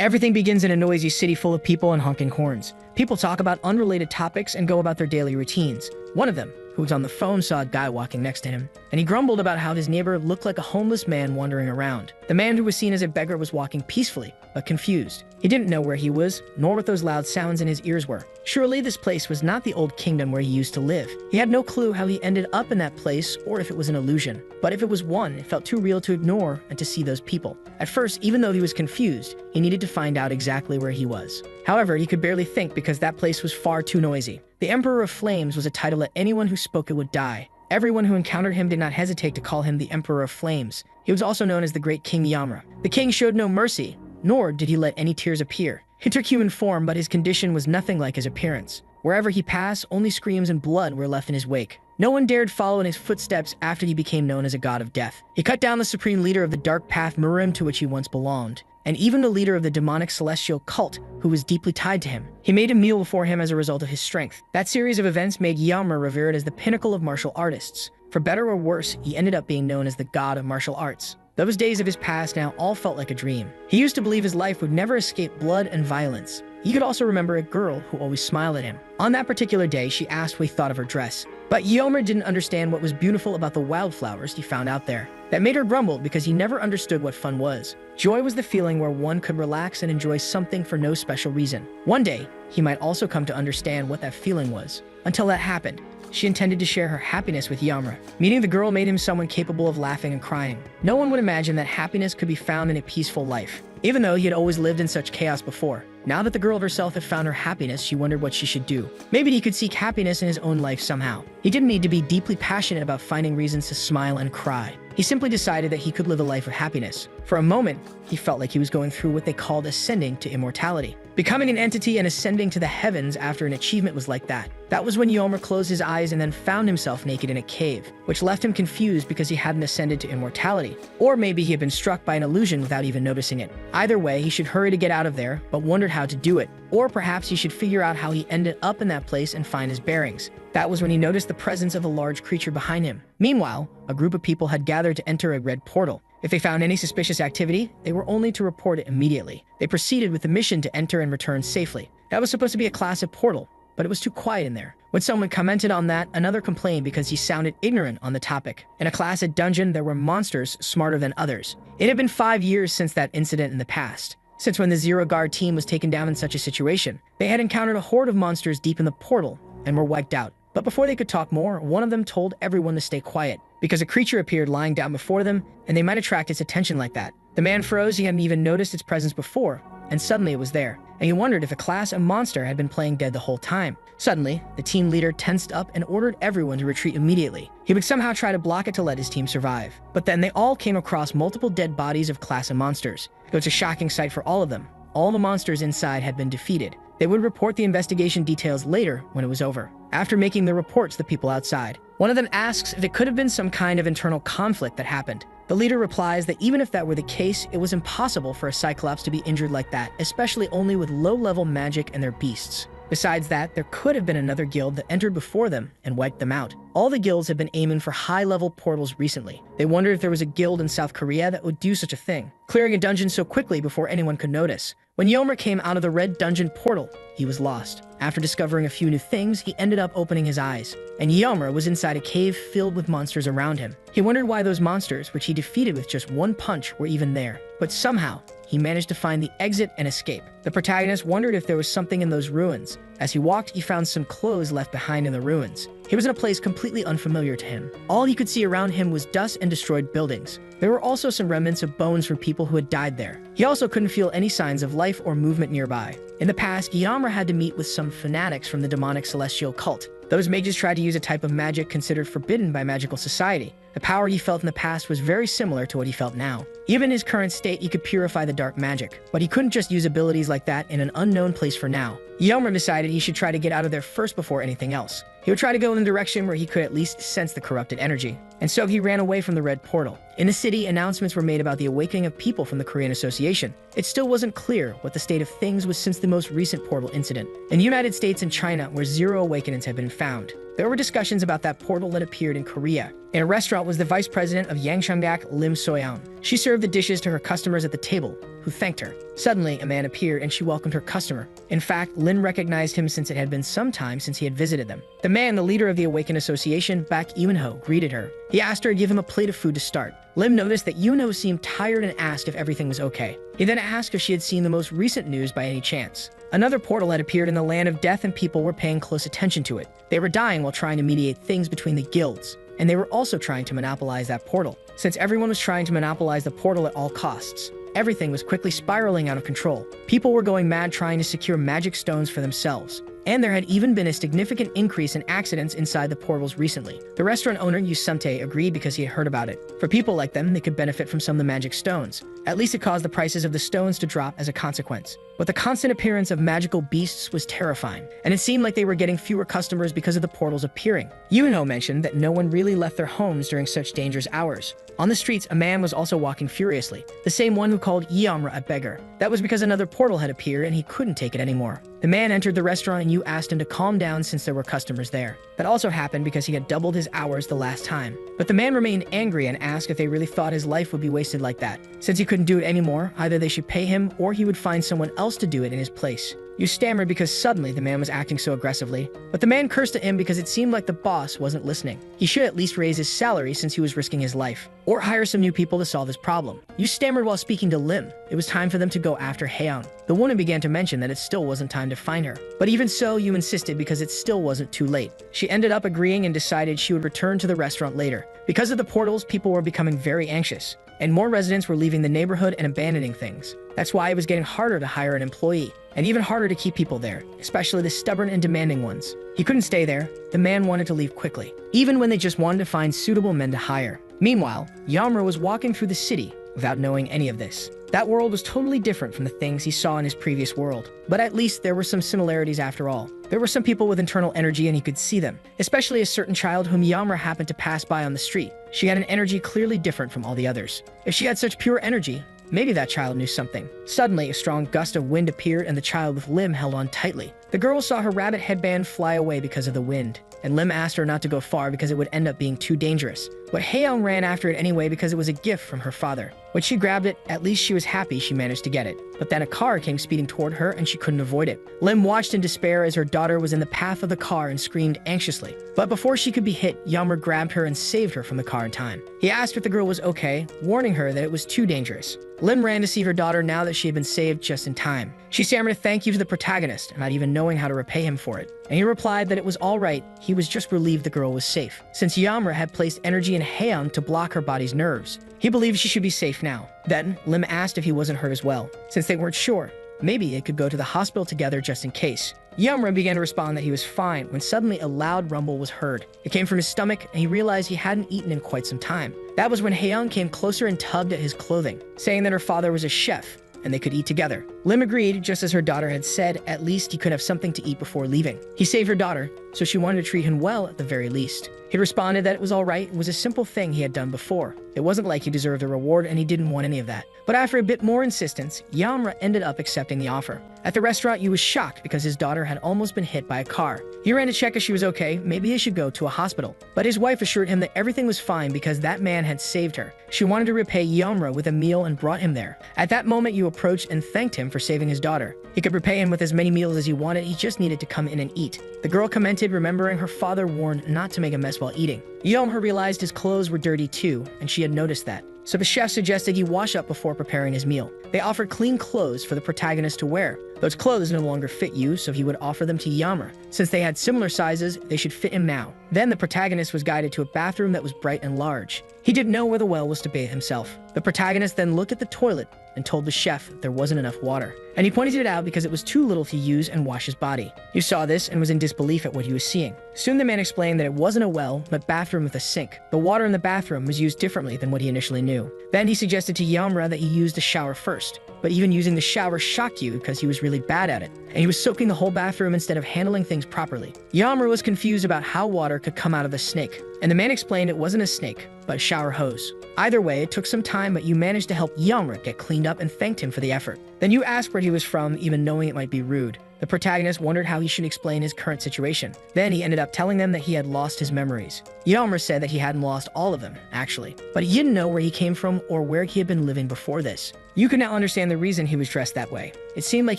Everything begins in a noisy city full of people and honking horns. People talk about unrelated topics and go about their daily routines. One of them, who was on the phone, saw a guy walking next to him, and he grumbled about how his neighbor looked like a homeless man wandering around. The man who was seen as a beggar was walking peacefully, but confused. He didn't know where he was, nor what those loud sounds in his ears were. Surely this place was not the old kingdom where he used to live. He had no clue how he ended up in that place or if it was an illusion. But if it was one, it felt too real to ignore and to see those people. At first, even though he was confused, he needed to find out exactly where he was. However, he could barely think because that place was far too noisy. The Emperor of Flames was a title that anyone who spoke it would die. Everyone who encountered him did not hesitate to call him the Emperor of Flames. He was also known as the Great King Yamra. The king showed no mercy, nor did he let any tears appear. He took human form, but his condition was nothing like his appearance. Wherever he passed, only screams and blood were left in his wake. No one dared follow in his footsteps after he became known as a god of death. He cut down the supreme leader of the dark path Murim to which he once belonged, and even the leader of the demonic celestial cult who was deeply tied to him. He made a meal for him as a result of his strength. That series of events made Yamra revered as the pinnacle of martial artists. For better or worse, he ended up being known as the god of martial arts. Those days of his past now all felt like a dream. He used to believe his life would never escape blood and violence. He could also remember a girl who always smiled at him. On that particular day, she asked what he thought of her dress. But Yomir didn't understand what was beautiful about the wildflowers he found out there. That made her grumble because he never understood what fun was. Joy was the feeling where one could relax and enjoy something for no special reason. One day, he might also come to understand what that feeling was. Until that happened, she intended to share her happiness with Yamra. Meeting the girl made him someone capable of laughing and crying. No one would imagine that happiness could be found in a peaceful life, even though he had always lived in such chaos before. Now that the girl herself had found her happiness, she wondered what she should do. Maybe he could seek happiness in his own life somehow. He didn't need to be deeply passionate about finding reasons to smile and cry. He simply decided that he could live a life of happiness. For a moment, he felt like he was going through what they called ascending to immortality. Becoming an entity and ascending to the heavens after an achievement was like that. That was when Yomer closed his eyes and then found himself naked in a cave, which left him confused because he hadn't ascended to immortality. Or maybe he had been struck by an illusion without even noticing it. Either way, he should hurry to get out of there, but wondered how to do it. Or perhaps he should figure out how he ended up in that place and find his bearings. That was when he noticed the presence of a large creature behind him. Meanwhile, a group of people had gathered to enter a red portal. If they found any suspicious activity, they were only to report it immediately. They proceeded with the mission to enter and return safely. That was supposed to be a class of portal, but it was too quiet in there. When someone commented on that, another complained because he sounded ignorant on the topic. In a class at dungeon, there were monsters smarter than others. It had been 5 years since that incident in the past. Since when the Zero Guard team was taken down in such a situation, they had encountered a horde of monsters deep in the portal and were wiped out. But before they could talk more, one of them told everyone to stay quiet, because a creature appeared lying down before them, and they might attract its attention like that. The man froze. He hadn't even noticed its presence before, and suddenly it was there, and he wondered if a class of monster had been playing dead the whole time. Suddenly, the team leader tensed up and ordered everyone to retreat immediately. He would somehow try to block it to let his team survive. But then they all came across multiple dead bodies of class of monsters. It was a shocking sight for all of them. All the monsters inside had been defeated. They would report the investigation details later when it was over. After making the reports, the people outside, one of them asks if it could have been some kind of internal conflict that happened. The leader replies that even if that were the case, it was impossible for a Cyclops to be injured like that, especially only with low-level magic and their beasts. Besides that, there could have been another guild that entered before them and wiped them out. All the guilds had been aiming for high-level portals recently. They wondered if there was a guild in South Korea that would do such a thing, clearing a dungeon so quickly before anyone could notice. When Yomer came out of the red dungeon portal, he was lost. After discovering a few new things, he ended up opening his eyes, and Yomer was inside a cave filled with monsters around him. He wondered why those monsters, which he defeated with just one punch, were even there. But somehow, he managed to find the exit and escape. The protagonist wondered if there was something in those ruins. As he walked, he found some clothes left behind in the ruins. He was in a place completely unfamiliar to him. All he could see around him was dust and destroyed buildings. There were also some remnants of bones from people who had died there. He also couldn't feel any signs of life or movement nearby. In the past, Yamra had to meet with some fanatics from the demonic celestial cult. Those mages tried to use a type of magic considered forbidden by magical society. The power he felt in the past was very similar to what he felt now. Even in his current state, he could purify the dark magic, but he couldn't just use abilities like that in an unknown place for now. Yomer decided he should try to get out of there first before anything else. He would try to go in the direction where he could at least sense the corrupted energy. And so he ran away from the red portal. In the city, announcements were made about the awakening of people from the Korean Association. It still wasn't clear what the state of things was since the most recent portal incident. In the United States and China, where 0 awakenings had been found, there were discussions about that portal that appeared in Korea. In a restaurant was the vice president of Yangchunggak, Lim Soyeon. She served the dishes to her customers at the table, who thanked her. Suddenly, a man appeared and she welcomed her customer. In fact, Lin recognized him since it had been some time since he had visited them. The man, the leader of the Awakened Association, Bak Eun-ho, greeted her. He asked her to give him a plate of food to start. Lim noticed that Eun-ho seemed tired and asked if everything was okay. He then asked if she had seen the most recent news by any chance. Another portal had appeared in the land of death and people were paying close attention to it. They were dying while trying to mediate things between the guilds. And they were also trying to monopolize that portal. Since everyone was trying to monopolize the portal at all costs, everything was quickly spiraling out of control. People were going mad trying to secure magic stones for themselves. And there had even been a significant increase in accidents inside the portals recently. The restaurant owner, Yu Sumtae, agreed because he had heard about it. For people like them, they could benefit from some of the magic stones. At least it caused the prices of the stones to drop as a consequence. But the constant appearance of magical beasts was terrifying, and it seemed like they were getting fewer customers because of the portals appearing. Yuno mentioned that no one really left their homes during such dangerous hours. On the streets, a man was also walking furiously, the same one who called Yeomra a beggar. That was because another portal had appeared and he couldn't take it anymore. The man entered the restaurant and Yu asked him to calm down since there were customers there. That also happened because he had doubled his hours the last time. But the man remained angry and asked if they really thought his life would be wasted like that. Since he couldn't do it anymore, either they should pay him or he would find someone else to do it in his place. Yu stammered because suddenly the man was acting so aggressively, but the man cursed at him because it seemed like the boss wasn't listening. He should at least raise his salary since he was risking his life, or hire some new people to solve his problem. Yu stammered while speaking to Lim. It was time for them to go after Haeyeon. The woman began to mention that it still wasn't time to find her. But even so, Yu insisted because it still wasn't too late. She ended up agreeing and decided she would return to the restaurant later. Because of the portals, people were becoming very anxious, and more residents were leaving the neighborhood and abandoning things. That's why it was getting harder to hire an employee, and even harder to keep people there, especially the stubborn and demanding ones. He couldn't stay there. The man wanted to leave quickly, even when they just wanted to find suitable men to hire. Meanwhile, Yamra was walking through the city without knowing any of this. That world was totally different from the things he saw in his previous world, but at least there were some similarities after all. There were some people with internal energy and he could see them, especially a certain child whom Yamra happened to pass by on the street. She had an energy clearly different from all the others. If she had such pure energy, maybe that child knew something. Suddenly, a strong gust of wind appeared and the child with Lim held on tightly. The girl saw her rabbit headband fly away because of the wind, and Lim asked her not to go far because it would end up being too dangerous. But Haeyeon ran after it anyway because it was a gift from her father. When she grabbed it, at least she was happy she managed to get it. But then a car came speeding toward her and she couldn't avoid it. Lim watched in despair as her daughter was in the path of the car and screamed anxiously. But before she could be hit, Yammer grabbed her and saved her from the car in time. He asked if the girl was okay, warning her that it was too dangerous. Lim ran to see her daughter now that she had been saved just in time. She stammered a thank you to the protagonist, not even knowing how to repay him for it. And he replied that it was all right, he was just relieved the girl was safe, since Yamra had placed energy in Haeyeon to block her body's nerves. He believed she should be safe now. Then, Lim asked if he wasn't hurt as well, since they weren't sure. Maybe they could go to the hospital together just in case. Yamra began to respond that he was fine when suddenly a loud rumble was heard. It came from his stomach and he realized he hadn't eaten in quite some time. That was when Haeyeon came closer and tugged at his clothing, saying that her father was a chef and they could eat together. Lim agreed, just as her daughter had said, at least he could have something to eat before leaving. He saved her daughter, so she wanted to treat him well at the very least. He responded that it was all right, it was a simple thing he had done before. It wasn't like he deserved a reward and he didn't want any of that. But after a bit more insistence, Yamra ended up accepting the offer. At the restaurant, Yu was shocked because his daughter had almost been hit by a car. He ran to check if she was okay, maybe he should go to a hospital. But his wife assured him that everything was fine because that man had saved her. She wanted to repay Yamra with a meal and brought him there. At that moment, Yu approached and thanked him for saving his daughter. He could repay him with as many meals as he wanted, he just needed to come in and eat. The girl commented, remembering her father warned not to make a mess while eating. Yomher realized his clothes were dirty too, and she had noticed that. So the chef suggested he wash up before preparing his meal. They offered clean clothes for the protagonist to wear. Those clothes no longer fit Yu, so he would offer them to Yammer. Since they had similar sizes, they should fit him now. Then the protagonist was guided to a bathroom that was bright and large. He didn't know where the well was to bathe himself. The protagonist then looked at the toilet and told the chef there wasn't enough water. And he pointed it out because it was too little to use and wash his body. Yu saw this and was in disbelief at what he was seeing. Soon the man explained that it wasn't a well, but bathroom with a sink. The water in the bathroom was used differently than what he initially knew. Then he suggested to Yamra that he use the shower first. But even using the shower shocked Yu because he was really bad at it, and he was soaking the whole bathroom instead of handling things properly. Yamra was confused about how water could come out of the snake, and the man explained it wasn't a snake, but a shower hose. Either way, it took some time, but you managed to help Yahello get cleaned up and thanked him for the effort. Then you asked where he was from, even knowing it might be rude. The protagonist wondered how he should explain his current situation. Then he ended up telling them that he had lost his memories. Yahello said that he hadn't lost all of them, actually, but he didn't know where he came from or where he had been living before this. You could now understand the reason he was dressed that way. It seemed like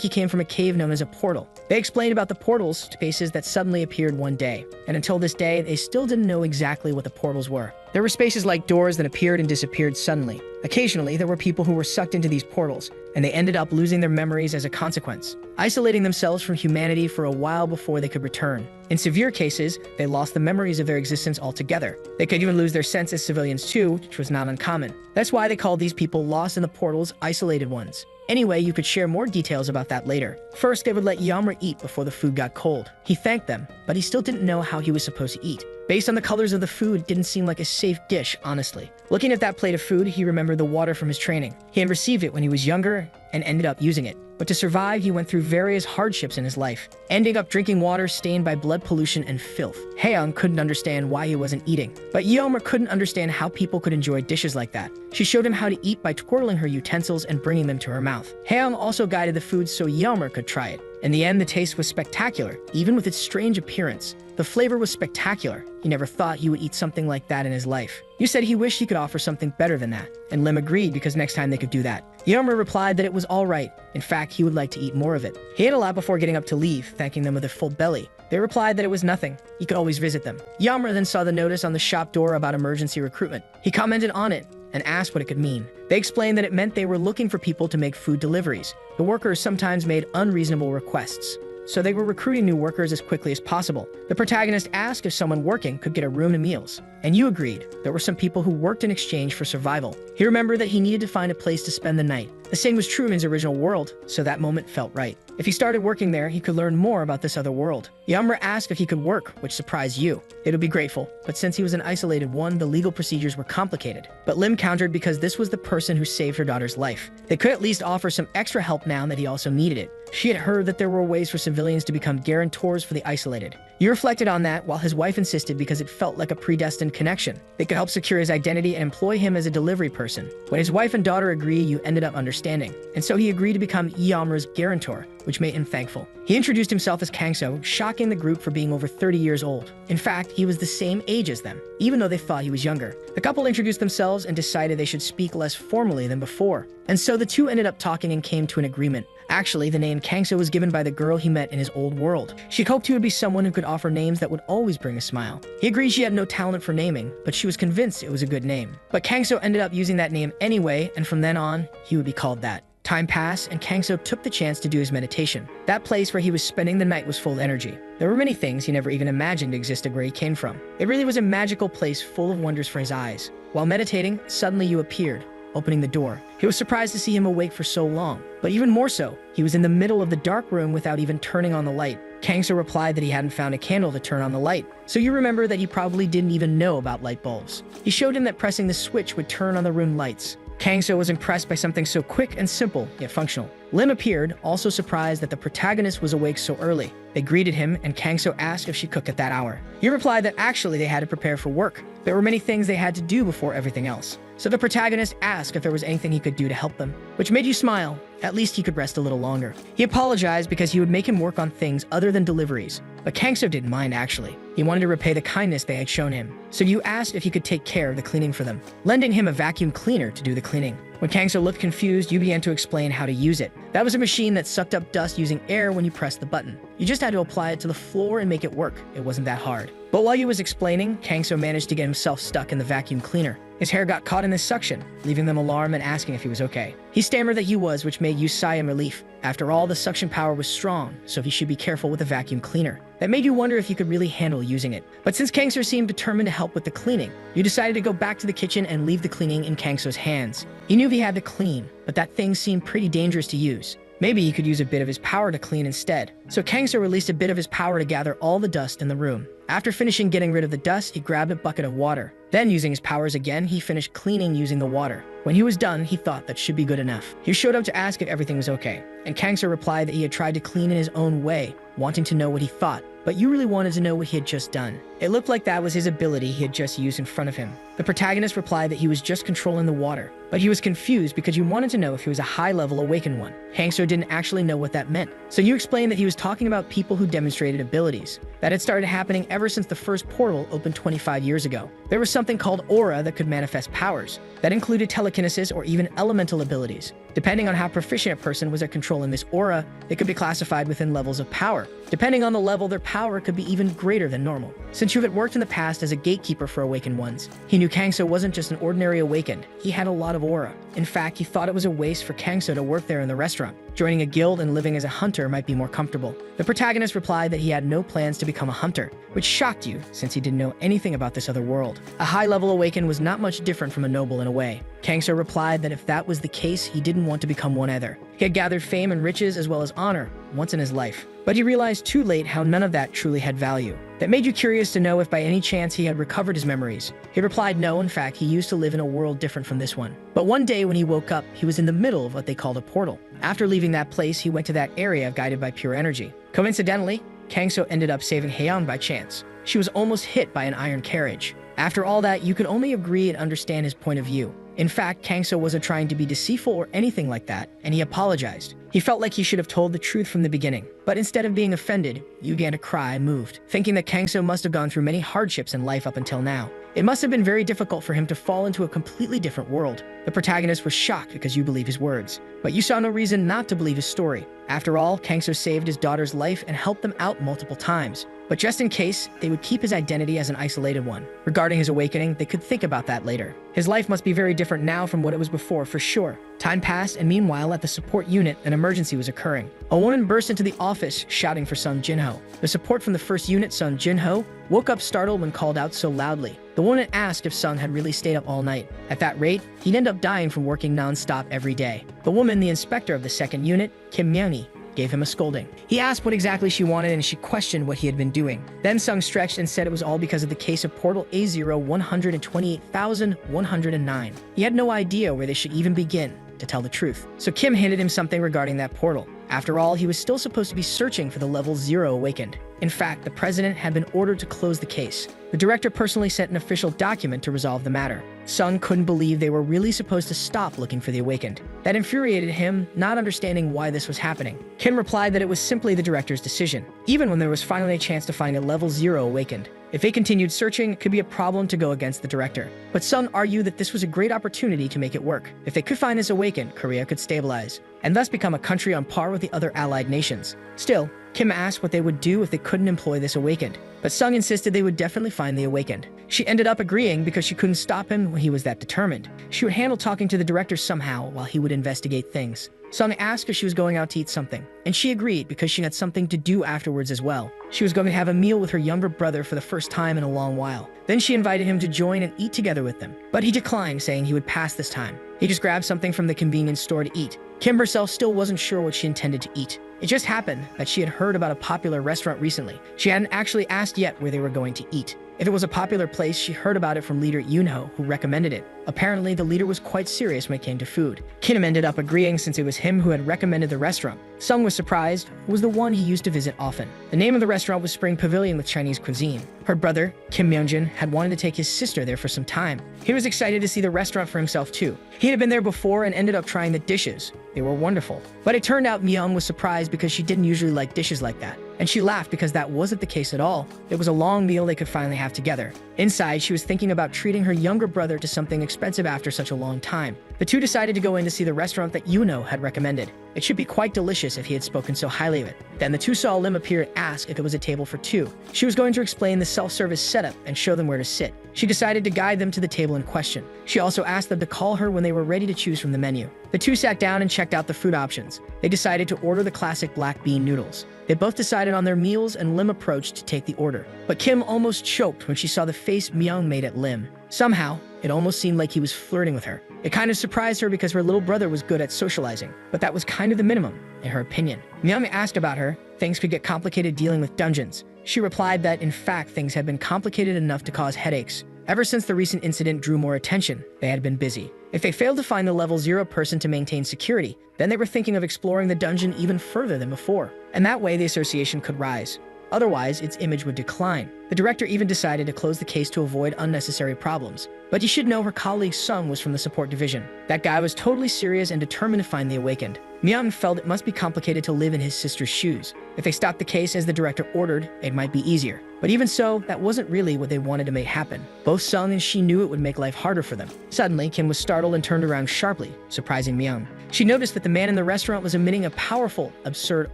he came from a cave known as a portal. They explained about the portals, spaces that suddenly appeared one day, and until this day, they still didn't know exactly what the portals were. There were spaces like doors that appeared and disappeared suddenly. Occasionally, there were people who were sucked into these portals, and they ended up losing their memories as a consequence, isolating themselves from humanity for a while before they could return. In severe cases, they lost the memories of their existence altogether. They could even lose their sense as civilians too, which was not uncommon. That's why they called these people lost in the portals isolated ones. Anyway, you could share more details about that later. First, they would let Yahello eat before the food got cold. He thanked them, but he still didn't know how he was supposed to eat. Based on the colors of the food, it didn't seem like a safe dish, honestly. Looking at that plate of food, he remembered the water from his training. He had received it when he was younger and ended up using it. But to survive, he went through various hardships in his life, ending up drinking water stained by blood pollution and filth. Haeyoung couldn't understand why he wasn't eating, but Yahello couldn't understand how people could enjoy dishes like that. She showed him how to eat by twirling her utensils and bringing them to her mouth. Haeyoung also guided the food so Yahello could try it. In the end, the taste was spectacular, even with its strange appearance. The flavor was spectacular. He never thought he would eat something like that in his life. You said he wished he could offer something better than that, and Lim agreed because next time they could do that. Yahello replied that it was all right. In fact, he would like to eat more of it. He ate a lot before getting up to leave, thanking them with a full belly. They replied that it was nothing. He could always visit them. Yahello then saw the notice on the shop door about emergency recruitment. He commented on it and asked what it could mean. They explained that it meant they were looking for people to make food deliveries. The workers sometimes made unreasonable requests, so they were recruiting new workers as quickly as possible. The protagonist asked if someone working could get a room and meals, and you agreed. There were some people who worked in exchange for survival. He remembered that he needed to find a place to spend the night. The same was true in his original world, so that moment felt right. If he started working there, he could learn more about this other world. Yahello asked if he could work, which surprised you. They would be grateful, but since he was an isolated one, the legal procedures were complicated. But Lim countered because this was the person who saved her daughter's life. They could at least offer some extra help now that he also needed it. She had heard that there were ways for civilians to become guarantors for the isolated. You reflected on that while his wife insisted because it felt like a predestined connection. They could help secure his identity and employ him as a delivery person. When his wife and daughter agreed, you ended up understanding. And so he agreed to become Yahello's guarantor, which made him thankful. He introduced himself as Kangso, shocking the group for being over 30 years old. In fact, he was the same age as them, even though they thought he was younger. The couple introduced themselves and decided they should speak less formally than before. And so the two ended up talking and came to an agreement. Actually, the name Kangso was given by the girl he met in his old world. She hoped he would be someone who could offer names that would always bring a smile. He agreed she had no talent for naming, but she was convinced it was a good name. But Kangso ended up using that name anyway, and from then on, he would be called that. Time passed, and Kangso took the chance to do his meditation. That place where he was spending the night was full of energy. There were many things he never even imagined existed where he came from. It really was a magical place full of wonders for his eyes. While meditating, suddenly you appeared, opening the door. He was surprised to see him awake for so long, but even more so, he was in the middle of the dark room without even turning on the light. Kangso replied that he hadn't found a candle to turn on the light, so you remember that he probably didn't even know about light bulbs. He showed him that pressing the switch would turn on the room lights. Kangso was impressed by something so quick and simple, yet functional. Lim appeared, also surprised that the protagonist was awake so early. They greeted him, and Kangso asked if she cooked at that hour. You replied that actually they had to prepare for work. There were many things they had to do before everything else. So the protagonist asked if there was anything he could do to help them, which made you smile. At least he could rest a little longer. He apologized because he would make him work on things other than deliveries. But Kangso didn't mind, actually. He wanted to repay the kindness they had shown him. So you asked if he could take care of the cleaning for them, lending him a vacuum cleaner to do the cleaning. When Kangso looked confused, you began to explain how to use it. That was a machine that sucked up dust using air when you pressed the button. You just had to apply it to the floor and make it work. It wasn't that hard. But while you was explaining, Kangso managed to get himself stuck in the vacuum cleaner. His hair got caught in the suction, leaving them alarmed and asking if he was okay. He stammered that he was, which made you sigh in relief. After all, the suction power was strong, so he should be careful with the vacuum cleaner. That made you wonder if you could really handle using it. But since Kangso seemed determined to help with the cleaning, you decided to go back to the kitchen and leave the cleaning in Kangso's hands. He knew he had to clean, but that thing seemed pretty dangerous to use. Maybe he could use a bit of his power to clean instead. So Kangso released a bit of his power to gather all the dust in the room. After finishing getting rid of the dust, he grabbed a bucket of water. Then, using his powers again, he finished cleaning using the water. When he was done, he thought that should be good enough. He showed up to ask if everything was okay, and Kangso replied that he had tried to clean in his own way, wanting to know what he thought. But you really wanted to know what he had just done. It looked like that was his ability he had just used in front of him. The protagonist replied that he was just controlling the water, but he was confused because you wanted to know if he was a high-level awakened one. Hangso didn't actually know what that meant, so you explained that he was talking about people who demonstrated abilities. That had started happening ever since the first portal opened 25 years ago. There was something called aura that could manifest powers. That included telekinesis or even elemental abilities. Depending on how proficient a person was at controlling this aura, they could be classified within levels of power. Depending on the level, their power could be even greater than normal. Since you had worked in the past as a gatekeeper for awakened ones, he knew Kangso wasn't just an ordinary awakened, he had a lot of aura. In fact, he thought it was a waste for Kangso to work there in the restaurant. Joining a guild and living as a hunter might be more comfortable. The protagonist replied that he had no plans to become a hunter, which shocked you since he didn't know anything about this other world. A high-level awakened was not much different from a noble in a way. Kangso replied that if that was the case, he didn't want to become one either. He had gathered fame and riches as well as honor once in his life, but he realized too late how none of that truly had value. That made you curious to know if by any chance he had recovered his memories. He replied no, in fact, he used to live in a world different from this one. But one day when he woke up, he was in the middle of what they called a portal. After leaving that place, he went to that area guided by pure energy. Coincidentally, Kangso ended up saving Heian by chance. She was almost hit by an iron carriage. After all that, you could only agree and understand his point of view. In fact, Kangso wasn't trying to be deceitful or anything like that, and he apologized. He felt like he should have told the truth from the beginning, but instead of being offended, you began to cry, moved, thinking that Kangso must have gone through many hardships in life up until now. It must have been very difficult for him to fall into a completely different world. The protagonist was shocked because you believe his words, but you saw no reason not to believe his story. After all, Kangso saved his daughter's life and helped them out multiple times. But just in case, they would keep his identity as an isolated one. Regarding his awakening, they could think about that later. His life must be very different now from what it was before, for sure. Time passed, and meanwhile, at the support unit, an emergency was occurring. A woman burst into the office, shouting for Sung Jinho. The support from the first unit, Sung Jinho, woke up startled when called out so loudly. The woman asked if Sung had really stayed up all night. At that rate, he'd end up dying from working non-stop every day. The woman, the inspector of the second unit, Kim Myung-hee, gave him a scolding. He asked what exactly she wanted and she questioned what he had been doing. Then Sung stretched and said it was all because of the case of portal A0-128,109. He had no idea where they should even begin, to tell the truth. So Kim hinted him something regarding that portal. After all, he was still supposed to be searching for the level 0 awakened. In fact, the president had been ordered to close the case. The director personally sent an official document to resolve the matter. Sung couldn't believe they were really supposed to stop looking for the awakened. That infuriated him, not understanding why this was happening. Kim replied that it was simply the director's decision, even when there was finally a chance to find a level 0 awakened. If they continued searching, it could be a problem to go against the director. But Sung argued that this was a great opportunity to make it work. If they could find this awakened, Korea could stabilize, and thus become a country on par with the other allied nations. Still, Kim asked what they would do if they couldn't employ this awakened, but Sung insisted they would definitely find the awakened. She ended up agreeing because she couldn't stop him when he was that determined. She would handle talking to the director somehow while he would investigate things. Sung asked if she was going out to eat something, and she agreed because she had something to do afterwards as well. She was going to have a meal with her younger brother for the first time in a long while. Then she invited him to join and eat together with them, but he declined, saying he would pass this time. He just grabbed something from the convenience store to eat. Kim herself still wasn't sure what she intended to eat. It just happened that she had heard about a popular restaurant recently. She hadn't actually asked yet where they were going to eat. If it was a popular place, she heard about it from leader Yoonho, who recommended it. Apparently, the leader was quite serious when it came to food. Kim ended up agreeing since it was him who had recommended the restaurant. Sung was surprised. It was the one he used to visit often. The name of the restaurant was Spring Pavilion with Chinese cuisine. Her brother, Kim Myungjin, had wanted to take his sister there for some time. He was excited to see the restaurant for himself too. He had been there before and ended up trying the dishes. They were wonderful. But it turned out Myung was surprised because she didn't usually like dishes like that. And she laughed because that wasn't the case at all. It was a long meal they could finally have together. Inside, she was thinking about treating her younger brother to something expensive after such a long time. The two decided to go in to see the restaurant that Yuno had recommended. It should be quite delicious if he had spoken so highly of it. Then the two saw Lim appear and ask if it was a table for two. She was going to explain the self-service setup and show them where to sit. She decided to guide them to the table in question. She also asked them to call her when they were ready to choose from the menu. The two sat down and checked out the food options. They decided to order the classic black bean noodles. They both decided on their meals and Lim approached to take the order. But Kim almost choked when she saw the face Myung made at Lim. Somehow, it almost seemed like he was flirting with her. It kind of surprised her because her little brother was good at socializing, but that was kind of the minimum, in her opinion. Myung asked about her. Things could get complicated dealing with dungeons. She replied that, in fact, things had been complicated enough to cause headaches. Ever since the recent incident drew more attention, they had been busy. If they failed to find the level 0 person to maintain security, then they were thinking of exploring the dungeon even further than before. And that way the association could rise. otherwise its image would decline. The director even decided to close the case to avoid unnecessary problems. But you should know her colleague Sung was from the support division. That guy was totally serious and determined to find the awakened. Myung felt it must be complicated to live in his sister's shoes. If they stopped the case as the director ordered, it might be easier. But even so, that wasn't really what they wanted to make happen. Both Sung and she knew it would make life harder for them. Suddenly, Kim was startled and turned around sharply, surprising Myung. She noticed that the man in the restaurant was emitting a powerful, absurd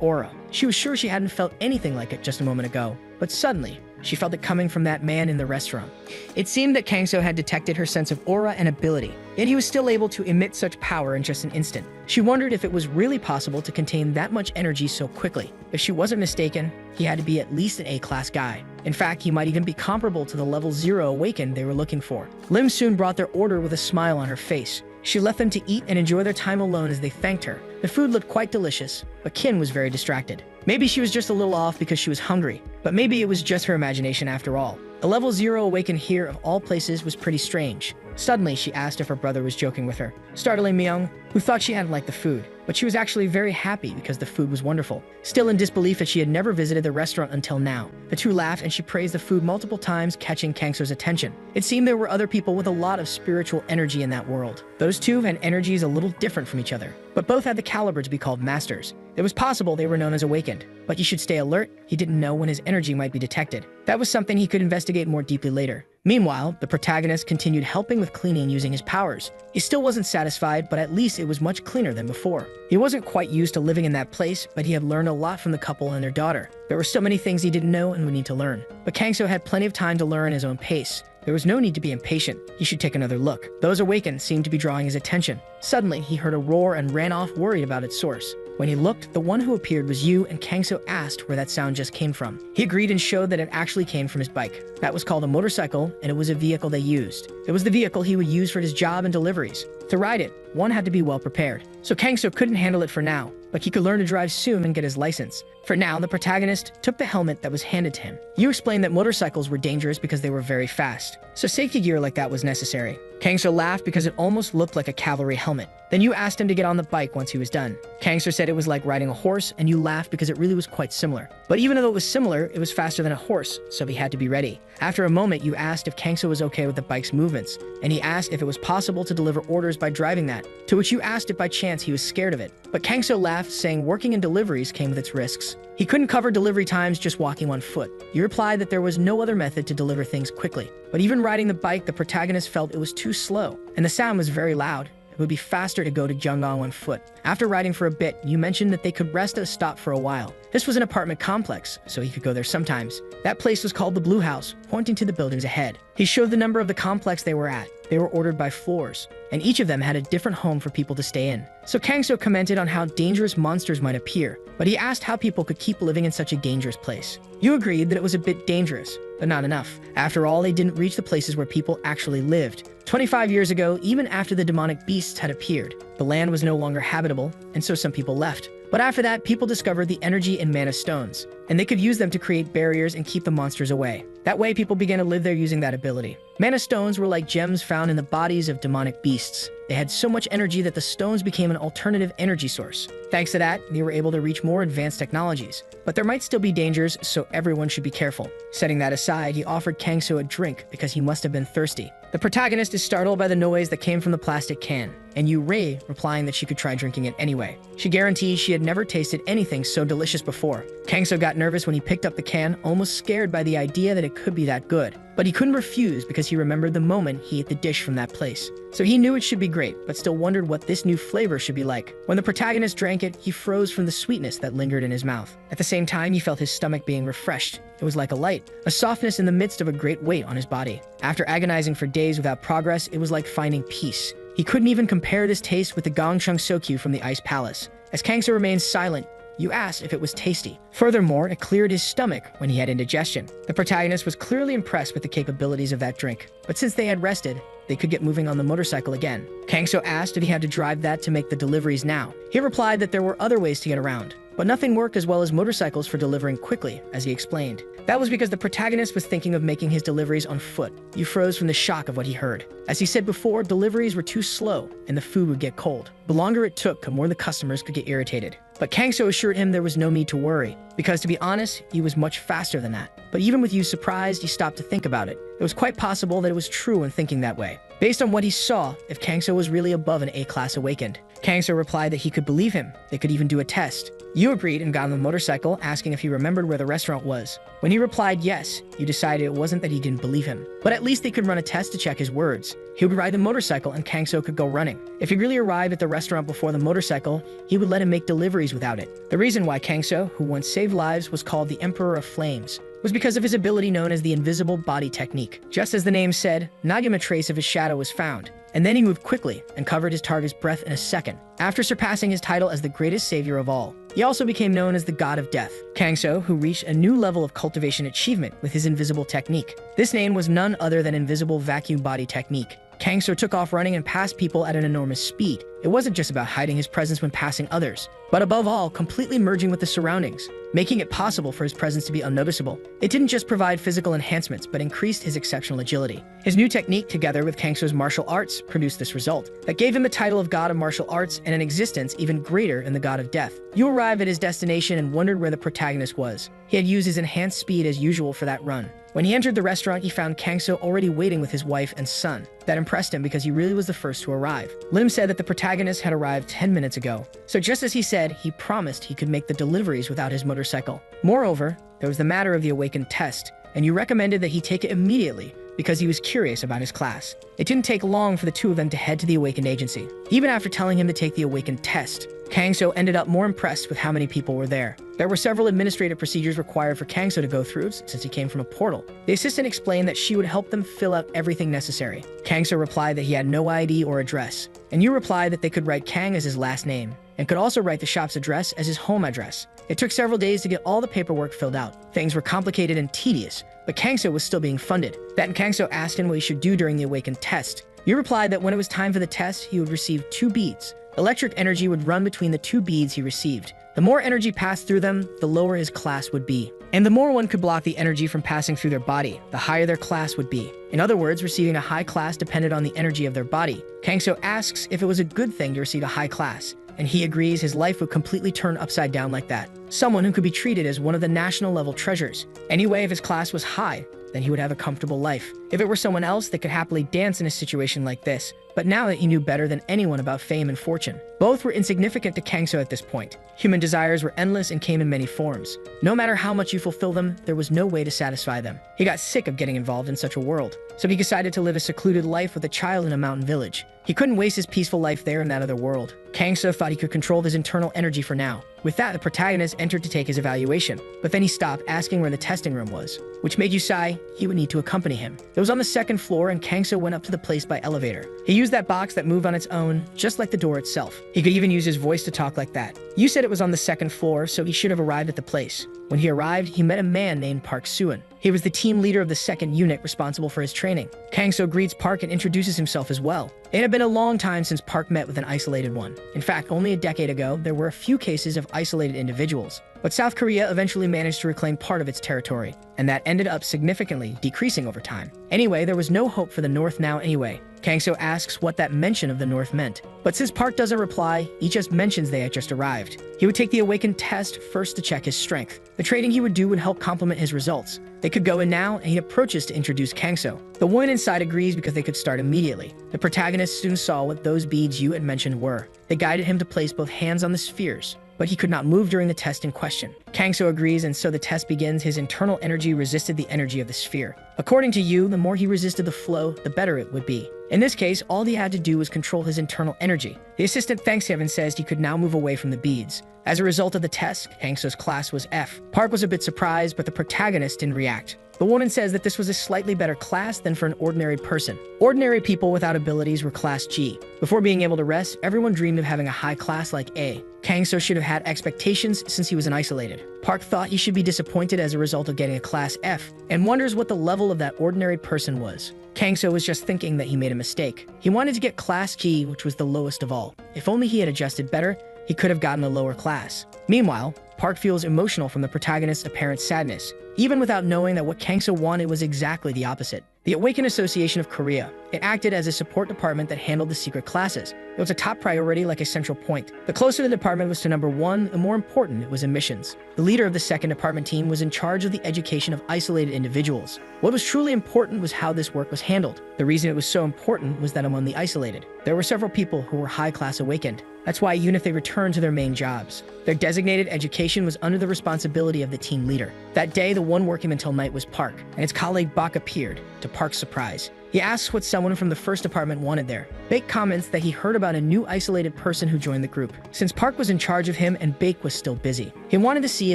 aura. She was sure she hadn't felt anything like it just a moment ago. But suddenly, she felt it coming from that man in the restaurant. It seemed that Kangso had detected her sense of aura and ability, yet he was still able to emit such power in just an instant. She wondered if it was really possible to contain that much energy so quickly. If she wasn't mistaken, he had to be at least an A-class guy. In fact, he might even be comparable to the level 0 awakened they were looking for. Lim soon brought their order with a smile on her face. She left them to eat and enjoy their time alone as they thanked her. The food looked quite delicious, but Kin was very distracted. Maybe she was just a little off because she was hungry, but maybe it was just her imagination after all. A level 0 awakened here of all places was pretty strange. Suddenly, she asked if her brother was joking with her, startling Myung, who thought she hadn't liked the food. But she was actually very happy because the food was wonderful. Still in disbelief that she had never visited the restaurant until now. The two laughed and she praised the food multiple times, catching Kangso's attention. It seemed there were other people with a lot of spiritual energy in that world. Those two had energies a little different from each other, but both had the caliber to be called masters. It was possible they were known as awakened, but he should stay alert. He didn't know when his energy might be detected. That was something he could investigate more deeply later. Meanwhile, the protagonist continued helping with cleaning using his powers. He still wasn't satisfied, but at least it was much cleaner than before. He wasn't quite used to living in that place, but he had learned a lot from the couple and their daughter. There were so many things he didn't know and would need to learn. But Kangso had plenty of time to learn at his own pace. There was no need to be impatient. He should take another look. Those awakened seemed to be drawing his attention. Suddenly, he heard a roar and ran off worried about its source. When he looked, the one who appeared was Yu, and Kangso asked where that sound just came from. He agreed and showed that it actually came from his bike. That was called a motorcycle, and it was a vehicle they used. It was the vehicle he would use for his job and deliveries. To ride it, one had to be well prepared. So Kangso couldn't handle it for now, but he could learn to drive soon and get his license. For now, the protagonist took the helmet that was handed to him. Yu explained that motorcycles were dangerous because they were very fast, so safety gear like that was necessary. Kangso laughed because it almost looked like a cavalry helmet. Then Yu asked him to get on the bike once he was done. Kangso said it was like riding a horse, and Yu laughed because it really was quite similar. But even though it was similar, it was faster than a horse, so he had to be ready. After a moment, Yu asked if Kangso was okay with the bike's movements, and he asked if it was possible to deliver orders by driving that, to which Yu asked if by chance he was scared of it. But Kangso laughed, saying working in deliveries came with its risks. He couldn't cover delivery times just walking on foot. He replied that there was no other method to deliver things quickly. But even riding the bike, the protagonist felt it was too slow, and the sound was very loud. It would be faster to go to Junggang on foot. After riding for a bit, you mentioned that they could rest at a stop for a while. This was an apartment complex, so he could go there sometimes. That place was called the Blue House, pointing to the buildings ahead. He showed the number of the complex they were at. They were ordered by floors, and each of them had a different home for people to stay in. So Kangso commented on how dangerous monsters might appear, but he asked how people could keep living in such a dangerous place. You agreed that it was a bit dangerous, but not enough. After all, they didn't reach the places where people actually lived. 25 years ago, even after the demonic beasts had appeared, the land was no longer habitable, and so some people left. But after that, people discovered the energy in mana stones, and they could use them to create barriers and keep the monsters away. That way, people began to live there using that ability. Mana stones were like gems found in the bodies of demonic beasts. They had so much energy that the stones became an alternative energy source. Thanks to that, they were able to reach more advanced technologies. But there might still be dangers, so everyone should be careful. Setting that aside, he offered Kangso a drink because he must have been thirsty. The protagonist is startled by the noise that came from the plastic can, and Yu Rei replying that she could try drinking it anyway. She guarantees she had never tasted anything so delicious before. Kangso got nervous when he picked up the can, almost scared by the idea that it could be that good. But he couldn't refuse because he remembered the moment he ate the dish from that place. So he knew it should be great, but still wondered what this new flavor should be like. When the protagonist drank it, he froze from the sweetness that lingered in his mouth. At the same time, he felt his stomach being refreshed. It was like a light, a softness in the midst of a great weight on his body. After agonizing for days without progress, it was like finding peace. He couldn't even compare this taste with the Gongchung Sokyu from the Ice Palace. As Kangso remained silent, Yu asked if it was tasty. Furthermore, it cleared his stomach when he had indigestion. The protagonist was clearly impressed with the capabilities of that drink, but since they had rested, they could get moving on the motorcycle again. Kangso asked if he had to drive that to make the deliveries now. He replied that there were other ways to get around. but nothing worked as well as motorcycles for delivering quickly, as he explained. That was because the protagonist was thinking of making his deliveries on foot. You froze from the shock of what he heard. As he said before, deliveries were too slow and the food would get cold. The longer it took, the more the customers could get irritated. But Kangso assured him there was no need to worry, because to be honest, he was much faster than that. But even with you surprised, he stopped to think about it. It was quite possible that it was true in thinking that way, based on what he saw, if Kangso was really above an A-class awakened. Kangso replied that he could believe him. They could even do a test. You agreed and got on the motorcycle, asking if he remembered where the restaurant was. When he replied yes, you decided it wasn't that he didn't believe him, but at least they could run a test to check his words. He would ride the motorcycle and Kangso could go running. If he really arrived at the restaurant before the motorcycle, he would let him make deliveries without it. The reason why Kangso, who once saved lives, was called the Emperor of Flames, was because of his ability known as the invisible body technique. Just as the name said, not even a trace of his shadow was found. And then he moved quickly and covered his target's breath in a second, after surpassing his title as the greatest savior of all. He also became known as the God of Death. Kangso, who reached a new level of cultivation achievement with his invisible technique. This name was none other than Invisible Vacuum Body Technique. Kangso took off running and passed people at an enormous speed. It wasn't just about hiding his presence when passing others, but above all, completely merging with the surroundings, making it possible for his presence to be unnoticeable. It didn't just provide physical enhancements, but increased his exceptional agility. His new technique, together with Kangso's martial arts, produced this result that gave him the title of God of Martial Arts and an existence even greater in the God of Death. You arrived at his destination and wondered where the protagonist was. He had used his enhanced speed as usual for that run. When he entered the restaurant, he found Kangso already waiting with his wife and son. That impressed him because he really was the first to arrive. Lim said that the protagonist had arrived 10 minutes ago. So just as he said, he promised he could make the deliveries without his motorcycle. Moreover, there was the matter of the awakened test, and you recommended that he take it immediately because he was curious about his class. It didn't take long for the two of them to head to the awakened agency. Even after telling him to take the awakened test, Kangso ended up more impressed with how many people were there. There were several administrative procedures required for Kangso to go through since he came from a portal. The assistant explained that she would help them fill out everything necessary. Kangso replied that he had no ID or address, and you replied that they could write Kang as his last name, and could also write the shop's address as his home address. It took several days to get all the paperwork filled out. Things were complicated and tedious, but Kangso was still being funded. That and Kangso asked him what he should do during the awakened test. You replied that when it was time for the test, he would receive 2 beads. Electric energy would run between the 2 beads he received. The more energy passed through them, the lower his class would be. And the more one could block the energy from passing through their body, the higher their class would be. In other words, receiving a high class depended on the energy of their body. Kangso asks if it was a good thing to receive a high class, and he agrees his life would completely turn upside down like that. Someone who could be treated as one of the national level treasures. Anyway, if his class was high, then he would have a comfortable life. If it were someone else, they could happily dance in a situation like this. But now that he knew better than anyone about fame and fortune, both were insignificant to Kangso at this point. Human desires were endless and came in many forms. No matter how much you fulfill them, there was no way to satisfy them. He got sick of getting involved in such a world, so he decided to live a secluded life with a child in a mountain village. He couldn't waste his peaceful life there in that other world. Kangso thought he could control his internal energy for now. With that, the protagonist entered to take his evaluation, but then he stopped, asking where the testing room was, which made you sigh he would need to accompany him. It was on the 2nd floor, and Kangso went up to the place by elevator. He used that box that moved on its own, just like the door itself. He could even use his voice to talk like that. You said it was on the 2nd floor, so he should have arrived at the place. When he arrived, he met a man named Park Suan. He was the team leader of the 2nd unit responsible for his training. Kangso greets Park and introduces himself as well. It had been a long time since Park met with an isolated one. In fact, only a decade ago, there were a few cases of isolated individuals. But South Korea eventually managed to reclaim part of its territory, and that ended up significantly decreasing over time. Anyway, there was no hope for the North now anyway. Kangso asks what that mention of the North meant. But since Park doesn't reply, he just mentions they had just arrived. He would take the awakened test first to check his strength. The training he would do would help complement his results. They could go in now, and he approaches to introduce Kangso. The woman inside agrees because they could start immediately. The protagonist soon saw what those beads you had mentioned were. They guided him to place both hands on the spheres, but he could not move during the test in question. Kangso agrees, and so the test begins. His internal energy resisted the energy of the sphere. According to you, the more he resisted the flow, the better it would be. In this case, all he had to do was control his internal energy. The assistant thanks him and says he could now move away from the beads. As a result of the test, Kangso's class was F. Park was a bit surprised, but the protagonist didn't react. The woman says that this was a slightly better class than for an ordinary person. Ordinary people without abilities were class G. Before being able to rest, everyone dreamed of having a high class like A. Kangso should have had expectations since he was an isolated. Park thought he should be disappointed as a result of getting a class F, and wonders what the level of that ordinary person was. Kangso was just thinking that he made a mistake. He wanted to get class G, which was the lowest of all. If only he had adjusted better, he could have gotten a lower class. Meanwhile, Park feels emotional from the protagonist's apparent sadness, even without knowing that what Kangso wanted was exactly the opposite. The Awakened Association of Korea. It acted as a support department that handled the secret classes. It was a top priority, like a central point. The closer the department was to number one, the more important it was in missions. The leader of the second department team was in charge of the education of isolated individuals. What was truly important was how this work was handled. The reason it was so important was that among the isolated, there were several people who were high-class awakened. That's why even if they returned to their main jobs, their designated education was under the responsibility of the team leader. That day, the one working until night was Park, and his colleague Bak appeared, to Park's surprise. He asks what someone from the first department wanted there. Bake comments that he heard about a new isolated person who joined the group. Since Park was in charge of him and Bake was still busy, he wanted to see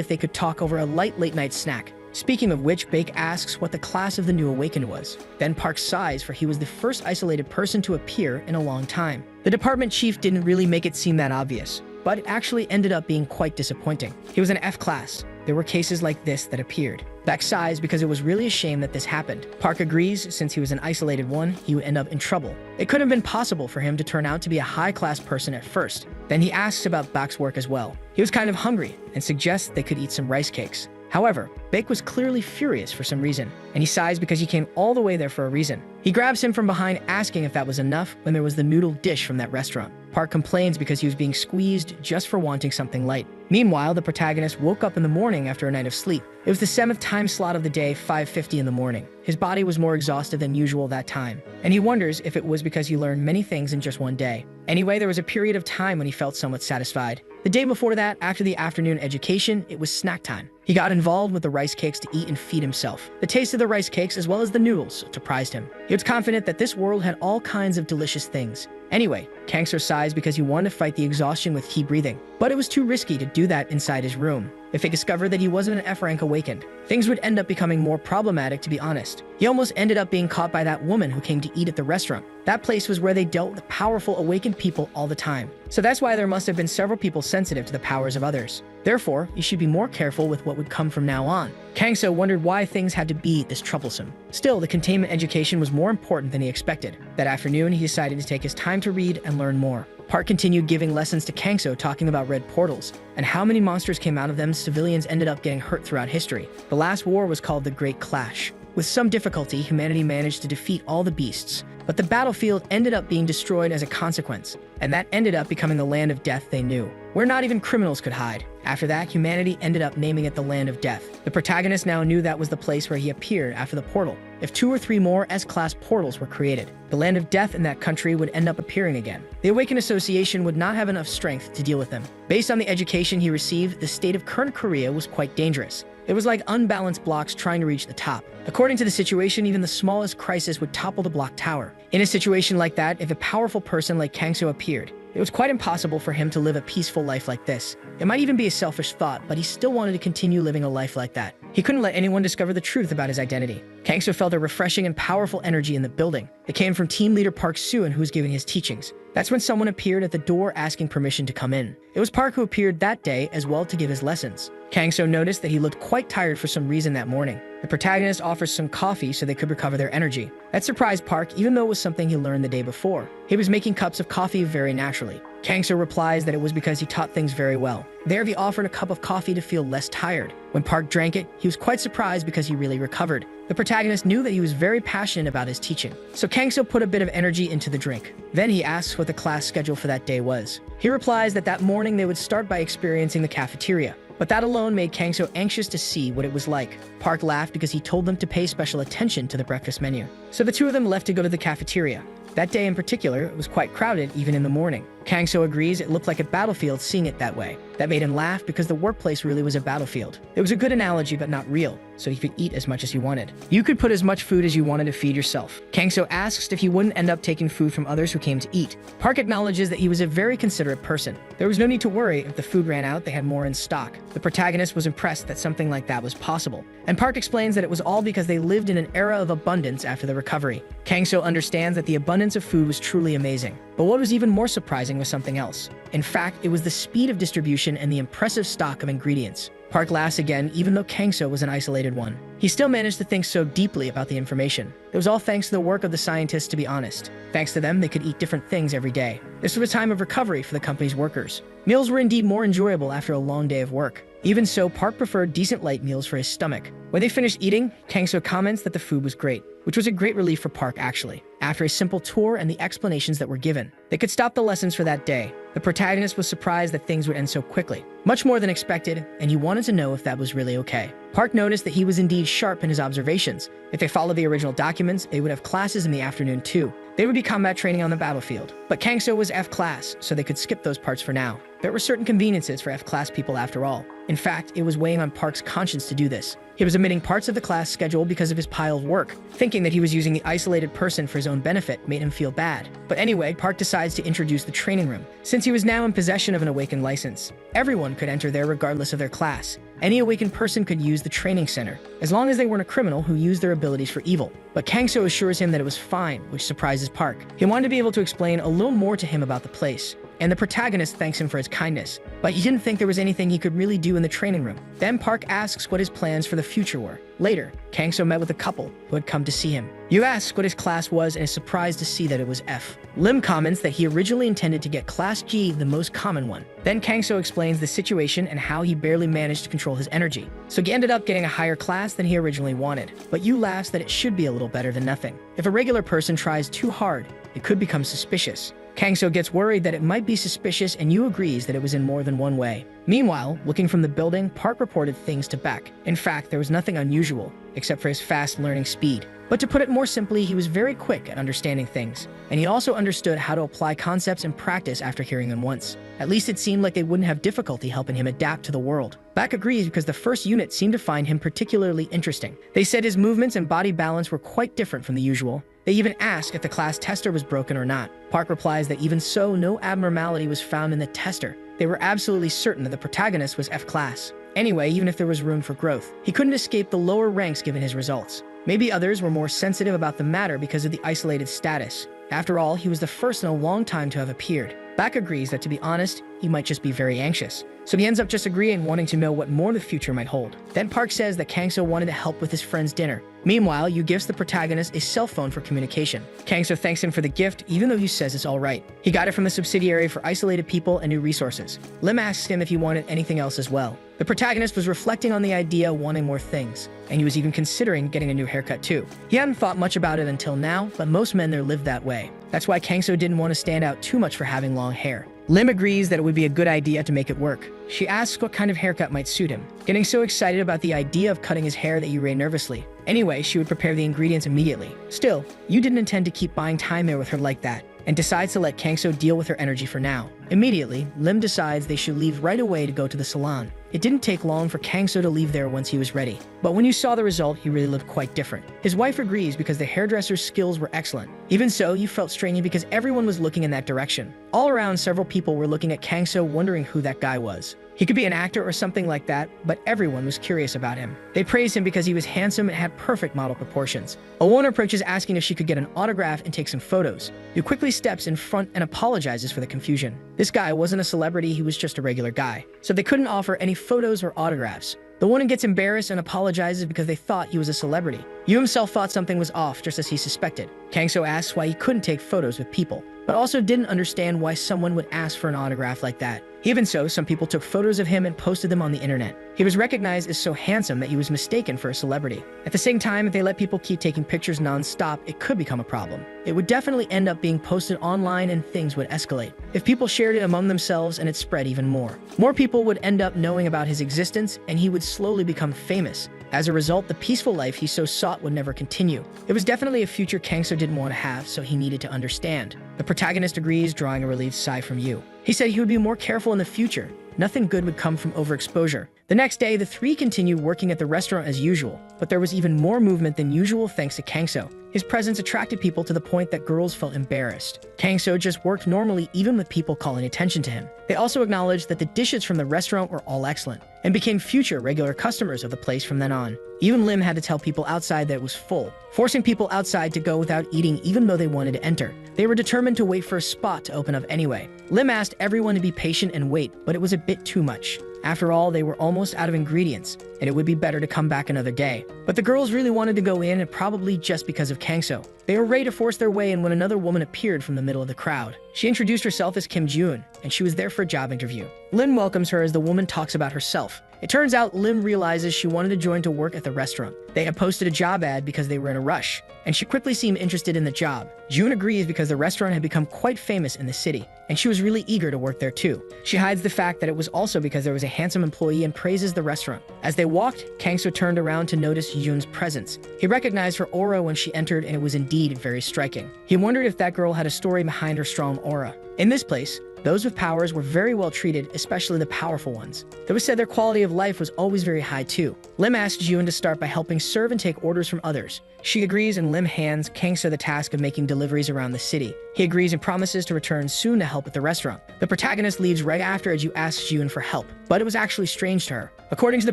if they could talk over a light late-night snack. Speaking of which, Bake asks what the class of the new awakened was. Then Park sighs, for he was the first isolated person to appear in a long time. The department chief didn't really make it seem that obvious, but it actually ended up being quite disappointing. He was an F class. There were cases like this that appeared. Beck sighs because it was really a shame that this happened. Park agrees, since he was an isolated one, he would end up in trouble. It could have been possible for him to turn out to be a high-class person at first. Then he asks about Bak's work as well. He was kind of hungry and suggests they could eat some rice cakes. However, Bake was clearly furious for some reason, and he sighs because he came all the way there for a reason. He grabs him from behind, asking if that was enough when there was the noodle dish from that restaurant. Park complains because he was being squeezed just for wanting something light. Meanwhile, the protagonist woke up in the morning after a night of sleep. It was the 7th time slot of the day, 5:50 in the morning. His body was more exhausted than usual that time, and he wonders if it was because he learned many things in just one day. Anyway, there was a period of time when he felt somewhat satisfied. The day before that, after the afternoon education, it was snack time. He got involved with the rice cakes to eat and feed himself. The taste of the rice cakes as well as the noodles surprised him. He was confident that this world had all kinds of delicious things. Anyway, Kangso sighs because he wanted to fight the exhaustion with key breathing, but it was too risky to do that inside his room. If he discovered that he wasn't an F-rank awakened, things would end up becoming more problematic, to be honest. He almost ended up being caught by that woman who came to eat at the restaurant. That place was where they dealt with powerful awakened people all the time. So that's why there must have been several people sensitive to the powers of others. Therefore, you should be more careful with what would come from now on. Kangso wondered why things had to be this troublesome. Still, the containment education was more important than he expected. That afternoon, he decided to take his time to read and learn more. Park continued giving lessons to Kangso, talking about red portals, and how many monsters came out of them. Civilians ended up getting hurt throughout history. The last war was called the Great Clash. With some difficulty, humanity managed to defeat all the beasts, but the battlefield ended up being destroyed as a consequence, and that ended up becoming the land of death they knew, where not even criminals could hide. After that, humanity ended up naming it the Land of Death. The protagonist now knew that was the place where he appeared after the portal. If 2 or 3 more S-class portals were created, the Land of Death in that country would end up appearing again. The Awakened Association would not have enough strength to deal with them. Based on the education he received, the state of current Korea was quite dangerous. It was like unbalanced blocks trying to reach the top. According to the situation, even the smallest crisis would topple the block tower. In a situation like that, if a powerful person like Kangso appeared, it was quite impossible for him to live a peaceful life like this. It might even be a selfish thought, but he still wanted to continue living a life like that. He couldn't let anyone discover the truth about his identity. Kangso felt a refreshing and powerful energy in the building. It came from team leader Park Soon, who was giving his teachings. That's when someone appeared at the door asking permission to come in. It was Park who appeared that day as well to give his lessons. Kangso noticed that he looked quite tired for some reason that morning. The protagonist offers some coffee so they could recover their energy. That surprised Park, even though it was something he learned the day before. He was making cups of coffee very naturally. Kangso replies that it was because he taught things very well. There, he offered a cup of coffee to feel less tired. When Park drank it, he was quite surprised because he really recovered. The protagonist knew that he was very passionate about his teaching, so Kangso put a bit of energy into the drink. Then he asks what the class schedule for that day was. He replies that morning they would start by experiencing the cafeteria. But that alone made Kangso anxious to see what it was like. Park laughed because he told them to pay special attention to the breakfast menu. So the two of them left to go to the cafeteria. That day in particular, it was quite crowded even in the morning. Kangso agrees it looked like a battlefield seeing it that way. That made him laugh because the workplace really was a battlefield. It was a good analogy but not real, so he could eat as much as he wanted. You could put as much food as you wanted to feed yourself. Kangso asks if he wouldn't end up taking food from others who came to eat. Park acknowledges that he was a very considerate person. There was no need to worry if the food ran out, they had more in stock. The protagonist was impressed that something like that was possible. And Park explains that it was all because they lived in an era of abundance after the recovery. Kangso understands that the abundance of food was truly amazing. But what was even more surprising was something else. In fact, it was the speed of distribution and the impressive stock of ingredients. Park laughs again, even though Kangso was an isolated one. He still managed to think so deeply about the information. It was all thanks to the work of the scientists, to be honest. Thanks to them, they could eat different things every day. This was a time of recovery for the company's workers. Meals were indeed more enjoyable after a long day of work. Even so, Park preferred decent light meals for his stomach. When they finished eating, Kangso comments that the food was great, which was a great relief for Park actually. After a simple tour and the explanations that were given, they could stop the lessons for that day. The protagonist was surprised that things would end so quickly, much more than expected, and he wanted to know if that was really okay. Park noticed that he was indeed sharp in his observations. If they followed the original documents, they would have classes in the afternoon too. They would be combat training on the battlefield. But Kangso was F-class, so they could skip those parts for now. There were certain conveniences for F-class people after all. In fact, it was weighing on Park's conscience to do this. He was omitting parts of the class schedule because of his pile of work. Thinking that he was using the isolated person for his own benefit made him feel bad. But anyway, Park decides to introduce the training room. Since he was now in possession of an awakened license, everyone could enter there regardless of their class. Any awakened person could use the training center, as long as they weren't a criminal who used their abilities for evil. But Kangso assures him that it was fine, which surprises Park. He wanted to be able to explain a little more to him about the place, and the protagonist thanks him for his kindness, but he didn't think there was anything he could really do in the training room. Then Park asks what his plans for the future were. Later, Kangso met with a couple who had come to see him. Yu asks what his class was and is surprised to see that it was F. Lim comments that he originally intended to get Class G, the most common one. Then Kangso explains the situation and how he barely managed to control his energy, so he ended up getting a higher class than he originally wanted. But Yu laughs that it should be a little better than nothing. If a regular person tries too hard, it could become suspicious. Kangso gets worried that it might be suspicious, and Yu agrees that it was in more than one way. Meanwhile, looking from the building, Park reported things to Beck. In fact, there was nothing unusual, except for his fast learning speed. But to put it more simply, he was very quick at understanding things, and he also understood how to apply concepts in practice after hearing them once. At least it seemed like they wouldn't have difficulty helping him adapt to the world. Beck agrees because the first unit seemed to find him particularly interesting. They said his movements and body balance were quite different from the usual. They even ask if the class tester was broken or not. Park replies that even so, no abnormality was found in the tester. They were absolutely certain that the protagonist was F-class. Anyway, even if there was room for growth, he couldn't escape the lower ranks given his results. Maybe others were more sensitive about the matter because of the isolated status. After all, he was the first in a long time to have appeared. Beck agrees that, to be honest, he might just be very anxious. So he ends up just agreeing, wanting to know what more the future might hold. Then Park says that Kangso wanted to help with his friend's dinner. Meanwhile, Yu gives the protagonist a cell phone for communication. Kangso thanks him for the gift, even though Yu says it's alright. He got it from the subsidiary for isolated people and new resources. Lim asks him if he wanted anything else as well. The protagonist was reflecting on the idea of wanting more things, and he was even considering getting a new haircut too. He hadn't thought much about it until now, but most men there live that way. That's why Kangso didn't want to stand out too much for having long hair. Lim agrees that it would be a good idea to make it work. She asks what kind of haircut might suit him, getting so excited about the idea of cutting his hair that Yu ran nervously. Anyway, she would prepare the ingredients immediately. Still, Yu didn't intend to keep buying time there with her like that, and decides to let Kangso deal with her energy for now. Immediately, Lim decides they should leave right away to go to the salon. It didn't take long for Kangso to leave there once he was ready. But when you saw the result, he really looked quite different. His wife agrees because the hairdresser's skills were excellent. Even so, you felt strange because everyone was looking in that direction. All around, several people were looking at Kangso, wondering who that guy was. He could be an actor or something like that, but everyone was curious about him. They praised him because he was handsome and had perfect model proportions. A woman approaches asking if she could get an autograph and take some photos. Yu quickly steps in front and apologizes for the confusion. This guy wasn't a celebrity, he was just a regular guy, so they couldn't offer any photos or autographs. The woman gets embarrassed and apologizes because they thought he was a celebrity. Yu himself thought something was off, just as he suspected. Kangso asks why he couldn't take photos with people, but also didn't understand why someone would ask for an autograph like that. Even so, some people took photos of him and posted them on the internet. He was recognized as so handsome that he was mistaken for a celebrity. At the same time, if they let people keep taking pictures non-stop, it could become a problem. It would definitely end up being posted online and things would escalate. If people shared it among themselves and it spread even more. More people would end up knowing about his existence and he would slowly become famous. As a result, the peaceful life he so sought would never continue. It was definitely a future Kangso didn't want to have, so he needed to understand. The protagonist agrees, drawing a relieved sigh from Yu. He said he would be more careful in the future. Nothing good would come from overexposure. The next day, the three continued working at the restaurant as usual, but there was even more movement than usual thanks to Kangso. His presence attracted people to the point that girls felt embarrassed. Kangso just worked normally even with people calling attention to him. They also acknowledged that the dishes from the restaurant were all excellent, and became future regular customers of the place from then on. Even Lim had to tell people outside that it was full, forcing people outside to go without eating even though they wanted to enter. They were determined to wait for a spot to open up anyway. Lim asked everyone to be patient and wait, but it was a bit too much. After all, they were almost out of ingredients, and it would be better to come back another day. But the girls really wanted to go in, and probably just because of Kangso. They were ready to force their way in when another woman appeared from the middle of the crowd. She introduced herself as Kim Jun, and she was there for a job interview. Lin welcomes her as the woman talks about herself. It turns out Lim realizes she wanted to join to work at the restaurant. They had posted a job ad because they were in a rush, and she quickly seemed interested in the job. June agrees because the restaurant had become quite famous in the city, and she was really eager to work there too. She hides the fact that it was also because there was a handsome employee and praises the restaurant. As they walked, Kangso turned around to notice June's presence. He recognized her aura when she entered, and it was indeed very striking. He wondered if that girl had a story behind her strong aura. In this place, those with powers were very well treated, especially the powerful ones. It was said their quality of life was always very high too. Lim asked June to start by helping serve and take orders from others. She agrees and Lim hands Kangso the task of making deliveries around the city. He agrees and promises to return soon to help at the restaurant. The protagonist leaves right after as you ask June for help, but it was actually strange to her. According to the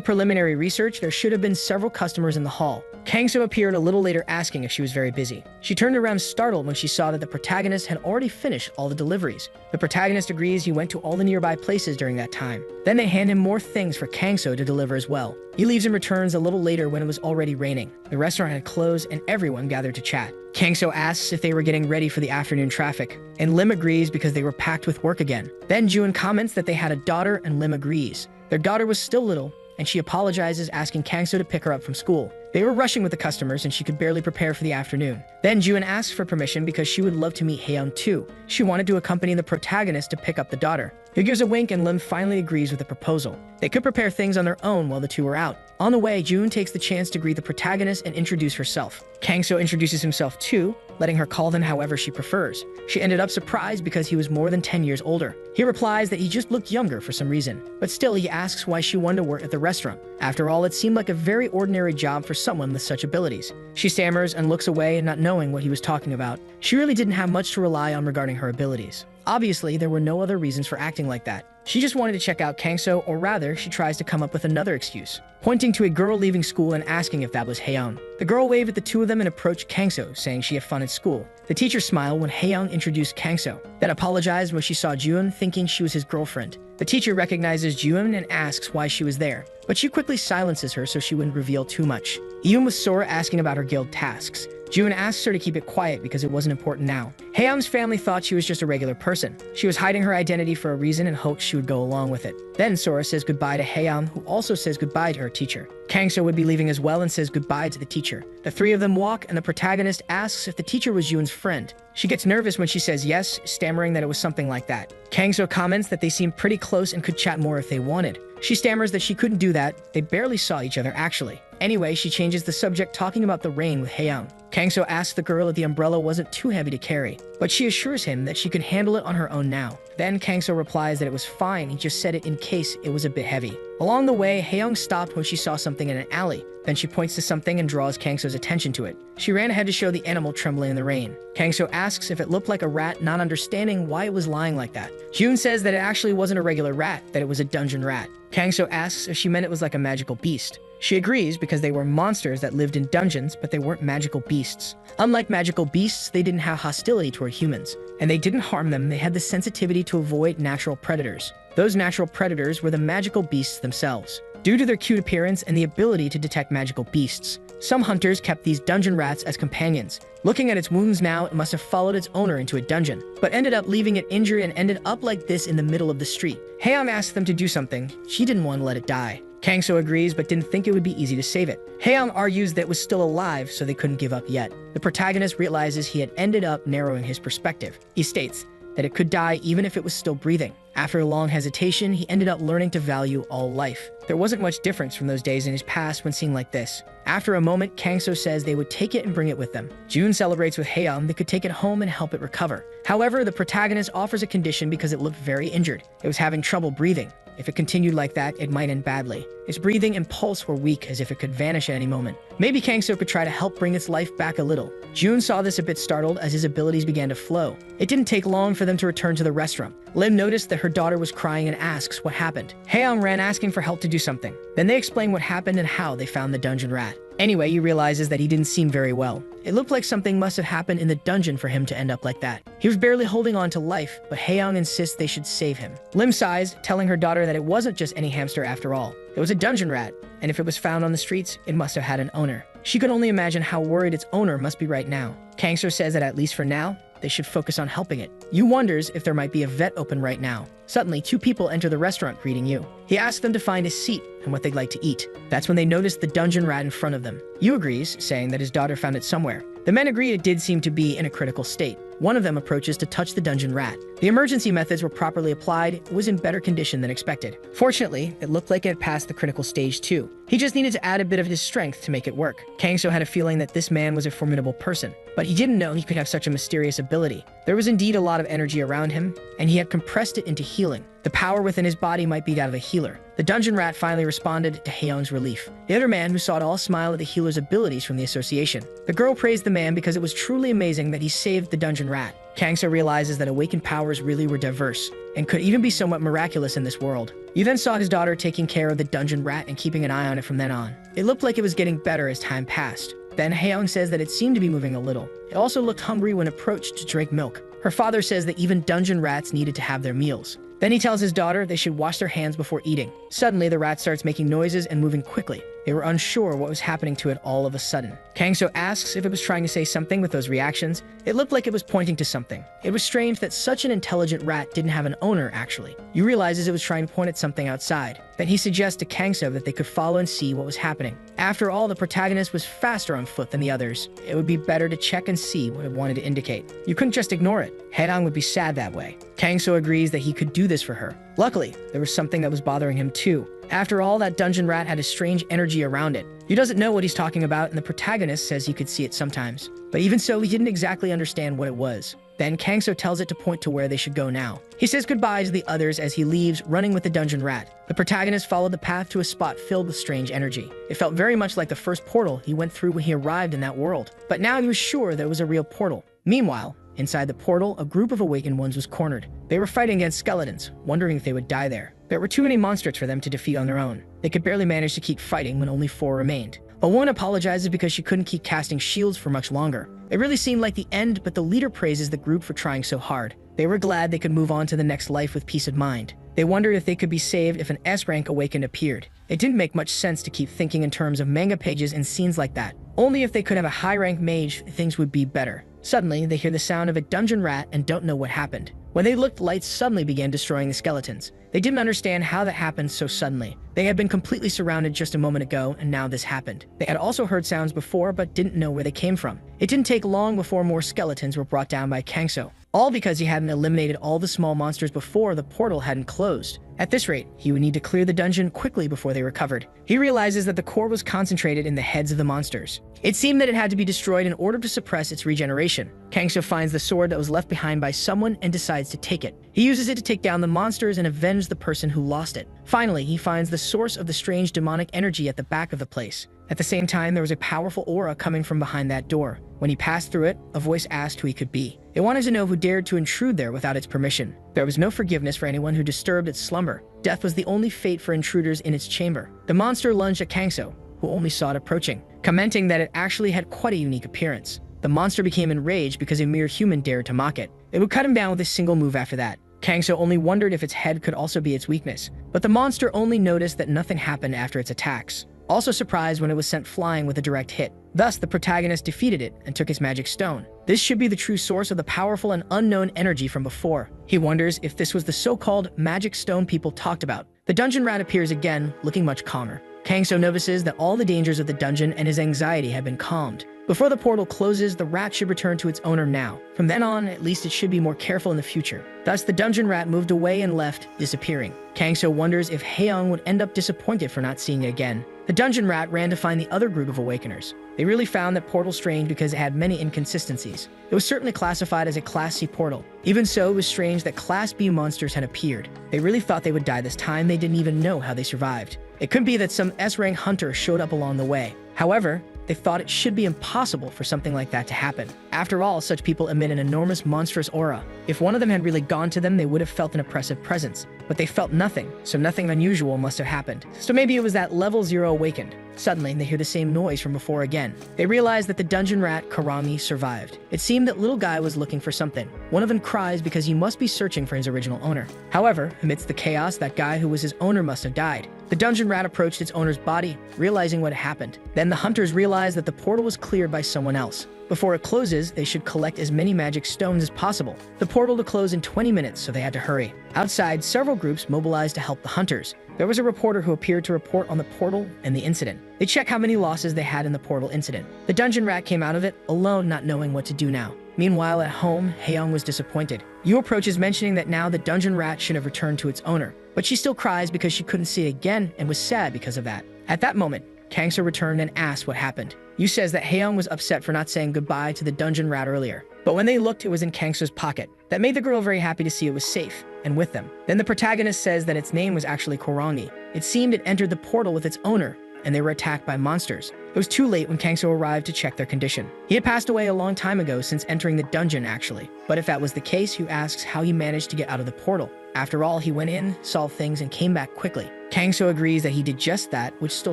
preliminary research, there should have been several customers in the hall. Kangso appeared a little later asking if she was very busy. She turned around startled when she saw that the protagonist had already finished all the deliveries. The protagonist agrees he went to all the nearby places during that time. Then they hand him more things for Kangso to deliver as well. He leaves and returns a little later when it was already raining. The restaurant had closed and everyone gathered to chat. Kangso asks if they were getting ready for the afternoon traffic, and Lim agrees because they were packed with work again. Then June comments that they had a daughter and Lim agrees. Their daughter was still little, and she apologizes asking Kangso to pick her up from school. They were rushing with the customers and she could barely prepare for the afternoon. Then June asks for permission because she would love to meet Haeyoung too. She wanted to accompany the protagonist to pick up the daughter. He gives a wink and Lim finally agrees with the proposal. They could prepare things on their own while the two were out. On the way, June takes the chance to greet the protagonist and introduce herself. Kangso introduces himself too, letting her call him however she prefers. She ended up surprised because he was more than 10 years older. He replies that he just looked younger for some reason, but still he asks why she wanted to work at the restaurant. After all, it seemed like a very ordinary job for someone with such abilities. She stammers and looks away, not knowing what he was talking about. She really didn't have much to rely on regarding her abilities. Obviously, there were no other reasons for acting like that. She just wanted to check out Kangso, or rather, she tries to come up with another excuse, pointing to a girl leaving school and asking if that was Haeyoung. The girl waved at the two of them and approached Kangso, saying she had fun at school. The teacher smiled when Haeyoung introduced Kangso, then apologized when she saw June, thinking she was his girlfriend. The teacher recognizes June and asks why she was there, but she quickly silences her so she wouldn't reveal too much. Yoon was sore asking about her guild tasks. June asks her to keep it quiet because it wasn't important now. Haeyoung's family thought she was just a regular person. She was hiding her identity for a reason and hoped she would go along with it. Then Sora says goodbye to Haeyoung, who also says goodbye to her teacher. Kangso would be leaving as well and says goodbye to the teacher. The three of them walk and the protagonist asks if the teacher was Yoon's friend. She gets nervous when she says yes, stammering that it was something like that. Kangso comments that they seemed pretty close and could chat more if they wanted. She stammers that she couldn't do that, they barely saw each other actually. Anyway, she changes the subject talking about the rain with Haeyoung. Kangso asks the girl if the umbrella wasn't too heavy to carry, but she assures him that she could handle it on her own now. Then Kangso replies that it was fine, he just said it in case it was a bit heavy. Along the way, Haeyoung stopped when she saw something in an alley. Then she points to something and draws Kangso's attention to it. She ran ahead to show the animal trembling in the rain. Kangso asks if it looked like a rat, not understanding why it was lying like that. June says that it actually wasn't a regular rat, that it was a dungeon rat. Kangso asks if she meant it was like a magical beast. She agrees because they were monsters that lived in dungeons, but they weren't magical beasts. Unlike magical beasts, they didn't have hostility toward humans, and they didn't harm them. They had the sensitivity to avoid natural predators. Those natural predators were the magical beasts themselves. Due to their cute appearance and the ability to detect magical beasts, some hunters kept these dungeon rats as companions. Looking at its wounds now, it must have followed its owner into a dungeon, but ended up leaving it injured and ended up like this in the middle of the street. Haeyoung asked them to do something. She didn't want to let it die. Kangso agrees but didn't think it would be easy to save it. Haeyoung argues that it was still alive, so they couldn't give up yet. The protagonist realizes he had ended up narrowing his perspective. He states that it could die even if it was still breathing. After a long hesitation, he ended up learning to value all life. There wasn't much difference from those days in his past when seen like this. After a moment, Kangso says they would take it and bring it with them. June celebrates with Haeyoung they could take it home and help it recover. However, the protagonist offers a condition because it looked very injured. It was having trouble breathing. If it continued like that, it might end badly. Its breathing and pulse were weak, as if it could vanish at any moment. Maybe Kangso could try to help bring its life back a little. June saw this a bit startled as his abilities began to flow. It didn't take long for them to return to the restaurant. Lim noticed that her daughter was crying and asks what happened. Haeyoung ran asking for help to do something. Then they explain what happened and how they found the dungeon rat. Anyway, he realizes that he didn't seem very well. It looked like something must have happened in the dungeon for him to end up like that. He was barely holding on to life, but Haeyoung insists they should save him. Lim sighs, telling her daughter that it wasn't just any hamster after all. It was a dungeon rat, and if it was found on the streets, it must have had an owner. She could only imagine how worried its owner must be right now. Kangso says that at least for now, they should focus on helping it. Yu wonders if there might be a vet open right now. Suddenly, 2 people enter the restaurant greeting Yu. He asks them to find a seat and what they'd like to eat. That's when they notice the dungeon rat in front of them. Yu agrees, saying that his daughter found it somewhere. The men agree it did seem to be in a critical state. One of them approaches to touch the dungeon rat. The emergency methods were properly applied. It was in better condition than expected. Fortunately, it looked like it had passed the critical stage too. He just needed to add a bit of his strength to make it work. Kangso had a feeling that this man was a formidable person, but he didn't know he could have such a mysterious ability. There was indeed a lot of energy around him, and he had compressed it into healing. The power within his body might be that of a healer. The dungeon rat finally responded to Haeyoung's relief. The other man who saw it all smiled at the healer's abilities from the association. The girl praised the man because it was truly amazing that he saved the dungeon rat. Kangso realizes that awakened powers really were diverse, and could even be somewhat miraculous in this world. You then saw his daughter taking care of the dungeon rat and keeping an eye on it from then on. It looked like it was getting better as time passed. Then Haeyoung says that it seemed to be moving a little. It also looked hungry when approached to drink milk. Her father says that even dungeon rats needed to have their meals. Then he tells his daughter they should wash their hands before eating. Suddenly, the rat starts making noises and moving quickly. They were unsure what was happening to it all of a sudden. Kangso asks if it was trying to say something with those reactions. It looked like it was pointing to something. It was strange that such an intelligent rat didn't have an owner, actually. Yu realizes it was trying to point at something outside. Then he suggests to Kangso that they could follow and see what was happening. After all, the protagonist was faster on foot than the others. It would be better to check and see what it wanted to indicate. You couldn't just ignore it. Haeyoung would be sad that way. Kangso agrees that he could do this for her. Luckily, there was something that was bothering him too. After all, that dungeon rat had a strange energy around it. He doesn't know what he's talking about, and the protagonist says he could see it sometimes. But even so, he didn't exactly understand what it was. Then Kangso tells it to point to where they should go now. He says goodbye to the others as he leaves, running with the dungeon rat. The protagonist followed the path to a spot filled with strange energy. It felt very much like the first portal he went through when he arrived in that world. But now he was sure that it was a real portal. Meanwhile, inside the portal, a group of awakened ones was cornered. They were fighting against skeletons, wondering if they would die there. There were too many monsters for them to defeat on their own. They could barely manage to keep fighting when only 4 remained. A woman apologizes because she couldn't keep casting shields for much longer. It really seemed like the end, but the leader praises the group for trying so hard. They were glad they could move on to the next life with peace of mind. They wondered if they could be saved if an S-rank awakened appeared. It didn't make much sense to keep thinking in terms of manga pages and scenes like that. Only if they could have a high-rank mage, things would be better. Suddenly, they hear the sound of a dungeon rat and don't know what happened. When they looked, lights suddenly began destroying the skeletons. They didn't understand how that happened so suddenly. They had been completely surrounded just a moment ago, and now this happened. They had also heard sounds before, but didn't know where they came from. It didn't take long before more skeletons were brought down by Kangso. All because he hadn't eliminated all the small monsters before the portal hadn't closed. At this rate, he would need to clear the dungeon quickly before they recovered. He realizes that the core was concentrated in the heads of the monsters. It seemed that it had to be destroyed in order to suppress its regeneration. Kangso finds the sword that was left behind by someone and decides to take it. He uses it to take down the monsters and avenge the person who lost it. Finally, he finds the source of the strange demonic energy at the back of the place. At the same time, there was a powerful aura coming from behind that door. When he passed through it, a voice asked who he could be. It wanted to know who dared to intrude there without its permission. There was no forgiveness for anyone who disturbed its slumber. Death was the only fate for intruders in its chamber. The monster lunged at Kangso, who only saw it approaching, commenting that it actually had quite a unique appearance. The monster became enraged because a mere human dared to mock it. It would cut him down with a single move after that. Kangso only wondered if its head could also be its weakness, but the monster only noticed that nothing happened after its attacks. Also surprised when it was sent flying with a direct hit. Thus, the protagonist defeated it and took its magic stone. This should be the true source of the powerful and unknown energy from before. He wonders if this was the so-called magic stone people talked about. The dungeon rat appears again, looking much calmer. Kangso notices that all the dangers of the dungeon and his anxiety have been calmed. Before the portal closes, the rat should return to its owner now. From then on, at least it should be more careful in the future. Thus, the dungeon rat moved away and left, disappearing. Kangso wonders if Haeyoung would end up disappointed for not seeing it again. The dungeon rat ran to find the other group of awakeners. They really found that portal strange because it had many inconsistencies. It was certainly classified as a Class C portal. Even so, it was strange that Class B monsters had appeared. They really thought they would die this time. They didn't even know how they survived. It could be that some S-rank hunter showed up along the way. However, they thought it should be impossible for something like that to happen. After all, such people emit an enormous monstrous aura. If one of them had really gone to them, they would have felt an oppressive presence. But they felt nothing, so nothing unusual must have happened. So maybe it was that level 0 awakened. Suddenly, they hear the same noise from before again. They realize that the dungeon rat, Karami, survived. It seemed that little guy was looking for something. One of them cries because he must be searching for his original owner. However, amidst the chaos, that guy who was his owner must have died. The dungeon rat approached its owner's body, realizing what had happened. Then the hunters realized that the portal was cleared by someone else. Before it closes, they should collect as many magic stones as possible. The portal to close in 20 minutes, so they had to hurry. Outside, several groups mobilized to help the hunters. There was a reporter who appeared to report on the portal and the incident. They checked how many losses they had in the portal incident. The dungeon rat came out of it, alone, not knowing what to do now. Meanwhile, at home, Haeyoung was disappointed. Yu approaches mentioning that now the dungeon rat should have returned to its owner, but she still cries because she couldn't see it again and was sad because of that. At that moment, Kangso returned and asked what happened. Yu says that Haeyoung was upset for not saying goodbye to the dungeon rat earlier. But when they looked, it was in Kangso's pocket. That made the girl very happy to see it was safe and with them. Then the protagonist says that its name was actually Korangi. It seemed it entered the portal with its owner, and they were attacked by monsters. It was too late when Kangso arrived to check their condition. He had passed away a long time ago since entering the dungeon, actually. But if that was the case, Yu asks how he managed to get out of the portal. After all, he went in, solved things, and came back quickly. Kangso agrees that he did just that, which still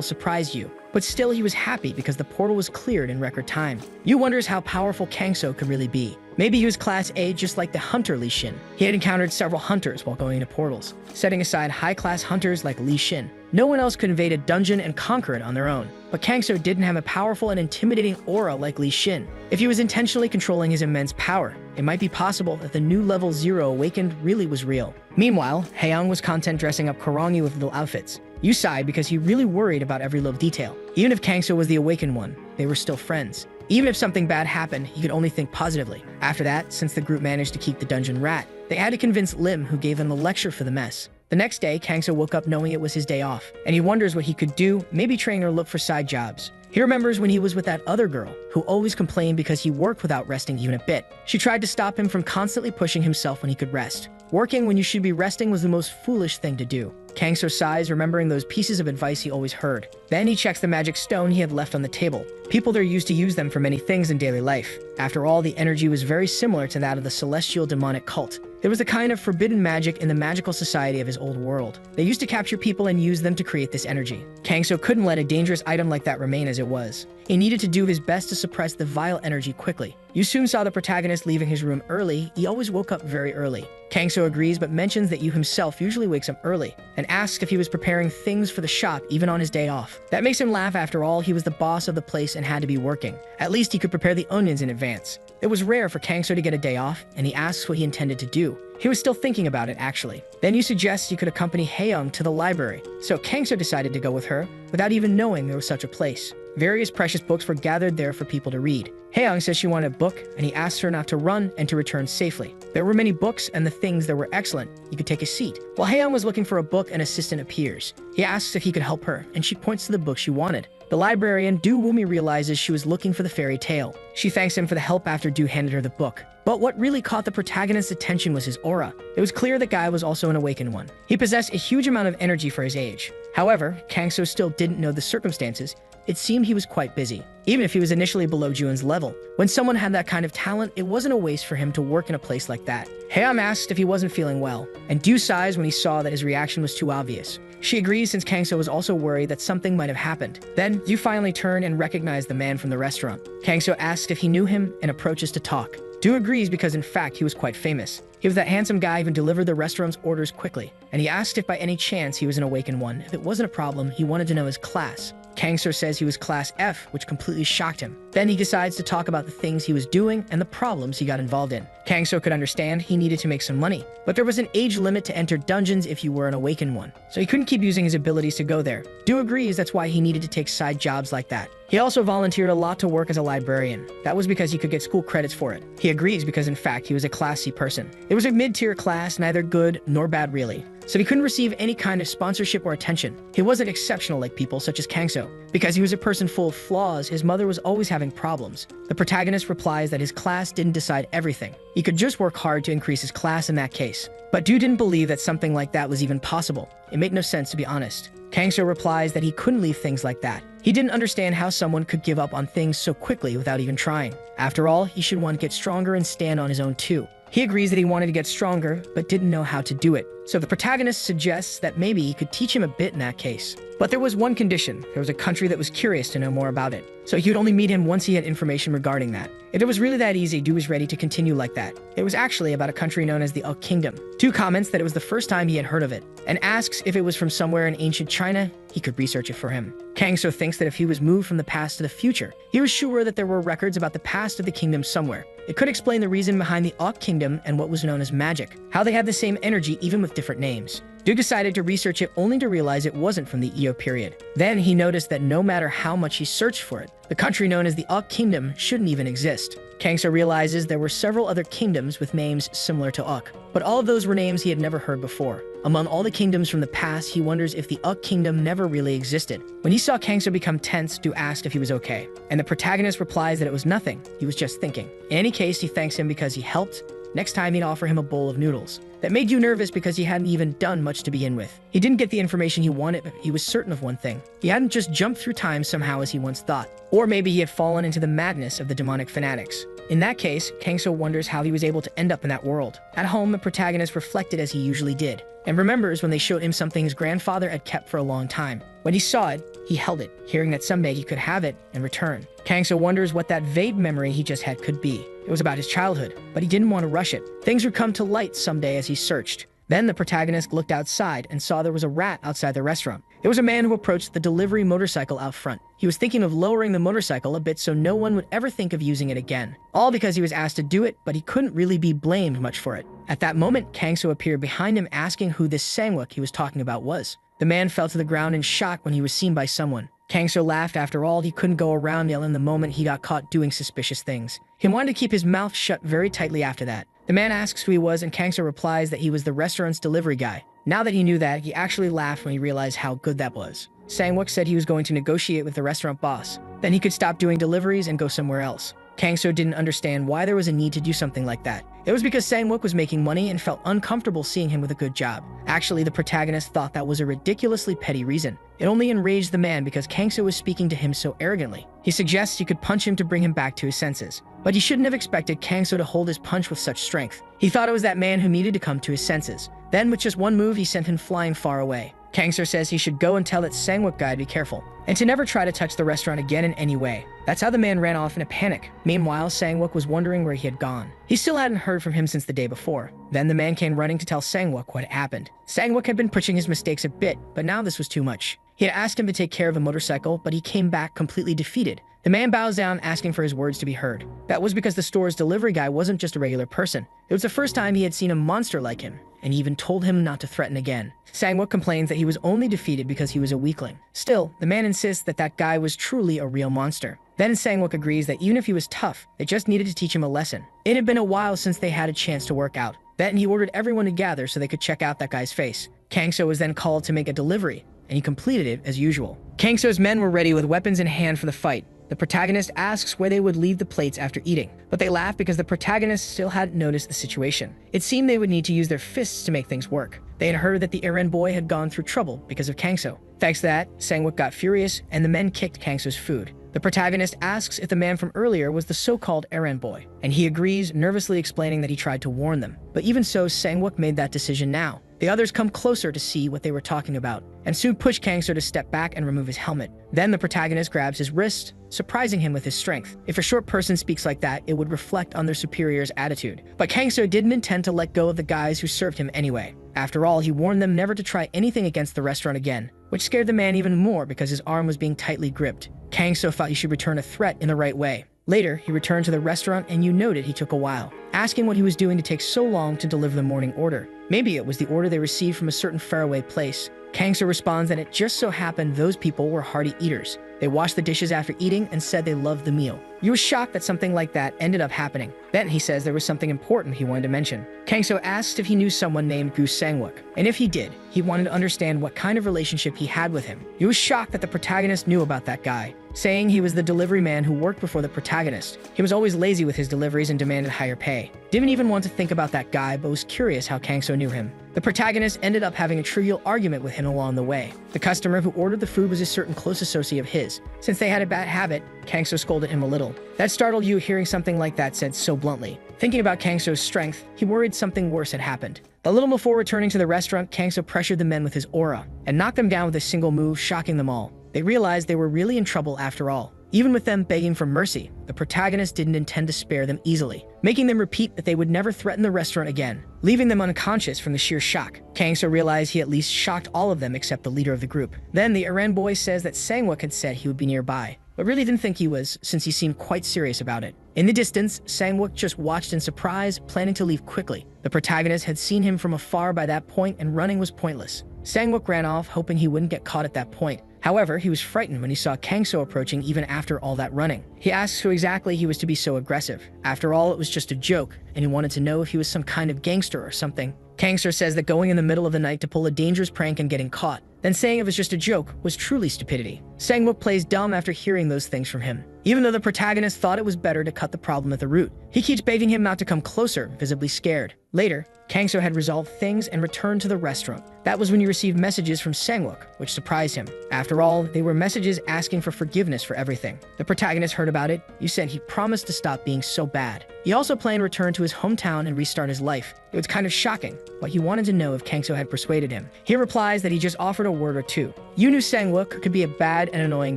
surprised Yu. But still, he was happy because the portal was cleared in record time. Yu wonders how powerful Kangso could really be. Maybe he was Class A just like the hunter Li Xin. He had encountered several hunters while going into portals. Setting aside high-class hunters like Li Xin, no one else could invade a dungeon and conquer it on their own. But Kangso didn't have a powerful and intimidating aura like Li Xin. If he was intentionally controlling his immense power, it might be possible that the new level 0 awakened really was real. Meanwhile, Haeyoung was content dressing up Korangi with little outfits. Yu sighed because he really worried about every little detail. Even if Kangso was the awakened one, they were still friends. Even if something bad happened, he could only think positively. After that, since the group managed to keep the dungeon rat, they had to convince Lim, who gave them the lecture for the mess. The next day, Kangso woke up knowing it was his day off, and he wonders what he could do, maybe train or look for side jobs. He remembers when he was with that other girl, who always complained because he worked without resting even a bit. She tried to stop him from constantly pushing himself when he could rest. Working when you should be resting was the most foolish thing to do. Kangso sighs, remembering those pieces of advice he always heard. Then he checks the magic stone he had left on the table. People there used to use them for many things in daily life. After all, the energy was very similar to that of the celestial demonic cult. There was a kind of forbidden magic in the magical society of his old world. They used to capture people and use them to create this energy. Kangso couldn't let a dangerous item like that remain as it was. He needed to do his best to suppress the vile energy quickly. You soon saw the protagonist leaving his room early. He always woke up very early. Kangso agrees but mentions that Yu himself usually wakes up early and asks if he was preparing things for the shop even on his day off. That makes him laugh. After all, he was the boss of the place and had to be working. At least he could prepare the onions in advance. It was rare for Kangso to get a day off, and he asks what he intended to do. He was still thinking about it, actually. Then Yu suggests he could accompany Haeyoung to the library, so Kangso decided to go with her without even knowing there was such a place. Various precious books were gathered there for people to read. Haeyoung says she wanted a book, and he asks her not to run and to return safely. There were many books, and the things there were excellent. You could take a seat. While Haeyoung was looking for a book, an assistant appears. He asks if he could help her, and she points to the book she wanted. The librarian, Du Wumi, realizes she was looking for the fairy tale. She thanks him for the help after Du handed her the book. But what really caught the protagonist's attention was his aura. It was clear the guy was also an awakened one. He possessed a huge amount of energy for his age. However, Kangso still didn't know the circumstances. It seemed he was quite busy, even if he was initially below Juin's level. When someone had that kind of talent, it wasn't a waste for him to work in a place like that. Haeyoung asked if he wasn't feeling well, and Du sighs when he saw that his reaction was too obvious. She agrees since Kangso was also worried that something might have happened. Then, Du finally turned and recognized the man from the restaurant. Kangso asks if he knew him and approaches to talk. Du agrees because in fact he was quite famous. He was that handsome guy who delivered the restaurant's orders quickly, and he asked if by any chance he was an awakened one. If it wasn't a problem, he wanted to know his class. Kangso says he was Class F, which completely shocked him. Then he decides to talk about the things he was doing and the problems he got involved in. Kangso could understand he needed to make some money, but there was an age limit to enter dungeons if you were an awakened one, so he couldn't keep using his abilities to go there. Du agrees that's why he needed to take side jobs like that. He also volunteered a lot to work as a librarian. That was because he could get school credits for it. He agrees because in fact he was a Class C person. It was a mid-tier class, neither good nor bad really, so he couldn't receive any kind of sponsorship or attention. He wasn't exceptional like people such as Kangso. Because he was a person full of flaws, his mother was always having problems. The protagonist replies that his class didn't decide everything. He could just work hard to increase his class in that case. But Du didn't believe that something like that was even possible. It made no sense, to be honest. Kangso replies that he couldn't leave things like that. He didn't understand how someone could give up on things so quickly without even trying. After all, he should want to get stronger and stand on his own too. He agrees that he wanted to get stronger, but didn't know how to do it. so the protagonist suggests that maybe he could teach him a bit in that case. But there was one condition. There was a country that was curious to know more about it, so he would only meet him once he had information regarding that. If it was really that easy, Du was ready to continue like that. It was actually about a country known as the Kingdom. Du comments that it was the first time he had heard of it, and asks if it was from somewhere in ancient China, he could research it for him. Kangso thinks that if he was moved from the past to the future, he was sure that there were records about the past of the kingdom somewhere. It could explain the reason behind the Kingdom and what was known as magic, how they had the same energy even with different names. Du decided to research it only to realize it wasn't from the Eo period. Then he noticed that no matter how much he searched for it, the country known as the Kingdom shouldn't even exist. Kangso realizes there were several other kingdoms with names similar to Uk, but all of those were names he had never heard before. Among all the kingdoms from the past, he wonders if the Kingdom never really existed. When he saw Kangso become tense, Du asked if he was okay, and the protagonist replies that it was nothing, he was just thinking. In any case, he thanks him because he helped. Next time, he'd offer him a bowl of noodles. That made Du nervous because he hadn't even done much to begin with. He didn't get the information he wanted, but he was certain of one thing. He hadn't just jumped through time somehow as he once thought. Or maybe he had fallen into the madness of the demonic fanatics. In that case, Kangso wonders how he was able to end up in that world. At home, the protagonist reflected as he usually did, and remembers when they showed him something his grandfather had kept for a long time. When he saw it, he held it, hearing that someday he could have it and return. Kangso wonders what that vague memory he just had could be. It was about his childhood, but he didn't want to rush it. Things would come to light someday as he searched. Then the protagonist looked outside and saw there was a rat outside the restaurant. It was a man who approached the delivery motorcycle out front. He was thinking of lowering the motorcycle a bit so no one would ever think of using it again. All because he was asked to do it, but he couldn't really be blamed much for it. At that moment, Kangso appeared behind him asking who this Sangwook he was talking about was. The man fell to the ground in shock when he was seen by someone. Kangso laughed. After all, he couldn't go around yelling the moment he got caught doing suspicious things. He wanted to keep his mouth shut very tightly after that. The man asks who he was, and Kangso replies that he was the restaurant's delivery guy. Now that he knew that, he actually laughed when he realized how good that was. Sangwook said he was going to negotiate with the restaurant boss. Then he could stop doing deliveries and go somewhere else. Kangso didn't understand why there was a need to do something like that. It was because Sangwook was making money and felt uncomfortable seeing him with a good job. Actually, the protagonist thought that was a ridiculously petty reason. It only enraged the man because Kangso was speaking to him so arrogantly. He suggests he could punch him to bring him back to his senses. But he shouldn't have expected Kangso to hold his punch with such strength. He thought it was that man who needed to come to his senses. Then, with just one move, he sent him flying far away. Kangso says he should go and tell that Sangwook guy to be careful, and to never try to touch the restaurant again in any way. That's how the man ran off in a panic. Meanwhile, Sangwook was wondering where he had gone. He still hadn't heard from him since the day before. Then the man came running to tell Sangwook what had happened. Sangwook had been pushing his mistakes a bit, but now this was too much. He had asked him to take care of a motorcycle, but he came back completely defeated. The man bows down, asking for his words to be heard. That was because the store's delivery guy wasn't just a regular person. It was the first time he had seen a monster like him, and he even told him not to threaten again. Sangwook complains that he was only defeated because he was a weakling. Still, the man insists that that guy was truly a real monster. Then Sangwook agrees that even if he was tough, they just needed to teach him a lesson. It had been a while since they had a chance to work out. Then he ordered everyone to gather so they could check out that guy's face. Kangso was then called to make a delivery, and he completed it as usual. Kangso's men were ready with weapons in hand for the fight. The protagonist asks where they would leave the plates after eating, but they laugh because the protagonist still hadn't noticed the situation. It seemed they would need to use their fists to make things work. They had heard that the errand boy had gone through trouble because of Kangso. Thanks to that, Sangwook got furious, and the men kicked Kangso's food. The protagonist asks if the man from earlier was the so-called errand boy, and he agrees, nervously explaining that he tried to warn them. But even so, Sangwook made that decision now. The others come closer to see what they were talking about, and soon push Kangso to step back and remove his helmet. Then the protagonist grabs his wrist, surprising him with his strength. If a short person speaks like that, it would reflect on their superior's attitude. But Kangso didn't intend to let go of the guys who served him anyway. After all, he warned them never to try anything against the restaurant again, which scared the man even more because his arm was being tightly gripped. Kangso thought he should return a threat in the right way. Later, he returned to the restaurant, and you noted he took a while, asking what he was doing to take so long to deliver the morning order. Maybe it was the order they received from a certain faraway place. Kangso responds that it just so happened those people were hearty eaters. They washed the dishes after eating and said they loved the meal. You was shocked that something like that ended up happening. Then he says there was something important he wanted to mention. Kangso asked if he knew someone named Gu Sangwook, and if he did, he wanted to understand what kind of relationship he had with him. He was shocked that the protagonist knew about that guy, saying he was the delivery man who worked before the protagonist. He was always lazy with his deliveries and demanded higher pay. Didn't even want to think about that guy, but was curious how Kangso knew him. The protagonist ended up having a trivial argument with him along the way. The customer who ordered the food was a certain close associate of his. Since they had a bad habit, Kangso scolded him a little. That startled you hearing something like that said so bluntly. Thinking about Kangso's strength, he worried something worse had happened. A little before returning to the restaurant, Kangso pressured the men with his aura and knocked them down with a single move, shocking them all. They realized they were really in trouble after all. Even with them begging for mercy, the protagonist didn't intend to spare them easily, making them repeat that they would never threaten the restaurant again, leaving them unconscious from the sheer shock. Kangso realized he at least shocked all of them except the leader of the group. Then the Iran boy says that Sangwook had said he would be nearby, but really didn't think he was, since he seemed quite serious about it. In the distance, Sangwook just watched in surprise, planning to leave quickly. The protagonist had seen him from afar by that point, and running was pointless. Sangwook ran off, hoping he wouldn't get caught at that point. However, he was frightened when he saw Kangso approaching even after all that running. He asks who exactly he was to be so aggressive. After all, it was just a joke, and he wanted to know if he was some kind of gangster or something. Kangso says that going in the middle of the night to pull a dangerous prank and getting caught, then saying it was just a joke, was truly stupidity. Sangwook plays dumb after hearing those things from him. Even though the protagonist thought it was better to cut the problem at the root, he keeps begging him not to come closer, visibly scared. Later, Kangso had resolved things and returned to the restaurant. That was when he received messages from Sangwook, which surprised him. After all, they were messages asking for forgiveness for everything. The protagonist heard about it. You said he promised to stop being so bad. He also planned to return to his hometown and restart his life. It was kind of shocking, but he wanted to know if Kangso had persuaded him. He replies that he just offered a word or two. You knew Sangwook could be a bad and annoying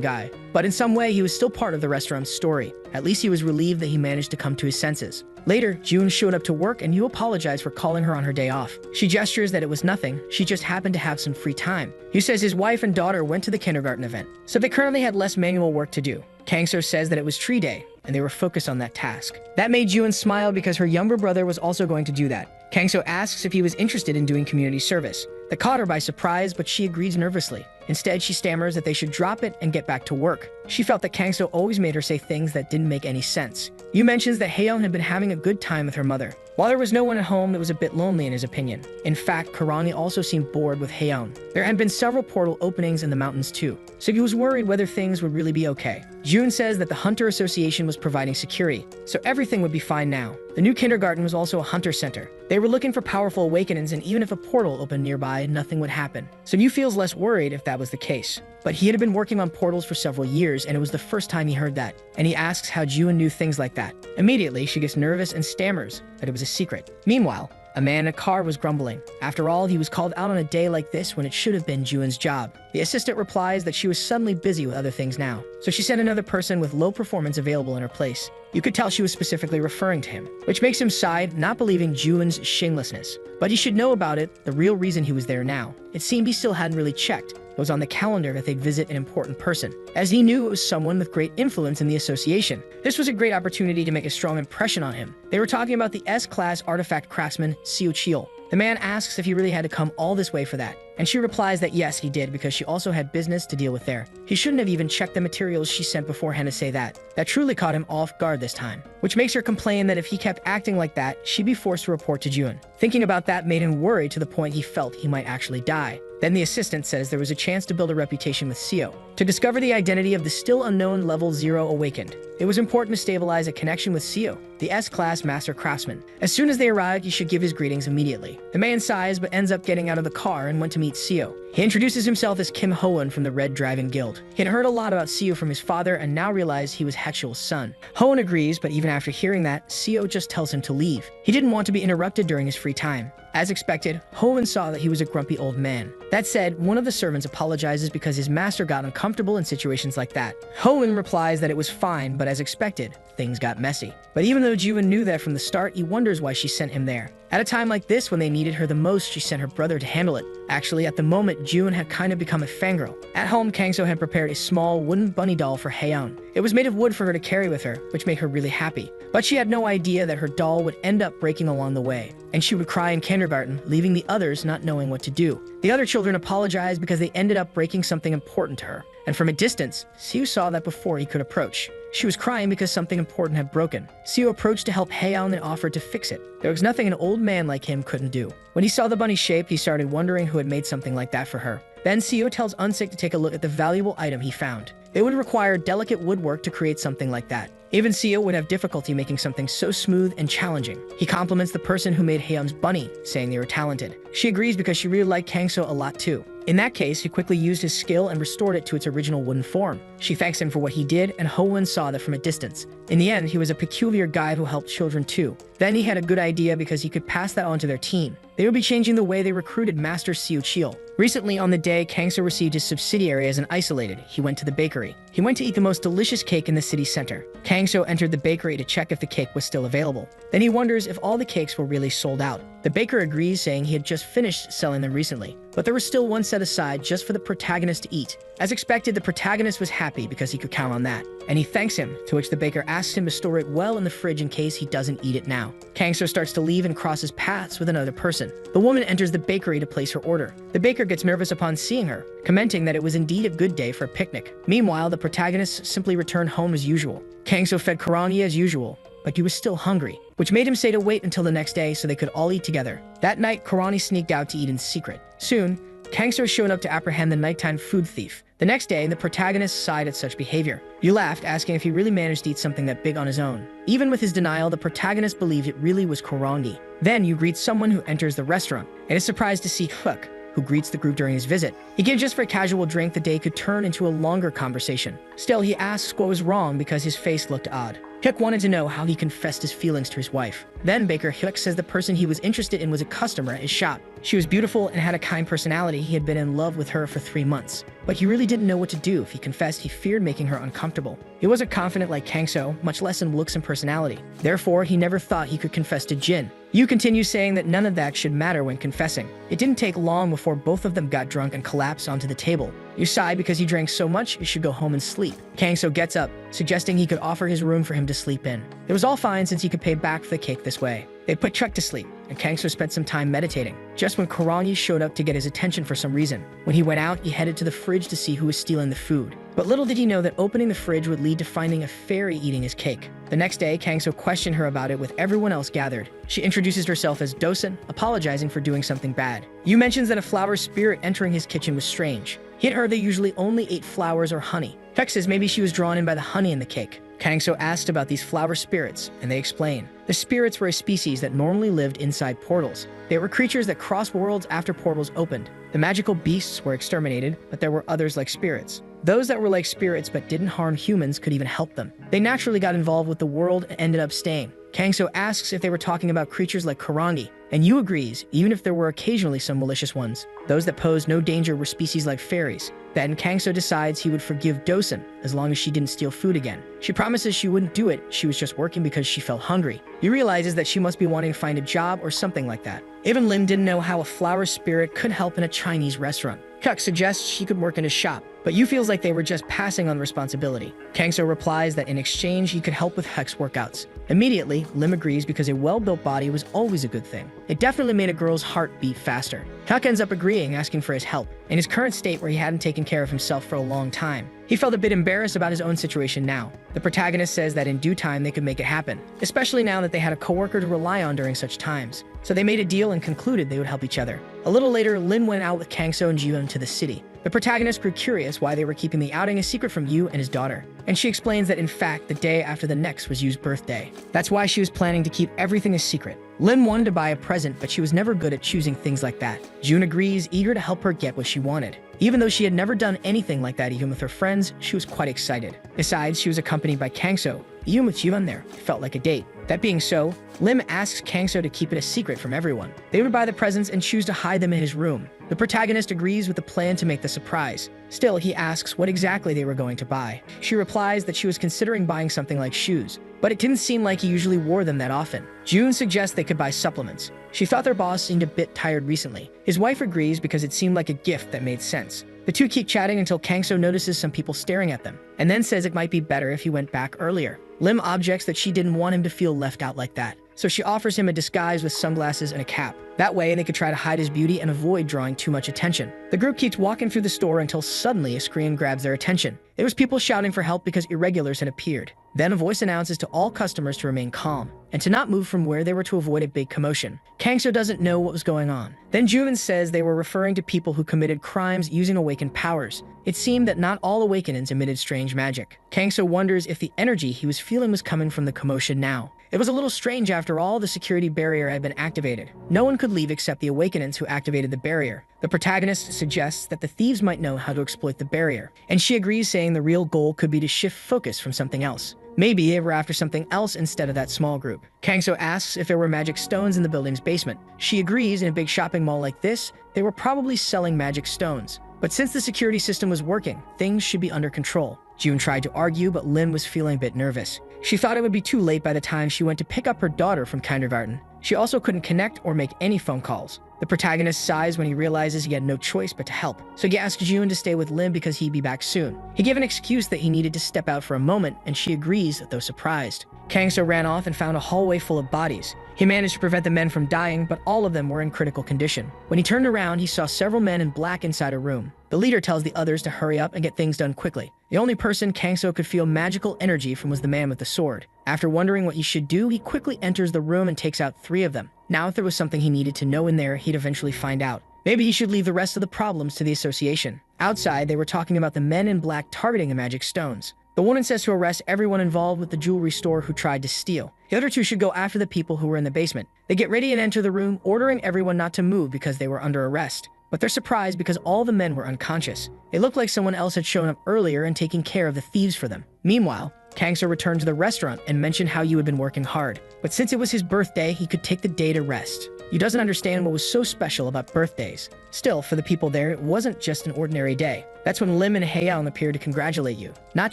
guy, but in some way he was still part of the restaurant's story. At least he was relieved that he managed to come to his senses. Later, June showed up to work and Yu apologized for calling her on her day off. She gestures that it was nothing, she just happened to have some free time. Yu says his wife and daughter went to the kindergarten event, so they currently had less manual work to do. Kangso says that it was tree day, and they were focused on that task. That made June smile because her younger brother was also going to do that. Kangso asks if he was interested in doing community service. That caught her by surprise, but she agrees nervously. Instead, she stammers that they should drop it and get back to work. She felt that Kangso always made her say things that didn't make any sense. Yu mentions that Haeyeon had been having a good time with her mother. While there was no one at home, it was a bit lonely in his opinion. In fact, Karani also seemed bored with Haeyeon. There had been several portal openings in the mountains too, so he was worried whether things would really be okay. June says that the Hunter Association was providing security, so everything would be fine now. The new kindergarten was also a hunter center. They were looking for powerful awakenings, and even if a portal opened nearby, nothing would happen. So Yu feels less worried if that was the case. But he had been working on portals for several years, and it was the first time he heard that. And he asks how June knew things like that. Immediately, she gets nervous and stammers that it was a secret. Meanwhile, a man in a car was grumbling. After all, he was called out on a day like this when it should have been June's job. The assistant replies that she was suddenly busy with other things now, so she sent another person with low performance available in her place. You could tell she was specifically referring to him, which makes him sigh, not believing June's shamelessness. But he should know about it, the real reason he was there now. It seemed he still hadn't really checked. It was on the calendar that they'd visit an important person, as he knew it was someone with great influence in the association. This was a great opportunity to make a strong impression on him. They were talking about the S-class artifact craftsman, Seo Cheol. The man asks if he really had to come all this way for that, and she replies that yes, he did, because she also had business to deal with there. He shouldn't have even checked the materials she sent beforehand to say that. That truly caught him off guard this time, which makes her complain that if he kept acting like that, she'd be forced to report to June. Thinking about that made him worried to the point he felt he might actually die. Then the assistant says there was a chance to build a reputation with Seo, to discover the identity of the still unknown level 0 awakened. It was important to stabilize a connection with Seo, the S-class master craftsman. As soon as they arrived, he should give his greetings immediately. The man sighs but ends up getting out of the car and went to meet Seo. He introduces himself as Kim Hoan from the Red Dragon Guild. He had heard a lot about Seo from his father and now realized he was Hechel's son. Hoan agrees, but even after hearing that, Seo just tells him to leave. He didn't want to be interrupted during his free time. As expected, Hoan saw that he was a grumpy old man. That said, one of the servants apologizes because his master got uncomfortable in situations like that. Hoan replies that it was fine, but as expected, things got messy. But even though June knew that from the start, he wonders why she sent him there. At a time like this, when they needed her the most, she sent her brother to handle it. Actually, at the moment, June had kind of become a fangirl. At home, Kangso had prepared a small wooden bunny doll for Haeyeon. It was made of wood for her to carry with her, which made her really happy. But she had no idea that her doll would end up breaking along the way, and she would cry in kindergarten, leaving the others not knowing what to do. The other children apologized because they ended up breaking something important to her. And from a distance, Seo saw that before he could approach. She was crying because something important had broken. Seo approached to help Haeyeon and offered to fix it. There was nothing an old man like him couldn't do. When he saw the bunny's shape, he started wondering who had made something like that for her. Then Seo tells Unsik to take a look at the valuable item he found. It would require delicate woodwork to create something like that. Even Seo would have difficulty making something so smooth and challenging. He compliments the person who made Haeyeon's bunny, saying they were talented. She agrees because she really liked Kangso a lot too. In that case, he quickly used his skill and restored it to its original wooden form. She thanks him for what he did, and Hoenn saw that from a distance. In the end, he was a peculiar guy who helped children too. Then he had a good idea because he could pass that on to their team. They would be changing the way they recruited Master Siu Chiel. Recently, on the day Kangso received his subsidiary as an isolated, he went to the bakery. He went to eat the most delicious cake in the city center. Kangso entered the bakery to check if the cake was still available. Then he wonders if all the cakes were really sold out. The baker agrees, saying he had just finished selling them recently, but there was still one set aside just for the protagonist to eat. As expected, the protagonist was happy because he could count on that, and he thanks him, to which the baker asks him to store it well in the fridge in case he doesn't eat it now. Kangso starts to leave and crosses paths with another person. The woman enters the bakery to place her order. The baker gets nervous upon seeing her, commenting that it was indeed a good day for a picnic. Meanwhile, the protagonist simply returned home as usual. Kangso fed Karangi as usual, but he was still hungry, which made him say to wait until the next day so they could all eat together. That night, Karani sneaked out to eat in secret. Soon, Kangso showed up to apprehend the nighttime food thief. The next day, the protagonist sighed at such behavior. You laughed, asking if he really managed to eat something that big on his own. Even with his denial, the protagonist believed it really was Karangi. Then you greet someone who enters the restaurant, and is surprised to see Hook, who greets the group during his visit. He gave just for a casual drink. The day could turn into a longer conversation. Still, he asks what was wrong because his face looked odd. Hyuk wanted to know how he confessed his feelings to his wife. Then Baker Hyuk says the person he was interested in was a customer at his shop. She was beautiful and had a kind personality. He had been in love with her for 3 months, but he really didn't know what to do. If he confessed, he feared making her uncomfortable. He wasn't confident like Kangso, much less in looks and personality. Therefore, he never thought he could confess to Jin. Yu continues, saying that none of that should matter when confessing. It didn't take long before both of them got drunk and collapsed onto the table. Yu sighed because he drank so much he should go home and sleep. Kangso gets up, suggesting he could offer his room for him to sleep in. It was all fine since he could pay back for the cake this way. They put Chuck to sleep, and Kangso spent some time meditating, just when Karangi showed up to get his attention for some reason. When he went out, he headed to the fridge to see who was stealing the food. But little did he know that opening the fridge would lead to finding a fairy eating his cake. The next day, Kangso questioned her about it with everyone else gathered. She introduces herself as Dosen, apologizing for doing something bad. Yu mentions that a flower spirit entering his kitchen was strange. He had heard they usually only ate flowers or honey. Peck says maybe she was drawn in by the honey in the cake. Kangso asked about these flower spirits, and they explain. The spirits were a species that normally lived inside portals. They were creatures that crossed worlds after portals opened. The magical beasts were exterminated, but there were others like spirits. Those that were like spirits but didn't harm humans could even help them. They naturally got involved with the world and ended up staying. Kangso asks if they were talking about creatures like Karangi, and Yu agrees, even if there were occasionally some malicious ones. Those that posed no danger were species like fairies. Then Kangso decides he would forgive Dosen as long as she didn't steal food again. She promises she wouldn't do it, she was just working because she felt hungry. He realizes that she must be wanting to find a job or something like that. Even Lim didn't know how a flower spirit could help in a Chinese restaurant. Kuk suggests she could work in his shop, but Yu feels like they were just passing on responsibility. Kangso replies that in exchange he could help with Hex workouts. Immediately, Lim agrees because a well-built body was always a good thing. It definitely made a girl's heart beat faster. Kuk ends up agreeing, asking for his help. In his current state where he hadn't taken care of himself for a long time, he felt a bit embarrassed about his own situation now. The protagonist says that in due time they could make it happen, especially now that they had a coworker to rely on during such times. So they made a deal and concluded they would help each other. A little later, Lin went out with Kangso and Jiwon to the city. The protagonist grew curious why they were keeping the outing a secret from Yu and his daughter, and she explains that in fact the day after the next was Yu's birthday. That's why she was planning to keep everything a secret. Lin wanted to buy a present, but she was never good at choosing things like that. June agrees, eager to help her get what she wanted. Even though she had never done anything like that even with her friends, she was quite excited. Besides, she was accompanied by Kangso. Even with Jiwon there, it felt like a date. That being so, Lim asks Kangso to keep it a secret from everyone. They would buy the presents and choose to hide them in his room. The protagonist agrees with the plan to make the surprise. Still, he asks what exactly they were going to buy. She replies that she was considering buying something like shoes, but it didn't seem like he usually wore them that often. June suggests they could buy supplements. She thought their boss seemed a bit tired recently. His wife agrees because it seemed like a gift that made sense. The two keep chatting until Kangso notices some people staring at them, and then says it might be better if he went back earlier. Lim objects that she didn't want him to feel left out like that, so she offers him a disguise with sunglasses and a cap. That way, they could try to hide his beauty and avoid drawing too much attention. The group keeps walking through the store until suddenly a scream grabs their attention. It was people shouting for help because irregulars had appeared. Then a voice announces to all customers to remain calm and to not move from where they were to avoid a big commotion. Kangso doesn't know what was going on. Then Juman says they were referring to people who committed crimes using awakened powers. It seemed that not all awakenings emitted strange magic. Kangso wonders if the energy he was feeling was coming from the commotion now. It was a little strange after all. The security barrier had been activated. No one could leave except the awakenings who activated the barrier. The protagonist suggests that the thieves might know how to exploit the barrier, and she agrees, saying the real goal could be to shift focus from something else. Maybe they were after something else instead of that small group. Kangso asks if there were magic stones in the building's basement. She agrees, in a big shopping mall like this, they were probably selling magic stones. But since the security system was working, things should be under control. June tried to argue, but Lin was feeling a bit nervous. She thought it would be too late by the time she went to pick up her daughter from kindergarten. She also couldn't connect or make any phone calls. The protagonist sighs when he realizes he had no choice but to help, so he asks June to stay with Lin because he'd be back soon. He gave an excuse that he needed to step out for a moment, and she agrees, though surprised. Kangso ran off and found a hallway full of bodies. He managed to prevent the men from dying, but all of them were in critical condition. When he turned around, he saw several men in black inside a room. The leader tells the others to hurry up and get things done quickly. The only person Kangso could feel magical energy from was the man with the sword. After wondering what he should do, he quickly enters the room and takes out 3 of them. Now, if there was something he needed to know in there, he'd eventually find out. Maybe he should leave the rest of the problems to the association. Outside, they were talking about the men in black targeting the magic stones. The woman says to arrest everyone involved with the jewelry store who tried to steal. The other 2 should go after the people who were in the basement. They get ready and enter the room, ordering everyone not to move because they were under arrest. But they're surprised because all the men were unconscious. It looked like someone else had shown up earlier and taken care of the thieves for them. Meanwhile, Kangso returned to the restaurant and mentioned how you had been working hard. But since it was his birthday, he could take the day to rest. He doesn't understand what was so special about birthdays. Still, for the people there, it wasn't just an ordinary day. That's when Lim and Haeyeon appeared to congratulate you. Not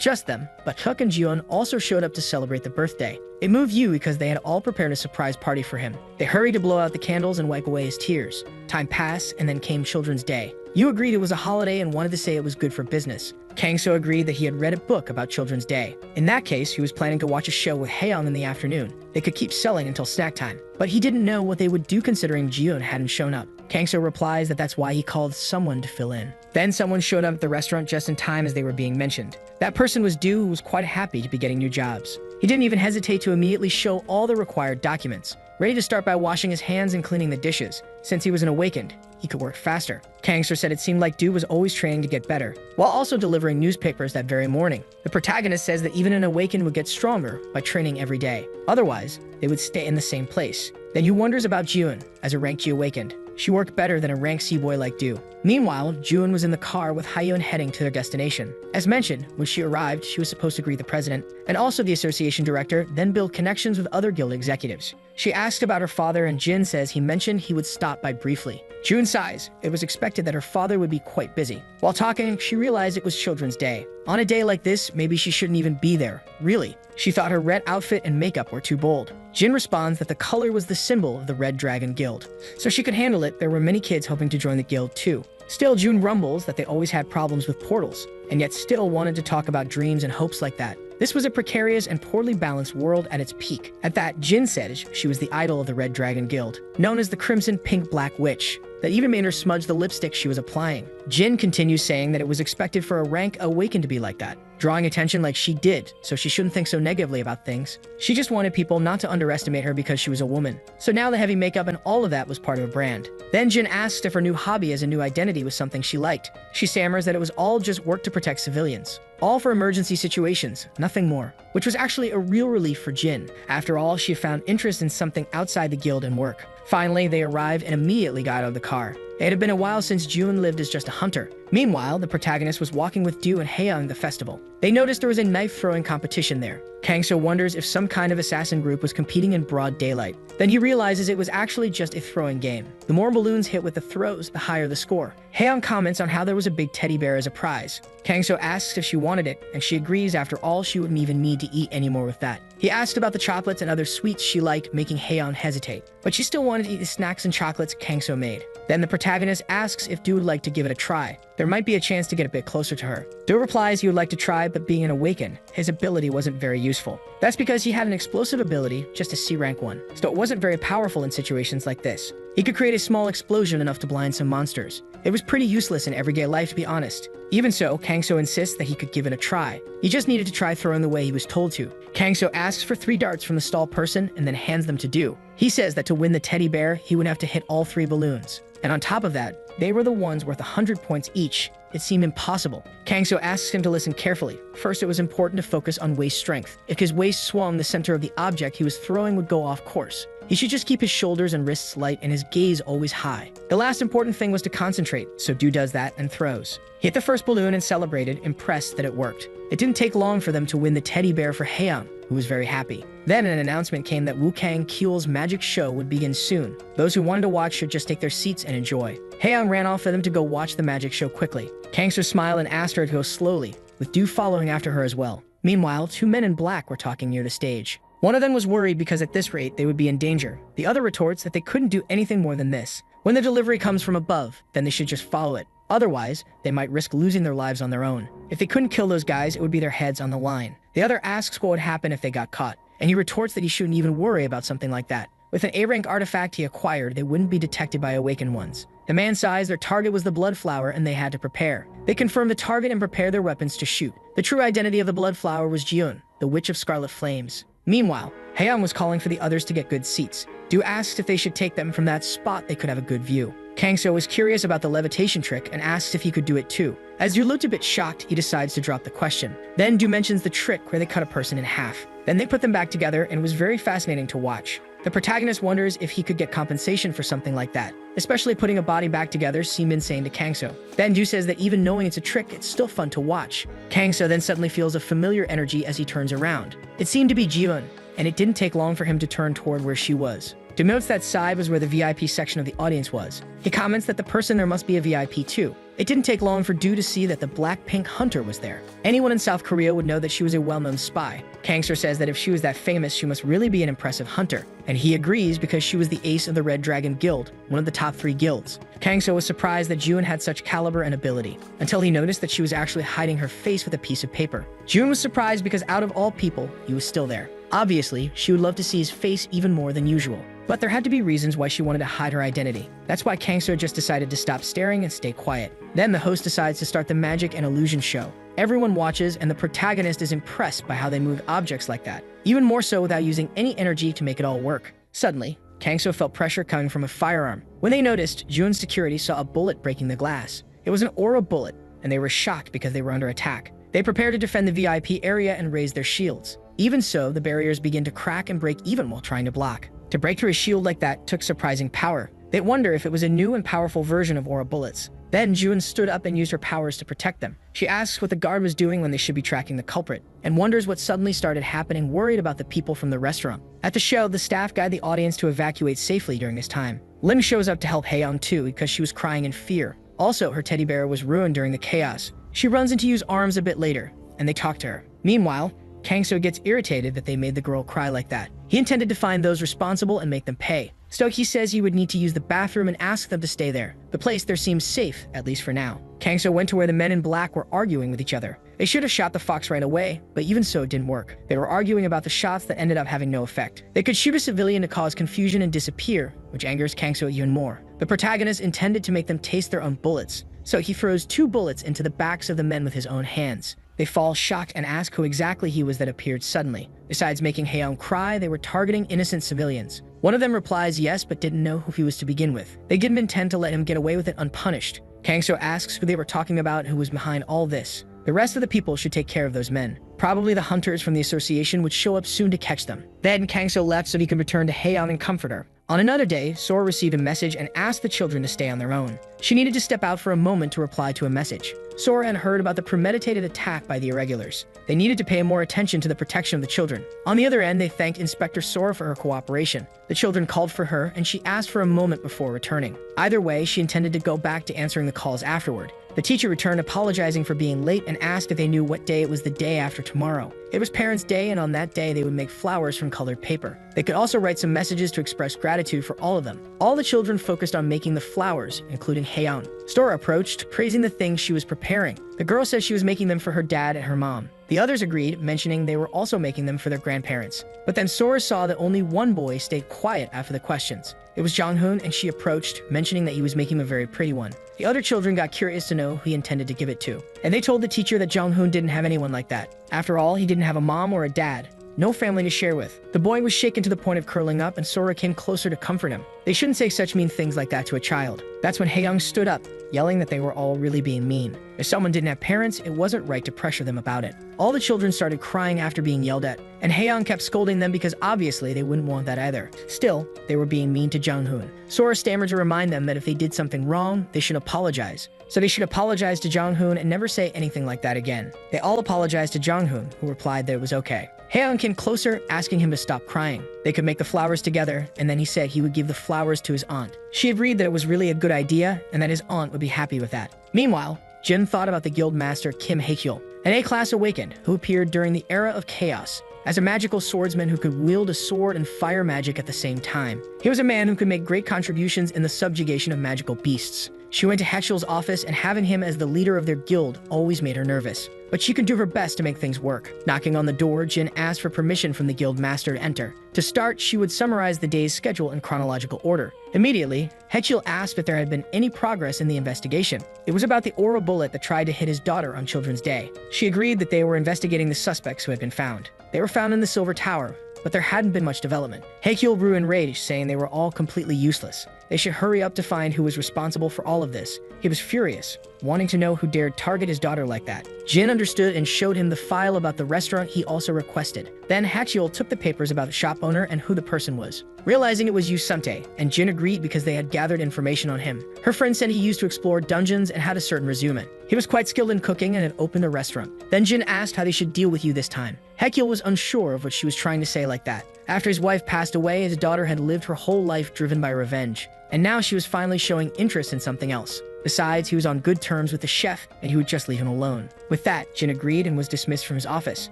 just them, but Hook and Jiyeon also showed up to celebrate the birthday. It moved you because they had all prepared a surprise party for him. They hurried to blow out the candles and wipe away his tears. Time passed, and then came Children's Day. You agreed it was a holiday and wanted to say it was good for business. Kangso agreed that he had read a book about Children's Day. In that case, he was planning to watch a show with Haeyeon in the afternoon. They could keep selling until snack time. But he didn't know what they would do considering Jiyeon hadn't shown up. Kangso replies that that's why he called someone to fill in. Then someone showed up at the restaurant just in time as they were being mentioned. That person was Du, who was quite happy to be getting new jobs. He didn't even hesitate to immediately show all the required documents, ready to start by washing his hands and cleaning the dishes. Since he was an awakened, he could work faster. Kangso said it seemed like Du was always training to get better, while also delivering newspapers that very morning. The protagonist says that even an awakened would get stronger by training every day. Otherwise, they would stay in the same place. Then he wonders about Jiyeon. As a rank G awakened, she worked better than a rank C boy like Du. Meanwhile, Jiyeon was in the car with Haeyeon heading to their destination. As mentioned, when she arrived, she was supposed to greet the president and also the association director, then build connections with other guild executives. She asked about her father, and Jin says he mentioned he would stop by briefly. June sighs. It was expected that her father would be quite busy. While talking, she realized it was Children's Day. On a day like this, maybe she shouldn't even be there. Really. She thought her red outfit and makeup were too bold. Jin responds that the color was the symbol of the Red Dragon Guild. So she could handle it. There were many kids hoping to join the guild too. Still, June rumbles that they always had problems with portals, and yet still wanted to talk about dreams and hopes like that. This was a precarious and poorly balanced world at its peak. At that, Jin said she was the idol of the Red Dragon Guild, known as the Crimson Pink Black Witch. That even made her smudge the lipstick she was applying. Jin continues saying that it was expected for a rank awakened to be like that, drawing attention like she did, so she shouldn't think so negatively about things. She just wanted people not to underestimate her because she was a woman. So now the heavy makeup and all of that was part of a brand. Then Jin asked if her new hobby as a new identity was something she liked. She stammers that it was all just work to protect civilians. All for emergency situations, nothing more. Which was actually a real relief for Jin. After all, she found interest in something outside the guild and work. Finally, they arrived and immediately got out of the car. It had been a while since June lived as just a hunter. Meanwhile, the protagonist was walking with Du and Haeyeon at the festival. They noticed there was a knife-throwing competition there. Kangso wonders if some kind of assassin group was competing in broad daylight. Then he realizes it was actually just a throwing game. The more balloons hit with the throws, the higher the score. Haeyeon comments on how there was a big teddy bear as a prize. Kangso asks if she wanted it, and she agrees. After all, she wouldn't even need to eat anymore with that. He asked about the chocolates and other sweets she liked, making Haeyeon hesitate. But she still wanted to eat the snacks and chocolates Kangso made. Then the protagonist asks if Du would like to give it a try. There might be a chance to get a bit closer to her. Du replies he would like to try, but being an awakened, his ability wasn't very useful. That's because he had an explosive ability, just a C rank 1, so it wasn't very powerful in situations like this. He could create a small explosion enough to blind some monsters. It was pretty useless in everyday life, to be honest. Even so, Kangso insists that he could give it a try. He just needed to try throwing the way he was told to. Kangso asks for 3 darts from the stall person and then hands them to Du. He says that to win the teddy bear, he would have to hit all 3 balloons. And on top of that, they were the ones worth 100 points each. It seemed impossible. Kangso asks him to listen carefully. First, it was important to focus on waist strength. If his waist swung, the center of the object he was throwing would go off course. He should just keep his shoulders and wrists light and his gaze always high. The last important thing was to concentrate, so Do does that and throws. He hit the first balloon and celebrated, impressed that it worked. It didn't take long for them to win the teddy bear for Haeyoung, who was very happy. Then an announcement came that Woo-Kang Kyoul's magic show would begin soon. Those who wanted to watch should just take their seats and enjoy. Haeyoung ran off for them to go watch the magic show quickly. Kangso smiled and asked her to go slowly, with Do following after her as well. Meanwhile, two men in black were talking near the stage. One of them was worried because at this rate they would be in danger. The other retorts that they couldn't do anything more than this. When the delivery comes from above, then they should just follow it. Otherwise, they might risk losing their lives on their own. If they couldn't kill those guys, it would be their heads on the line. The other asks what would happen if they got caught, and he retorts that he shouldn't even worry about something like that. With an A-rank artifact he acquired, they wouldn't be detected by awakened ones. The man sighs their target was the blood flower and they had to prepare. They confirmed the target and prepared their weapons to shoot. The true identity of the blood flower was Jiun, the Witch of Scarlet Flames. Meanwhile, Haeyoung was calling for the others to get good seats. Do asked if they should take them from that spot they could have a good view. Kangso was curious about the levitation trick and asks if he could do it too. As Do looked a bit shocked, he decides to drop the question. Then Do mentions the trick where they cut a person in half. Then they put them back together and it was very fascinating to watch. The protagonist wonders if he could get compensation for something like that. Especially putting a body back together seemed insane to Kangso. Then Do says that even knowing it's a trick, it's still fun to watch. Kangso then suddenly feels a familiar energy as he turns around. It seemed to be Jiun, and it didn't take long for him to turn toward where she was. Do notes that side was where the VIP section of the audience was. He comments that the person there must be a VIP too. It didn't take long for Do to see that the Black-Pink Hunter was there. Anyone in South Korea would know that she was a well-known spy. Kangser says that if she was that famous, she must really be an impressive hunter. And he agrees because she was the ace of the Red Dragon Guild, one of the top 3 guilds. Kangso was surprised that Jiun had such caliber and ability, until he noticed that she was actually hiding her face with a piece of paper. Jiun was surprised because out of all people, he was still there. Obviously, she would love to see his face even more than usual. But there had to be reasons why she wanted to hide her identity. That's why Kangso just decided to stop staring and stay quiet. Then the host decides to start the magic and illusion show. Everyone watches and the protagonist is impressed by how they move objects like that, even more so without using any energy to make it all work. Suddenly, Kangso felt pressure coming from a firearm. When they noticed, Jun's security saw a bullet breaking the glass. It was an aura bullet, and they were shocked because they were under attack. They prepared to defend the VIP area and raise their shields. Even so, the barriers begin to crack and break even while trying to block. To break through a shield like that took surprising power. They wonder if it was a new and powerful version of aura bullets. Then Jun stood up and used her powers to protect them. She asks what the guard was doing when they should be tracking the culprit, and wonders what suddenly started happening, worried about the people from the restaurant. At the show, the staff guide the audience to evacuate safely during this time. Lim shows up to help Haeyoung too because she was crying in fear. Also, her teddy bear was ruined during the chaos. She runs into Yu's arms a bit later, and they talk to her. Meanwhile, Kangso gets irritated that they made the girl cry like that. He intended to find those responsible and make them pay. Stokie says he would need to use the bathroom and ask them to stay there. The place there seems safe, at least for now. Kangso went to where the men in black were arguing with each other. They should have shot the fox right away, but even so it didn't work. They were arguing about the shots that ended up having no effect. They could shoot a civilian to cause confusion and disappear, which angers Kangso even more. The protagonist intended to make them taste their own bullets, so he throws 2 bullets into the backs of the men with his own hands. They fall shocked and ask who exactly he was that appeared suddenly. Besides making Haeyoung cry, they were targeting innocent civilians. One of them replies yes, but didn't know who he was to begin with. They didn't intend to let him get away with it unpunished. Kangso asks who they were talking about, who was behind all this. The rest of the people should take care of those men. Probably the hunters from the association would show up soon to catch them. Then Kangso left so he could return to Haeyoung and comfort her. On another day, Sora received a message and asked the children to stay on their own. She needed to step out for a moment to reply to a message. Sora had heard about the premeditated attack by the irregulars. They needed to pay more attention to the protection of the children. On the other end, they thanked Inspector Sora for her cooperation. The children called for her, and she asked for a moment before returning. Either way, she intended to go back to answering the calls afterward. The teacher returned apologizing for being late and asked if they knew what day it was the day after tomorrow. It was Parents' Day, and on that day they would make flowers from colored paper. They could also write some messages to express gratitude for all of them. All the children focused on making the flowers, including Haeyoung. Sora approached, praising the things she was preparing. The girl says she was making them for her dad and her mom. The others agreed, mentioning they were also making them for their grandparents. But then Sora saw that only one boy stayed quiet after the questions. It was Jonghoon, and she approached, mentioning that he was making a very pretty one. The other children got curious to know who he intended to give it to, and they told the teacher that Jonghoon didn't have anyone like that. After all, he didn't have a mom or a dad. No family to share with. The boy was shaken to the point of curling up, and Sora came closer to comfort him. They shouldn't say such mean things like that to a child. That's when Haeyoung stood up, yelling that they were all really being mean. If someone didn't have parents, it wasn't right to pressure them about it. All the children started crying after being yelled at, and Haeyoung kept scolding them because obviously they wouldn't want that either. Still, they were being mean to Jonghoon. Sora stammered to remind them that if they did something wrong, they should apologize. So they should apologize to Jonghoon and never say anything like that again. They all apologized to Jonghoon, who replied that it was okay. Haeyoung came closer, asking him to stop crying. They could make the flowers together, and then he said he would give the flowers to his aunt. She agreed that it was really a good idea, and that his aunt would be happy with that. Meanwhile, Jin thought about the guild master Kim Haekyeol, an A-class awakened who appeared during the era of chaos as a magical swordsman who could wield a sword and fire magic at the same time. He was a man who could make great contributions in the subjugation of magical beasts. She went to Haekyeol's office, and having him as the leader of their guild always made her nervous. But she could do her best to make things work. Knocking on the door, Jin asked for permission from the guild master to enter. To start, she would summarize the day's schedule in chronological order. Immediately, Haekyeol asked if there had been any progress in the investigation. It was about the aura bullet that tried to hit his daughter on Children's Day. She agreed that they were investigating the suspects who had been found. They were found in the Silver Tower, but there hadn't been much development. Haekyeol grew enraged, saying they were all completely useless. They should hurry up to find who was responsible for all of this. He was furious, wanting to know who dared target his daughter like that. Jin understood and showed him the file about the restaurant he also requested. Then Haekyeol took the papers about the shop owner and who the person was. Realizing it was Yu Sumtae, and Jin agreed because they had gathered information on him. Her friend said he used to explore dungeons and had a certain resume. He was quite skilled in cooking and had opened a restaurant. Then Jin asked how they should deal with you this time. Haekyeol was unsure of what she was trying to say like that. After his wife passed away, his daughter had lived her whole life driven by revenge. And now she was finally showing interest in something else. Besides, he was on good terms with the chef, and he would just leave him alone. With that, Jin agreed and was dismissed from his office.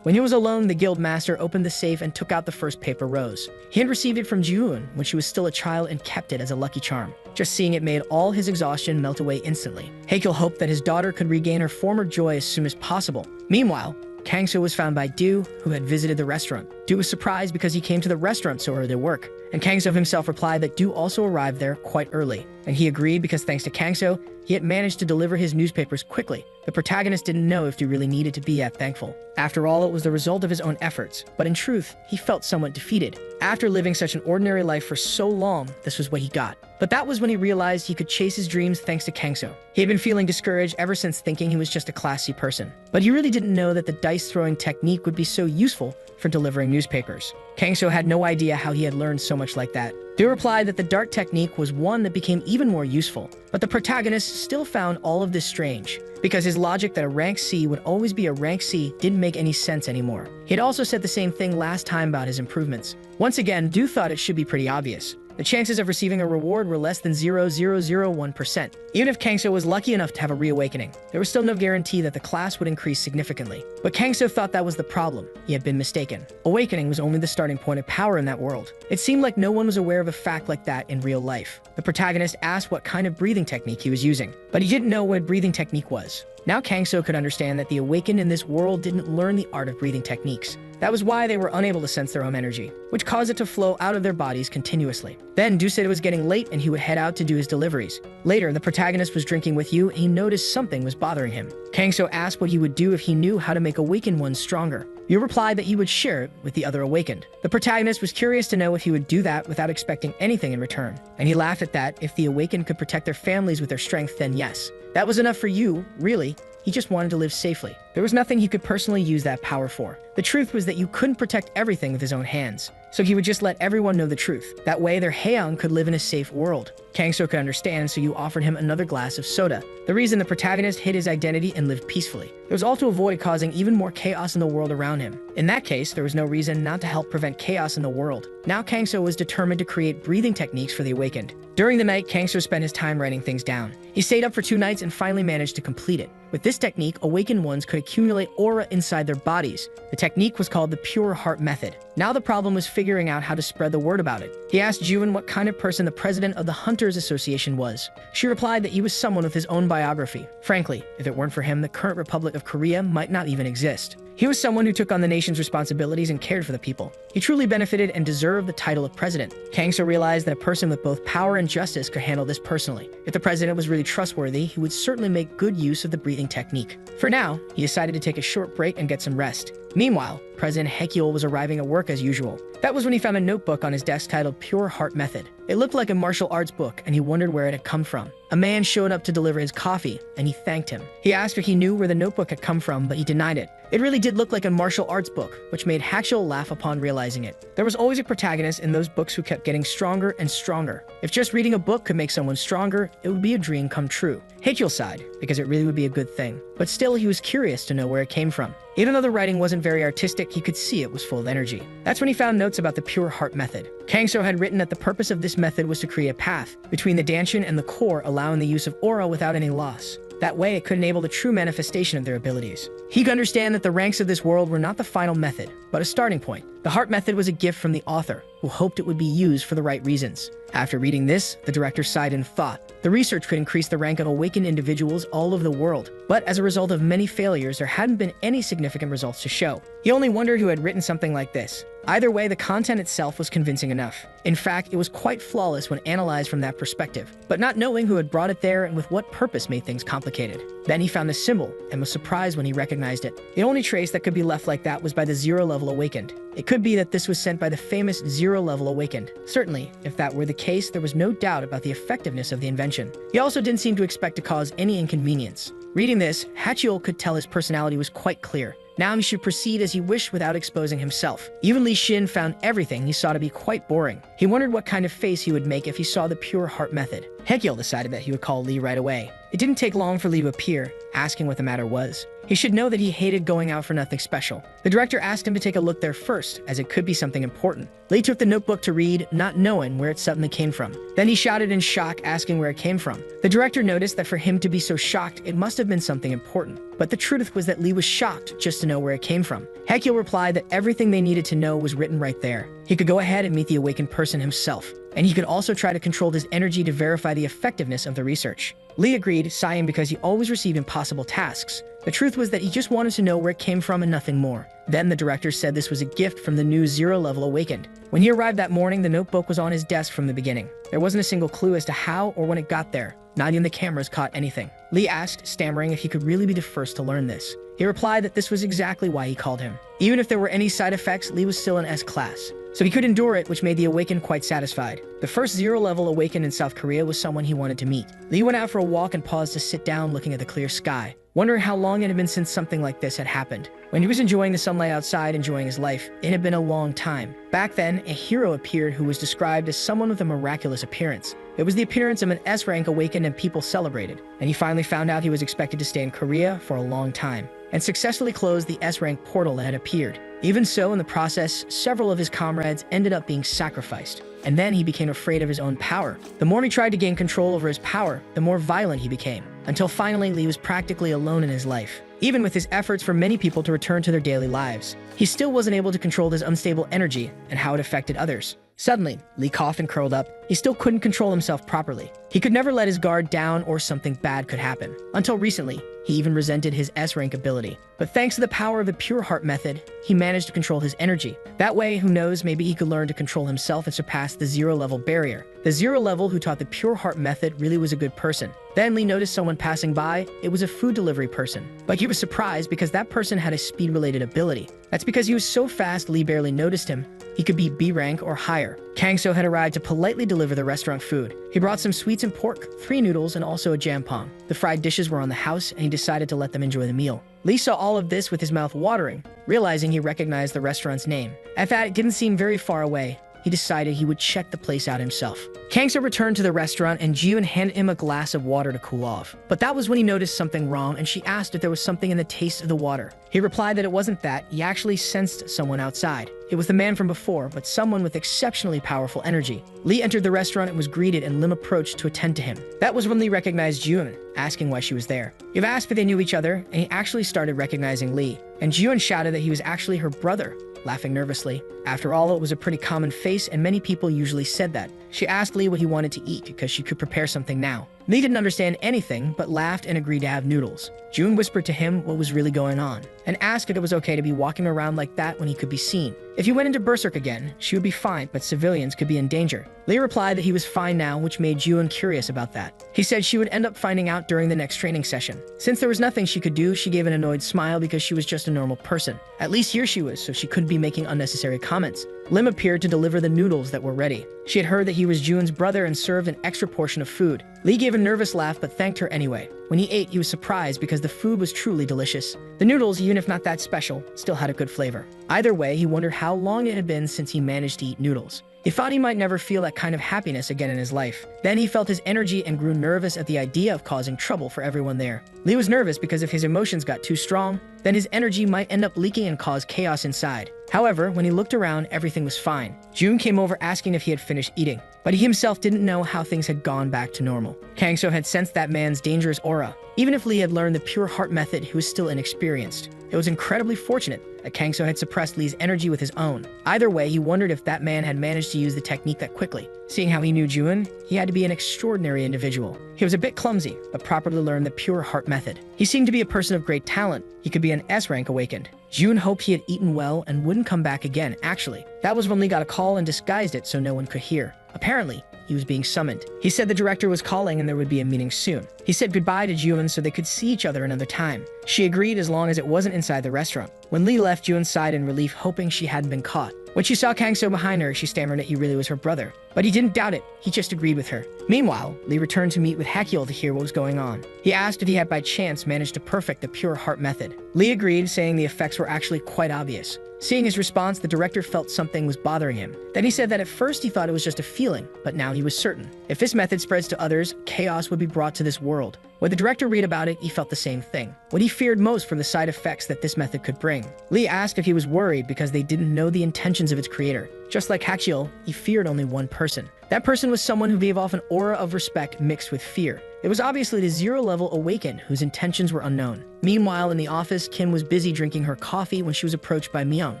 When he was alone, the guild master opened the safe and took out the first paper rose. He had received it from Jiwoon when she was still a child and kept it as a lucky charm. Just seeing it made all his exhaustion melt away instantly. Haekyeol hoped that his daughter could regain her former joy as soon as possible. Meanwhile, Kangso was found by Do, who had visited the restaurant. Do was surprised because he came to the restaurant so early to work, and Kangso himself replied that Do also arrived there quite early. And he agreed because thanks to Kangso, he had managed to deliver his newspapers quickly. The protagonist didn't know if he really needed to be that thankful. After all, it was the result of his own efforts, but in truth, he felt somewhat defeated. After living such an ordinary life for so long, this was what he got. But that was when he realized he could chase his dreams thanks to Kangso. He had been feeling discouraged ever since, thinking he was just a classy person. But he really didn't know that the dice-throwing technique would be so useful for delivering newspapers. Kangso had no idea how he had learned so much like that. Do replied that the dart technique was one that became even more useful, but the protagonist still found all of this strange, because his logic that a rank C would always be a rank C didn't make any sense anymore. He had also said the same thing last time about his improvements. Once again, Do thought it should be pretty obvious. The chances of receiving a reward were less than 0.001%. Even if Kangso was lucky enough to have a reawakening, there was still no guarantee that the class would increase significantly. But Kangso thought that was the problem. He had been mistaken. Awakening was only the starting point of power in that world. It seemed like no one was aware of a fact like that in real life. The protagonist asked what kind of breathing technique he was using, but he didn't know what a breathing technique was. Now Kangso could understand that the awakened in this world didn't learn the art of breathing techniques. That was why they were unable to sense their own energy, which caused it to flow out of their bodies continuously. Then Do said it was getting late and he would head out to do his deliveries. Later, the protagonist was drinking with Yu and he noticed something was bothering him. Kangso asked what he would do if he knew how to make awakened ones stronger. Yu replied that he would share it with the other awakened. The protagonist was curious to know if he would do that without expecting anything in return. And he laughed at that. If the awakened could protect their families with their strength, then yes. That was enough for Yu, really. He just wanted to live safely. There was nothing he could personally use that power for. The truth was that you couldn't protect everything with his own hands. So he would just let everyone know the truth. That way, their Haeyoung could live in a safe world. Kangso could understand, so Yu offered him another glass of soda. The reason the protagonist hid his identity and lived peacefully. It was all to avoid causing even more chaos in the world around him. In that case, there was no reason not to help prevent chaos in the world. Now Kangso was determined to create breathing techniques for the awakened. During the night, Kangso spent his time writing things down. He stayed up for 2 nights and finally managed to complete it. With this technique, awakened ones could accumulate aura inside their bodies. The technique was called the Pure Heart Method. Now the problem was figuring out how to spread the word about it. He asked Jiwoon what kind of person the president of the Hunters Association was. She replied that he was someone with his own biography. Frankly, if it weren't for him, the current Republic of Korea might not even exist. He was someone who took on the nation's responsibilities and cared for the people. He truly benefited and deserved the title of president. Kangso realized that a person with both power and justice could handle this personally. If the president was really trustworthy, he would certainly make good use of the breathing technique. For now, he decided to take a short break and get some rest. Meanwhile, President Haekyeol was arriving at work as usual. That was when he found a notebook on his desk titled Pure Heart Method. It looked like a martial arts book, and he wondered where it had come from. A man showed up to deliver his coffee, and he thanked him. He asked if he knew where the notebook had come from, but he denied it. It really did look like a martial arts book, which made Hachiel laugh upon realizing it. There was always a protagonist in those books who kept getting stronger and stronger. If just reading a book could make someone stronger, it would be a dream come true. Hachiel sighed, because it really would be a good thing. But still, he was curious to know where it came from. Even though the writing wasn't very artistic, he could see it was full of energy. That's when he found notes about the pure heart method. Kangso had written that the purpose of this method was to create a path between the Danshin and the core, allowing the use of aura without any loss. That way, it could enable the true manifestation of their abilities. He could understand that the ranks of this world were not the final method, but a starting point. The heart method was a gift from the author, who hoped it would be used for the right reasons. After reading this, the director sighed and thought, the research could increase the rank of awakened individuals all over the world. But as a result of many failures, there hadn't been any significant results to show. He only wondered who had written something like this. Either way, the content itself was convincing enough. In fact, it was quite flawless when analyzed from that perspective. But not knowing who had brought it there and with what purpose made things complicated. Then he found the symbol and was surprised when he recognized it. The only trace that could be left like that was by the 0 level awakened. It could be that this was sent by the famous 0 level awakened. Certainly, if that were the case, there was no doubt about the effectiveness of the invention. He also didn't seem to expect to cause any inconvenience. Reading this, Hachiel could tell his personality was quite clear. Now he should proceed as he wished without exposing himself. Even Li Xin found everything he saw to be quite boring. He wondered what kind of face he would make if he saw the pure heart method. Hachiel decided that he would call Li right away. It didn't take long for Li to appear, asking what the matter was. He should know that he hated going out for nothing special. The director asked him to take a look there first, as it could be something important. Li took the notebook to read, not knowing where it suddenly came from. Then he shouted in shock, asking where it came from. The director noticed that for him to be so shocked, it must have been something important. But the truth was that Li was shocked just to know where it came from. Hachiel replied that everything they needed to know was written right there. He could go ahead and meet the awakened person himself. And he could also try to control his energy to verify the effectiveness of the research. Li agreed, sighing because he always received impossible tasks. The truth was that he just wanted to know where it came from and nothing more. Then the director said this was a gift from the new 0 level awakened. When he arrived that morning, the notebook was on his desk from the beginning. There wasn't a single clue as to how or when it got there. Not even the cameras caught anything. Li asked, stammering, if he could really be the first to learn this. He replied that this was exactly why he called him. Even if there were any side effects, Li was still in S class. So he could endure it, which made the awakened quite satisfied. The first 0 level awakened in South Korea was someone he wanted to meet. Li went out for a walk and paused to sit down looking at the clear sky, wondering how long it had been since something like this had happened. When he was enjoying the sunlight outside, enjoying his life, it had been a long time. Back then, a hero appeared who was described as someone with a miraculous appearance. It was the appearance of an S-rank awakened and people celebrated. And he finally found out he was expected to stay in Korea for a long time, and successfully closed the S-rank portal that had appeared. Even so, in the process, several of his comrades ended up being sacrificed. And then he became afraid of his own power. The more he tried to gain control over his power, the more violent he became, until finally Li was practically alone in his life. Even with his efforts for many people to return to their daily lives, he still wasn't able to control his unstable energy and how it affected others. Suddenly, Li coughed and curled up. He still couldn't control himself properly. He could never let his guard down or something bad could happen. Until recently, he even resented his S-rank ability. But thanks to the power of the pure heart method, he managed to control his energy. That way, who knows, maybe he could learn to control himself and surpass the 0 level barrier. The 0 level who taught the pure heart method really was a good person. Then Li noticed someone passing by. It was a food delivery person. But he was surprised because that person had a speed-related ability. That's because he was so fast, Li barely noticed him. He could be B rank or higher. Kangso had arrived to politely deliver the restaurant food. He brought some sweets and pork, 3 noodles, and also a jampong. The fried dishes were on the house, and he decided to let them enjoy the meal. Li saw all of this with his mouth watering, realizing he recognized the restaurant's name. At that, it didn't seem very far away. He decided he would check the place out himself. Kangso returned to the restaurant and Jiyoon handed him a glass of water to cool off. But that was when he noticed something wrong and she asked if there was something in the taste of the water. He replied that it wasn't that, he actually sensed someone outside. It was the man from before, but someone with exceptionally powerful energy. Li entered the restaurant and was greeted, and Lim approached to attend to him. That was when Li recognized Jiyoon, asking why she was there. You've asked if they knew each other, and he actually started recognizing Li. And Jiyoon shouted that he was actually her brother, laughing nervously. After all, it was a pretty common face, and many people usually said that. She asked Li what he wanted to eat because she could prepare something now. Li didn't understand anything, but laughed and agreed to have noodles. June whispered to him what was really going on, and asked if it was okay to be walking around like that when he could be seen. If he went into Berserk again, she would be fine, but civilians could be in danger. Li replied that he was fine now, which made June curious about that. He said she would end up finding out during the next training session. Since there was nothing she could do, she gave an annoyed smile because she was just a normal person. At least here she was, so she couldn't be making unnecessary comments. Lim appeared to deliver the noodles that were ready. She had heard that he was Jun's brother and served an extra portion of food. Lee gave a nervous laugh but thanked her anyway. When he ate, he was surprised because the food was truly delicious. The noodles, even if not that special, still had a good flavor. Either way, he wondered how long it had been since he managed to eat noodles. He thought he might never feel that kind of happiness again in his life. Then he felt his energy and grew nervous at the idea of causing trouble for everyone there. Lee was nervous because if his emotions got too strong, then his energy might end up leaking and cause chaos inside. However, when he looked around, everything was fine. Jun came over asking if he had finished eating, but he himself didn't know how things had gone back to normal. Kangso had sensed that man's dangerous aura. Even if Lee had learned the pure heart method, he was still inexperienced. It was incredibly fortunate that Kangso had suppressed Lee's energy with his own. Either way, he wondered if that man had managed to use the technique that quickly. Seeing how he knew Jun, he had to be an extraordinary individual. He was a bit clumsy, but properly learned the pure heart method. He seemed to be a person of great talent. He could be an S-rank awakened. Jun hoped he had eaten well and wouldn't come back again, actually. That was when Lee got a call and disguised it so no one could hear. Apparently, he was being summoned. He said the director was calling and there would be a meeting soon. He said goodbye to Jun so they could see each other another time. She agreed as long as it wasn't inside the restaurant. When Lee left, Jun sighed in relief, hoping she hadn't been caught. When she saw Kangso behind her, she stammered that he really was her brother. But he didn't doubt it, he just agreed with her. Meanwhile, Lee returned to meet with Yahello to hear what was going on. He asked if he had by chance managed to perfect the pure heart method. Lee agreed, saying the effects were actually quite obvious. Seeing his response, the director felt something was bothering him. Then he said that at first he thought it was just a feeling, but now he was certain. If this method spreads to others, chaos would be brought to this world. When the director read about it, he felt the same thing. What he feared most from the side effects that this method could bring. Lee asked if he was worried because they didn't know the intentions of its creator. Just like Yahello, he feared only one person. That person was someone who gave off an aura of respect mixed with fear. It was obviously the zero-level awakened whose intentions were unknown. Meanwhile, in the office, Kim was busy drinking her coffee when she was approached by Myung.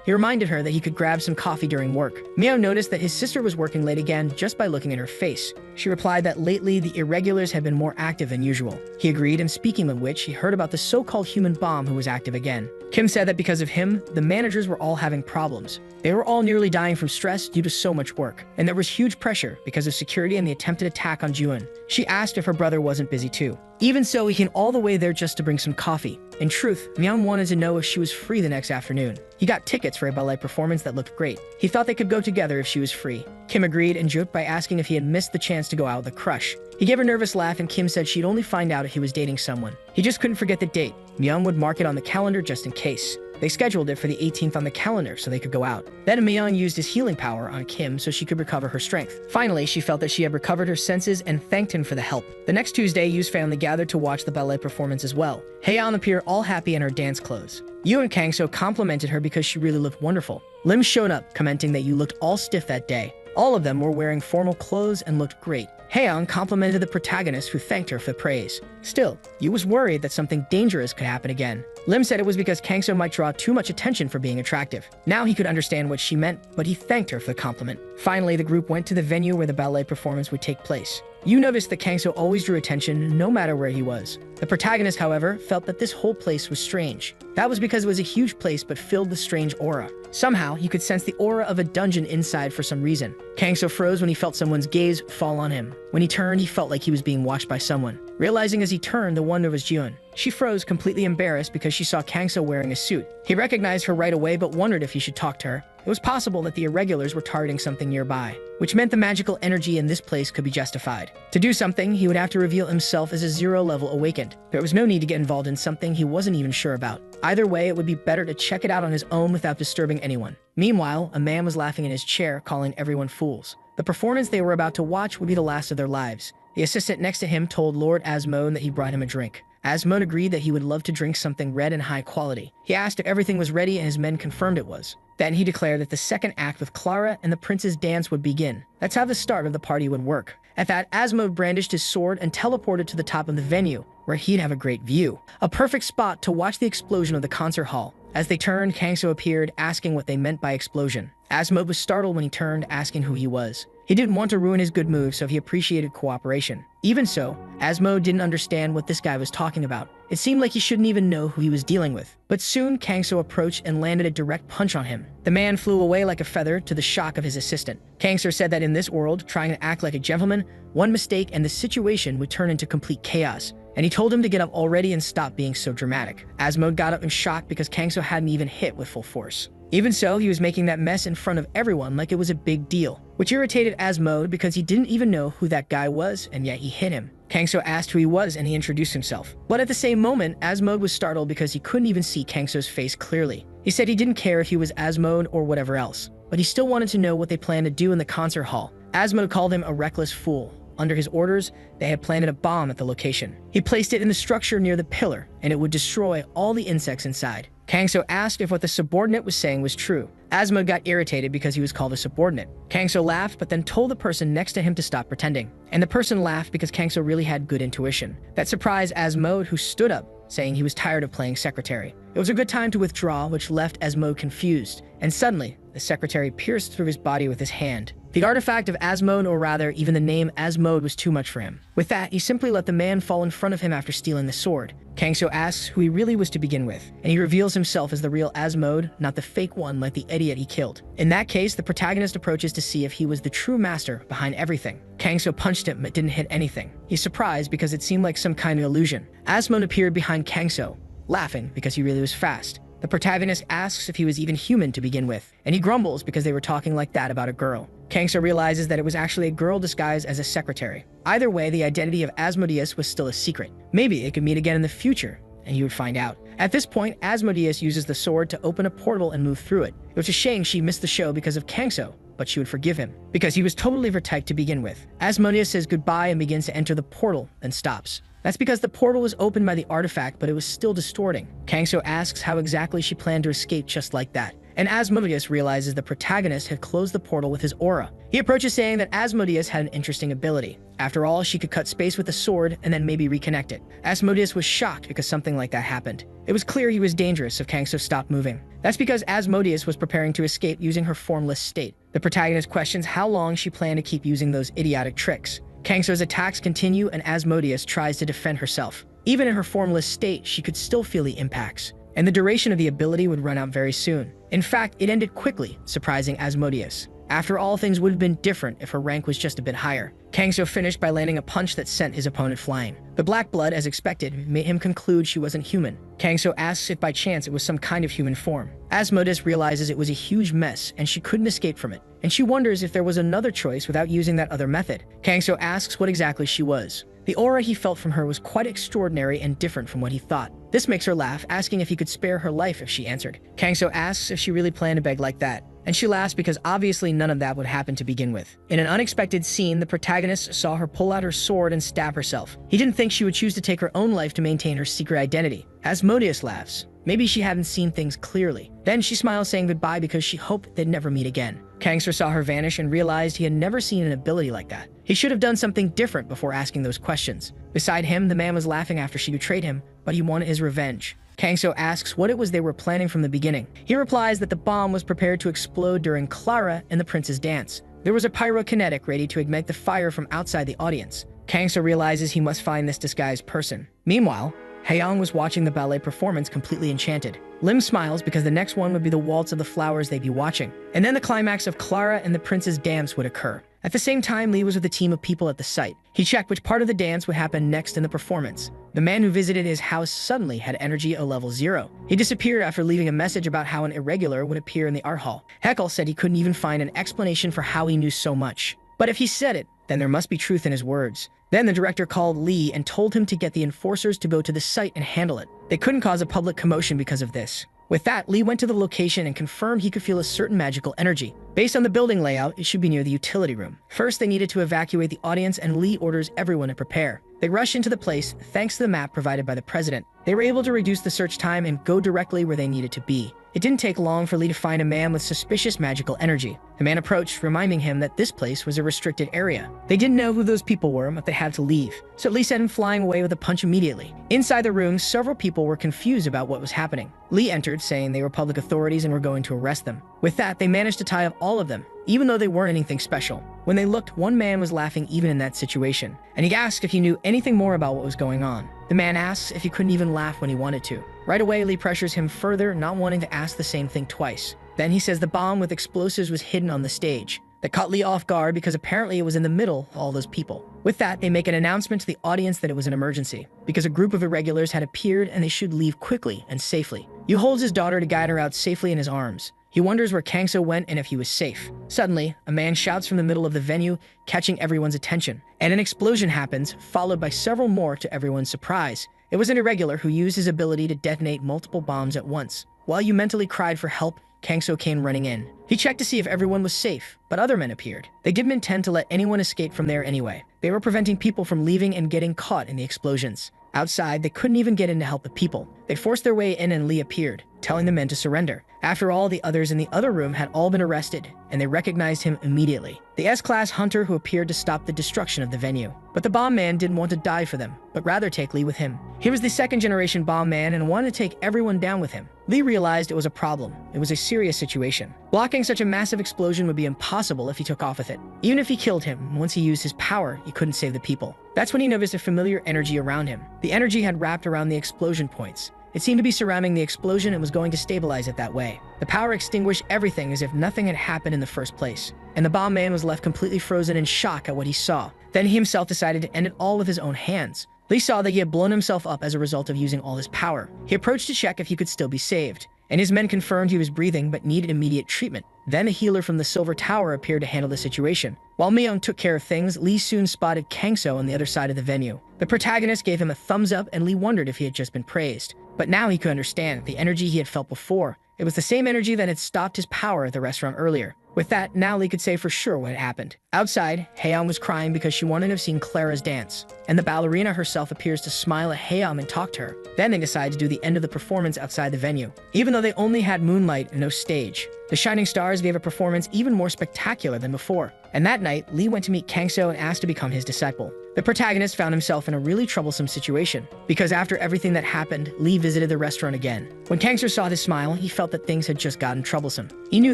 He reminded her that he could grab some coffee during work. Myung noticed that his sister was working late again just by looking at her face. She replied that lately the irregulars had been more active than usual. He agreed, and speaking of which, he heard about the so-called human bomb who was active again. Kim said that because of him, the managers were all having problems. They were all nearly dying from stress due to so much work, and there was huge pressure because of security and the attempted attack on Jun. She asked if her brother wasn't busy too. Even so, he came all the way there just to bring some coffee. In truth, Myung wanted to know if she was free the next afternoon. He got tickets for a ballet performance that looked great. He thought they could go together if she was free. Kim agreed and joked by asking if he had missed the chance to go out with a crush. He gave a nervous laugh and Kim said she'd only find out if he was dating someone. He just couldn't forget the date. Myung would mark it on the calendar just in case. They scheduled it for the 18th on the calendar so they could go out. Then Myung used his healing power on Kim so she could recover her strength. Finally, she felt that she had recovered her senses and thanked him for the help. The next Tuesday, Yu's family gathered to watch the ballet performance as well. Haeyeon appeared all happy in her dance clothes. Yu and Kangso complimented her because she really looked wonderful. Lim showed up, commenting that Yu looked all stiff that day. All of them were wearing formal clothes and looked great. Haeyeon complimented the protagonist who thanked her for the praise. Still, Yu was worried that something dangerous could happen again. Lim said it was because Kangso might draw too much attention for being attractive. Now he could understand what she meant, but he thanked her for the compliment. Finally, the group went to the venue where the ballet performance would take place. Yu noticed that Kangso always drew attention no matter where he was. The protagonist, however, felt that this whole place was strange. That was because it was a huge place but filled with strange aura. Somehow, he could sense the aura of a dungeon inside for some reason. Kangso froze when he felt someone's gaze fall on him. When he turned, he felt like he was being watched by someone. Realizing as he turned, the wonder was Jun. She froze, completely embarrassed because she saw Kangso wearing a suit. He recognized her right away but wondered if he should talk to her. It was possible that the irregulars were targeting something nearby, which meant the magical energy in this place could be justified. To do something, he would have to reveal himself as a zero-level awakened. There was no need to get involved in something he wasn't even sure about. Either way, it would be better to check it out on his own without disturbing anyone. Meanwhile, a man was laughing in his chair, calling everyone fools. The performance they were about to watch would be the last of their lives. The assistant next to him told Lord Asmode that he brought him a drink. Asmode agreed that he would love to drink something red and high quality. He asked if everything was ready and his men confirmed it was. Then he declared that the second act with Clara and the prince's dance would begin. That's how the start of the party would work. At that, Asmode brandished his sword and teleported to the top of the venue, where he'd have a great view. A perfect spot to watch the explosion of the concert hall. As they turned, Kangso appeared, asking what they meant by explosion. Asmode was startled when he turned, asking who he was. He didn't want to ruin his good move, so he appreciated cooperation. Even so, Asmode didn't understand what this guy was talking about. It seemed like he shouldn't even know who he was dealing with. But soon, Kangso approached and landed a direct punch on him. The man flew away like a feather to the shock of his assistant. Kangso said that in this world, trying to act like a gentleman, one mistake and the situation would turn into complete chaos. And he told him to get up already and stop being so dramatic. Asmode got up in shock because Kangso hadn't even hit with full force. Even so, he was making that mess in front of everyone like it was a big deal, which irritated Asmode because he didn't even know who that guy was, and yet he hit him. Kangso asked who he was and he introduced himself. But at the same moment, Asmode was startled because he couldn't even see Kangso's face clearly. He said he didn't care if he was Asmode or whatever else, but he still wanted to know what they planned to do in the concert hall. Asmode called him a reckless fool. Under his orders, they had planted a bomb at the location. He placed it in the structure near the pillar, and it would destroy all the insects inside. Kangso asked if what the subordinate was saying was true. Asmode got irritated because he was called a subordinate. Kangso laughed, but then told the person next to him to stop pretending. And the person laughed because Kangso really had good intuition. That surprised Asmode, who stood up, saying he was tired of playing secretary. It was a good time to withdraw, which left Asmode confused. And suddenly, the secretary pierced through his body with his hand. The artifact of Asmode, or rather, even the name Asmode, was too much for him. With that, he simply let the man fall in front of him after stealing the sword. Kangso asks who he really was to begin with, and he reveals himself as the real Asmode, not the fake one like the idiot he killed. In that case, the protagonist approaches to see if he was the true master behind everything. Kangso punched him but didn't hit anything. He's surprised because it seemed like some kind of illusion. Asmode appeared behind Kangso, laughing because he really was fast. The protagonist asks if he was even human to begin with, and he grumbles because they were talking like that about a girl. Kangso realizes that it was actually a girl disguised as a secretary. Either way, the identity of Asmodeus was still a secret. Maybe it could meet again in the future, and he would find out. At this point, Asmodeus uses the sword to open a portal and move through it. It was a shame she missed the show because of Kangso, but she would forgive him, because he was totally her type to begin with. Asmodeus says goodbye and begins to enter the portal, then stops. That's because the portal was opened by the artifact, but it was still distorting. Kangso asks how exactly she planned to escape just like that. And Asmodeus realizes the protagonist had closed the portal with his aura. He approaches saying that Asmodeus had an interesting ability. After all, she could cut space with a sword and then maybe reconnect it. Asmodeus was shocked because something like that happened. It was clear he was dangerous if Kangso stopped moving. That's because Asmodeus was preparing to escape using her formless state. The protagonist questions how long she planned to keep using those idiotic tricks. Kangso's attacks continue and Asmodeus tries to defend herself. Even in her formless state, she could still feel the impacts, and the duration of the ability would run out very soon. In fact, it ended quickly, surprising Asmodeus. After all, things would have been different if her rank was just a bit higher. Kangso finished by landing a punch that sent his opponent flying. The black blood, as expected, made him conclude she wasn't human. Kangso asks if by chance it was some kind of human form. Asmodeus realizes it was a huge mess and she couldn't escape from it, and she wonders if there was another choice without using that other method. Kangso asks what exactly she was. The aura he felt from her was quite extraordinary and different from what he thought. This makes her laugh, asking if he could spare her life if she answered. Kangso asks if she really planned to beg like that, and she laughs because obviously none of that would happen to begin with. In an unexpected scene, the protagonist saw her pull out her sword and stab herself. He didn't think she would choose to take her own life to maintain her secret identity. Asmodeus laughs. Maybe she hadn't seen things clearly. Then she smiles, saying goodbye because she hoped they'd never meet again. Kangso saw her vanish and realized he had never seen an ability like that. He should have done something different before asking those questions. Beside him, the man was laughing after she betrayed him, but he wanted his revenge. Kangso asks what it was they were planning from the beginning. He replies that the bomb was prepared to explode during Clara and the prince's dance. There was a pyrokinetic ready to ignite the fire from outside the audience. Kangso realizes he must find this disguised person. Meanwhile, Haeyang was watching the ballet performance completely enchanted. Lim smiles because the next one would be the waltz of the flowers they'd be watching. And then the climax of Clara and the prince's dance would occur. At the same time, Lee was with a team of people at the site. He checked which part of the dance would happen next in the performance. The man who visited his house suddenly had energy at level 0. He disappeared after leaving a message about how an irregular would appear in the art hall. Heckle said he couldn't even find an explanation for how he knew so much. But if he said it, then there must be truth in his words. Then the director called Lee and told him to get the enforcers to go to the site and handle it. They couldn't cause a public commotion because of this. With that, Lee went to the location and confirmed he could feel a certain magical energy. Based on the building layout, it should be near the utility room. First, they needed to evacuate the audience, and Lee orders everyone to prepare. They rushed into the place thanks to the map provided by the president. They were able to reduce the search time and go directly where they needed to be. It didn't take long for Lee to find a man with suspicious magical energy. The man approached, reminding him that this place was a restricted area. They didn't know who those people were, but they had to leave. So Lee sent him flying away with a punch immediately. Inside the room, several people were confused about what was happening. Lee entered, saying they were public authorities and were going to arrest them. With that, they managed to tie up all of them, even though they weren't anything special. When they looked, one man was laughing even in that situation, and he asked if he knew anything more about what was going on. The man asks if he couldn't even laugh when he wanted to. Right away, Lee pressures him further, not wanting to ask the same thing twice. Then he says the bomb with explosives was hidden on the stage. That caught Lee off guard because apparently it was in the middle of all those people. With that, they make an announcement to the audience that it was an emergency, because a group of irregulars had appeared and they should leave quickly and safely. Yu holds his daughter to guide her out safely in his arms. He wonders where Kangso went and if he was safe. Suddenly, a man shouts from the middle of the venue, catching everyone's attention. And an explosion happens, followed by several more to everyone's surprise. It was an irregular who used his ability to detonate multiple bombs at once. While you mentally cried for help, Kangso came running in. He checked to see if everyone was safe, but other men appeared. They didn't intend to let anyone escape from there anyway. They were preventing people from leaving and getting caught in the explosions. Outside, they couldn't even get in to help the people. They forced their way in and Lee appeared, telling the men to surrender. After all, the others in the other room had all been arrested, and they recognized him immediately. The S-Class hunter who appeared to stop the destruction of the venue. But the bomb man didn't want to die for them, but rather take Lee with him. He was the second-generation bomb man and wanted to take everyone down with him. Lee realized it was a problem. It was a serious situation. Blocking such a massive explosion would be impossible if he took off with it. Even if he killed him, once he used his power, he couldn't save the people. That's when he noticed a familiar energy around him. The energy had wrapped around the explosion points. It seemed to be surrounding the explosion and was going to stabilize it that way. The power extinguished everything as if nothing had happened in the first place. And the bomb man was left completely frozen in shock at what he saw. Then he himself decided to end it all with his own hands. Lee saw that he had blown himself up as a result of using all his power. He approached to check if he could still be saved, and his men confirmed he was breathing but needed immediate treatment. Then a healer from the Silver Tower appeared to handle the situation. While Myung took care of things, Lee soon spotted Kangso on the other side of the venue. The protagonist gave him a thumbs up and Lee wondered if he had just been praised. But now he could understand the energy he had felt before. It was the same energy that had stopped his power at the restaurant earlier. With that, now Lee could say for sure what had happened. Outside, Haeyeon was crying because she wanted to have seen Clara's dance. And the ballerina herself appears to smile at Haeyeon and talk to her. Then they decide to do the end of the performance outside the venue. Even though they only had moonlight and no stage, the Shining Stars gave a performance even more spectacular than before. And that night, Lee went to meet Kangso and asked to become his disciple. The protagonist found himself in a really troublesome situation, because after everything that happened, Lee visited the restaurant again. When Kangso saw this smile, he felt that things had just gotten troublesome. He knew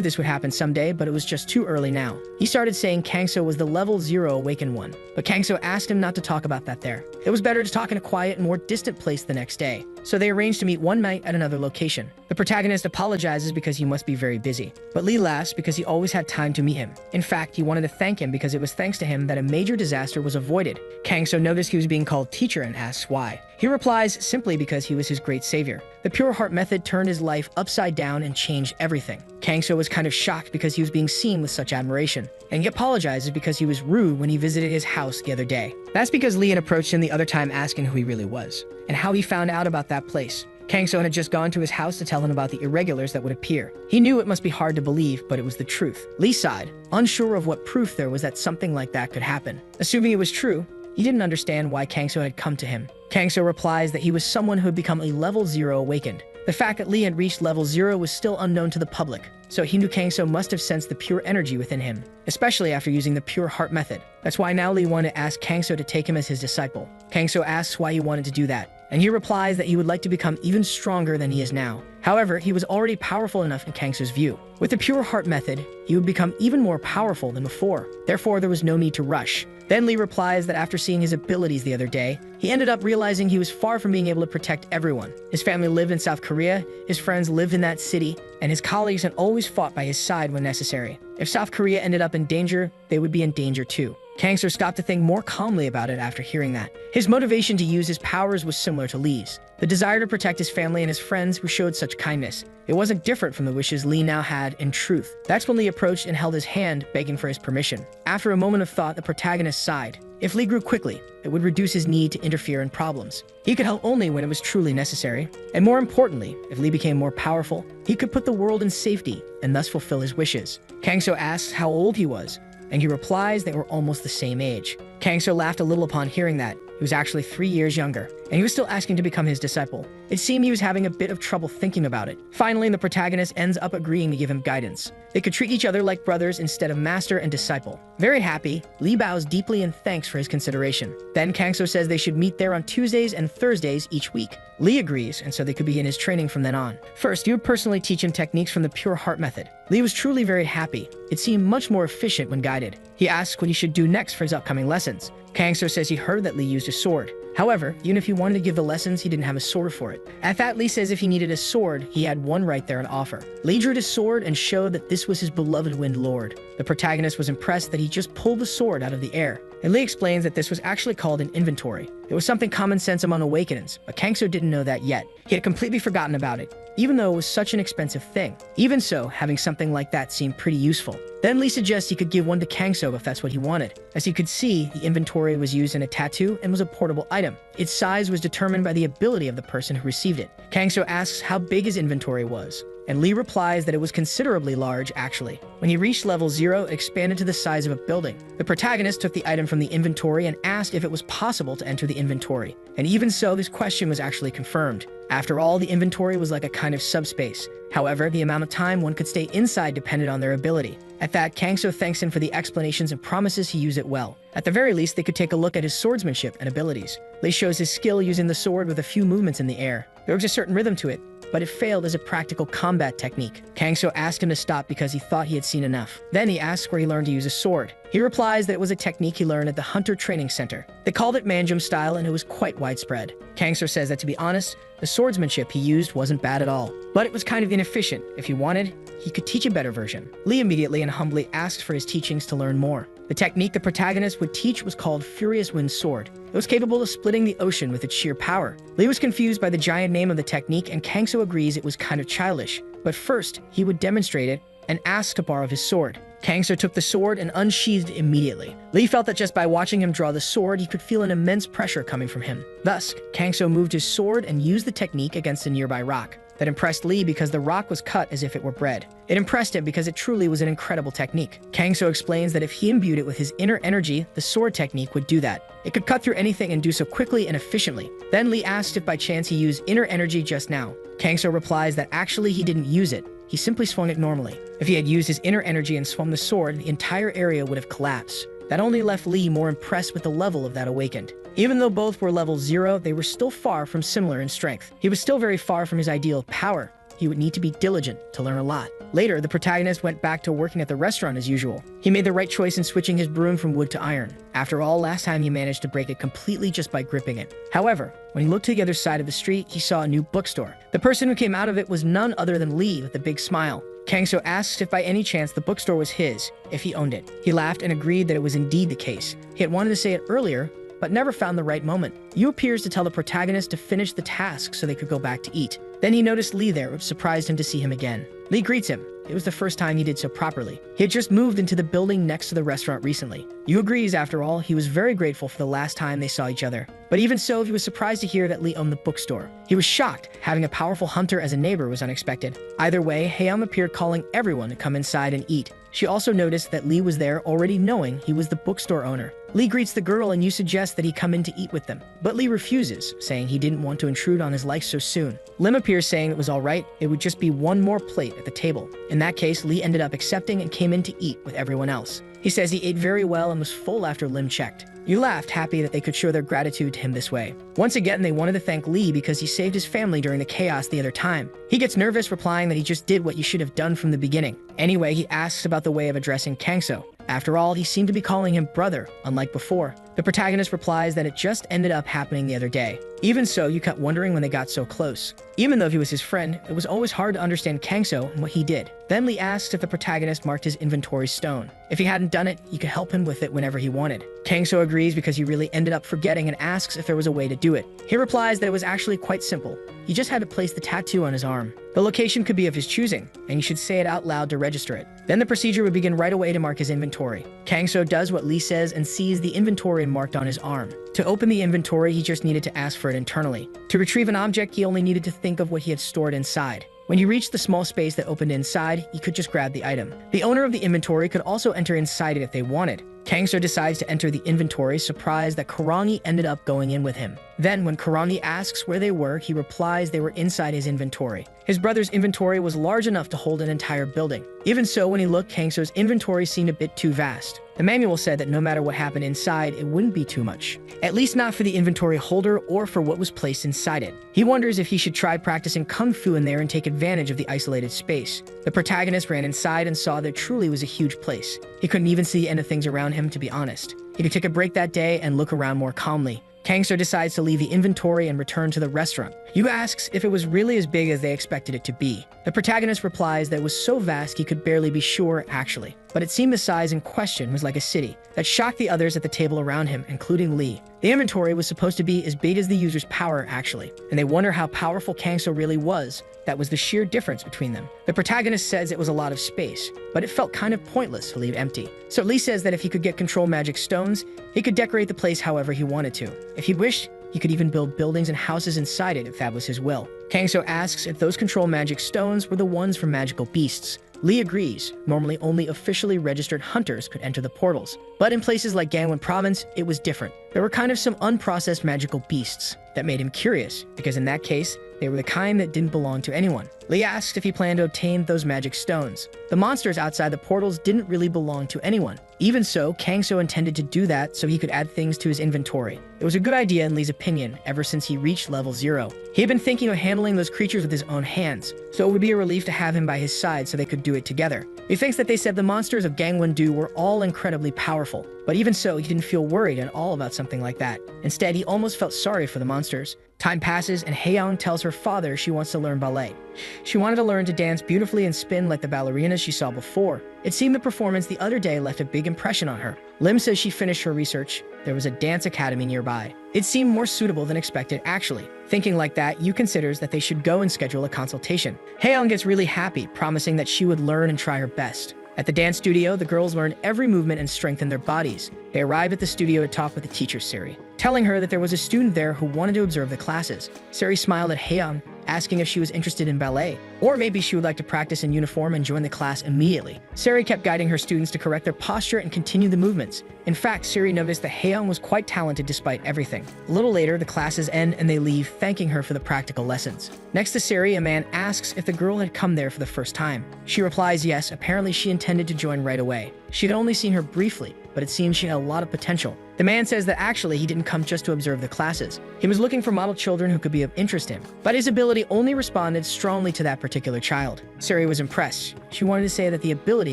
this would happen someday, but it was just too early now. He started saying Kangso was the level 0 awakened one, but Kangso asked him not to talk about that there. It was better to talk in a quiet and more distant place the next day. So they arranged to meet one night at another location. The protagonist apologizes because he must be very busy, but Lee laughs because he always had time to meet him. In fact, he wanted to thank him because it was thanks to him that a major disaster was avoided. Kangso noticed he was being called teacher and asks why. He replies simply because he was his great savior. The pure heart method turned his life upside down and changed everything. Kangso was kind of shocked because he was being seen with such admiration, and he apologizes because he was rude when he visited his house the other day. That's because Lee had approached him the other time asking who he really was, and how he found out about that place. Kangso had just gone to his house to tell him about the irregulars that would appear. He knew it must be hard to believe, but it was the truth. Lee sighed, unsure of what proof there was that something like that could happen. Assuming it was true, he didn't understand why Kangso had come to him. Kangso replies that he was someone who had become a level 0 awakened. The fact that Lee had reached level 0 was still unknown to the public, so he knew Kangso must have sensed the pure energy within him, especially after using the pure heart method. That's why now Lee wanted to ask Kangso to take him as his disciple. Kangso asks why he wanted to do that, and he replies that he would like to become even stronger than he is now. However, he was already powerful enough in Kangso's view. With the pure heart method, he would become even more powerful than before. Therefore, there was no need to rush. Then Lee replies that after seeing his abilities the other day, he ended up realizing he was far from being able to protect everyone. His family lived in South Korea, his friends lived in that city, and his colleagues had always fought by his side when necessary. If South Korea ended up in danger, they would be in danger too. Kangso stopped to think more calmly about it after hearing that. His motivation to use his powers was similar to Lee's. The desire to protect his family and his friends who showed such kindness. It wasn't different from the wishes Lee now had in truth. That's when Lee approached and held his hand, begging for his permission. After a moment of thought, the protagonist sighed. If Lee grew quickly, it would reduce his need to interfere in problems. He could help only when it was truly necessary. And more importantly, if Lee became more powerful, he could put the world in safety and thus fulfill his wishes. Kangso asks how old he was, and he replies they were almost the same age. Kangso laughed a little upon hearing that. He was actually 3 years younger, and he was still asking to become his disciple. It seemed he was having a bit of trouble thinking about it. Finally, the protagonist ends up agreeing to give him guidance. They could treat each other like brothers instead of master and disciple. Very happy, Lee bows deeply in thanks for his consideration. Then Kangso says they should meet there on Tuesdays and Thursdays each week. Lee agrees, and so they could begin his training from then on. First, he would personally teach him techniques from the pure heart method. Lee was truly very happy. It seemed much more efficient when guided. He asks what he should do next for his upcoming lessons. Kangso says he heard that Lee used a sword. However, even if he wanted to give the lessons, he didn't have a sword for it. At that, Lee says if he needed a sword, he had one right there to offer. Lee drew his sword and showed that this was his beloved Wind Lord. The protagonist was impressed that he just pulled the sword out of the air. And Lee explains that this was actually called an inventory. It was something common sense among awakenings, but Kangso didn't know that yet. He had completely forgotten about it. even though it was such an expensive thing. Even so, having something like that seemed pretty useful. Then Lee suggests he could give one to Kangso if that's what he wanted. As he could see, the inventory was used in a tattoo and was a portable item. Its size was determined by the ability of the person who received it. Kangso asks how big his inventory was, and Lee replies that it was considerably large, actually. When he reached level 0, it expanded to the size of a building. The protagonist took the item from the inventory and asked if it was possible to enter the inventory. And even so, this question was actually confirmed. After all, the inventory was like a kind of subspace. However, the amount of time one could stay inside depended on their ability. At that, Kangso thanks him for the explanations and promises he used it well. At the very least, they could take a look at his swordsmanship and abilities. Lee shows his skill using the sword with a few movements in the air. There was a certain rhythm to it, but it failed as a practical combat technique. Kangso asked him to stop because he thought he had seen enough. Then he asks where he learned to use a sword. He replies that it was a technique he learned at the Hunter Training Center. They called it Manjum style and it was quite widespread. Kangso says that to be honest, the swordsmanship he used wasn't bad at all, but it was kind of inefficient. If he wanted, he could teach a better version. Lee immediately and humbly asked for his teachings to learn more. The technique the protagonist would teach was called Furious Wind Sword. It was capable of splitting the ocean with its sheer power. Lee was confused by the giant name of the technique and Kangso agrees it was kind of childish. But first, he would demonstrate it and asked to borrow his sword. Kangso took the sword and unsheathed it immediately. Lee felt that just by watching him draw the sword, he could feel an immense pressure coming from him. Thus, Kangso moved his sword and used the technique against a nearby rock. That impressed Lee because the rock was cut as if it were bread. It impressed him because it truly was an incredible technique. Kangso explains that if he imbued it with his inner energy, the sword technique would do that. It could cut through anything and do so quickly and efficiently. Then Lee asked if by chance he used inner energy just now. Kangso replies that actually he didn't use it. He simply swung it normally. If he had used his inner energy and swung the sword, the entire area would have collapsed. That only left Lee more impressed with the level of that awakened. Even though both were level 0, they were still far from similar in strength. He was still very far from his ideal of power. He would need to be diligent to learn a lot. Later, the protagonist went back to working at the restaurant as usual. He made the right choice in switching his broom from wood to iron. After all, last time he managed to break it completely just by gripping it. However, when he looked to the other side of the street, he saw a new bookstore. The person who came out of it was none other than Lee with a big smile. Kangso asked if by any chance the bookstore was his, if he owned it. He laughed and agreed that it was indeed the case. He had wanted to say it earlier, but never found the right moment. Yu appears to tell the protagonist to finish the task so they could go back to eat. Then he noticed Lee there, which surprised him to see him again. Lee greets him. It was the first time he did so properly. He had just moved into the building next to the restaurant recently. Yu agrees, after all, he was very grateful for the last time they saw each other. But even so, he was surprised to hear that Lee owned the bookstore. He was shocked. Having a powerful hunter as a neighbor was unexpected. Either way, Haeum appeared calling everyone to come inside and eat. She also noticed that Lee was there already knowing he was the bookstore owner. Lee greets the girl and Yu suggests that he come in to eat with them. But Lee refuses, saying he didn't want to intrude on his life so soon. Lim appears saying it was alright, it would just be one more plate at the table. In that case, Lee ended up accepting and came in to eat with everyone else. He says he ate very well and was full after Lim checked. Yu laughed, happy that they could show their gratitude to him this way. Once again, they wanted to thank Lee because he saved his family during the chaos the other time. He gets nervous, replying that he just did what you should have done from the beginning. Anyway, he asks about the way of addressing Kangso. After all, he seemed to be calling him brother, unlike before. The protagonist replies that it just ended up happening the other day. Even so, you kept wondering when they got so close. Even though he was his friend, it was always hard to understand Kangso and what he did. Then Lee asks if the protagonist marked his inventory stone. If he hadn't done it, he could help him with it whenever he wanted. Kangso agrees because he really ended up forgetting and asks if there was a way to do it. He replies that it was actually quite simple. He just had to place the tattoo on his arm. The location could be of his choosing, and he should say it out loud to register it. Then the procedure would begin right away to mark his inventory. Kangso does what Lee says and sees the inventory marked on his arm. To open the inventory, he just needed to ask for it internally. To retrieve an object, he only needed to think of what he had stored inside. When he reached the small space that opened inside, he could just grab the item. The owner of the inventory could also enter inside it if they wanted. Kangso decides to enter the inventory, surprised that Kurangi ended up going in with him. Then, when Kurangi asks where they were, he replies they were inside his inventory. His brother's inventory was large enough to hold an entire building. Even so, when he looked, Kangso's inventory seemed a bit too vast. The manual said that no matter what happened inside, it wouldn't be too much. At least not for the inventory holder or for what was placed inside it. He wonders if he should try practicing kung fu in there and take advantage of the isolated space. The protagonist ran inside and saw there truly was a huge place. He couldn't even see the end of things around him, to be honest. He could take a break that day and look around more calmly. Kangso decides to leave the inventory and return to the restaurant. Yu asks if it was really as big as they expected it to be. The protagonist replies that it was so vast he could barely be sure, actually. But it seemed the size in question was like a city. That shocked the others at the table around him, including Lee. The inventory was supposed to be as big as the user's power, actually, and they wonder how powerful Kangso really was. That was the sheer difference between them. The protagonist says it was a lot of space, but it felt kind of pointless to leave empty. So Lee says that if he could get control magic stones, he could decorate the place however he wanted to. If he wished, he could even build buildings and houses inside it if that was his will. Kangso asks if those control magic stones were the ones from magical beasts. Lee agrees. Normally only officially registered hunters could enter the portals. But in places like Gangwon province, it was different. There were kind of some unprocessed magical beasts that made him curious, because in that case, they were the kind that didn't belong to anyone. Lee asked if he planned to obtain those magic stones. The monsters outside the portals didn't really belong to anyone. Even so, Kangso intended to do that so he could add things to his inventory. It was a good idea in Lee's opinion ever since he reached level 0. He had been thinking of handling those creatures with his own hands, so it would be a relief to have him by his side so they could do it together. He thinks that they said the monsters of Gangwon-do were all incredibly powerful, but even so, he didn't feel worried at all about something like that. Instead, he almost felt sorry for the monsters. Time passes and Haeyoung tells her father she wants to learn ballet. She wanted to learn to dance beautifully and spin like the ballerinas she saw before. It seemed the performance the other day left a big impression on her. Lim says she finished her research. There was a dance academy nearby. It seemed more suitable than expected, actually. Thinking like that, Yu considers that they should go and schedule a consultation. Haeyoung gets really happy, promising that she would learn and try her best. At the dance studio, the girls learned every movement and strengthened their bodies. They arrived at the studio to talk with the teacher, Siri, telling her that there was a student there who wanted to observe the classes. Siri smiled at Haeyoung, asking if she was interested in ballet, or maybe she would like to practice in uniform and join the class immediately. Siri kept guiding her students to correct their posture and continue the movements. In fact, Siri noticed that Haeyoung was quite talented despite everything. A little later, the classes end and they leave, thanking her for the practical lessons. Next to Siri, a man asks if the girl had come there for the first time. She replies yes, apparently she intended to join right away. She had only seen her briefly, but it seems she had a lot of potential. The man says that actually he didn't come just to observe the classes. He was looking for model children who could be of interest to him, but his ability only responded strongly to that particular child. Siri was impressed. She wanted to say that the ability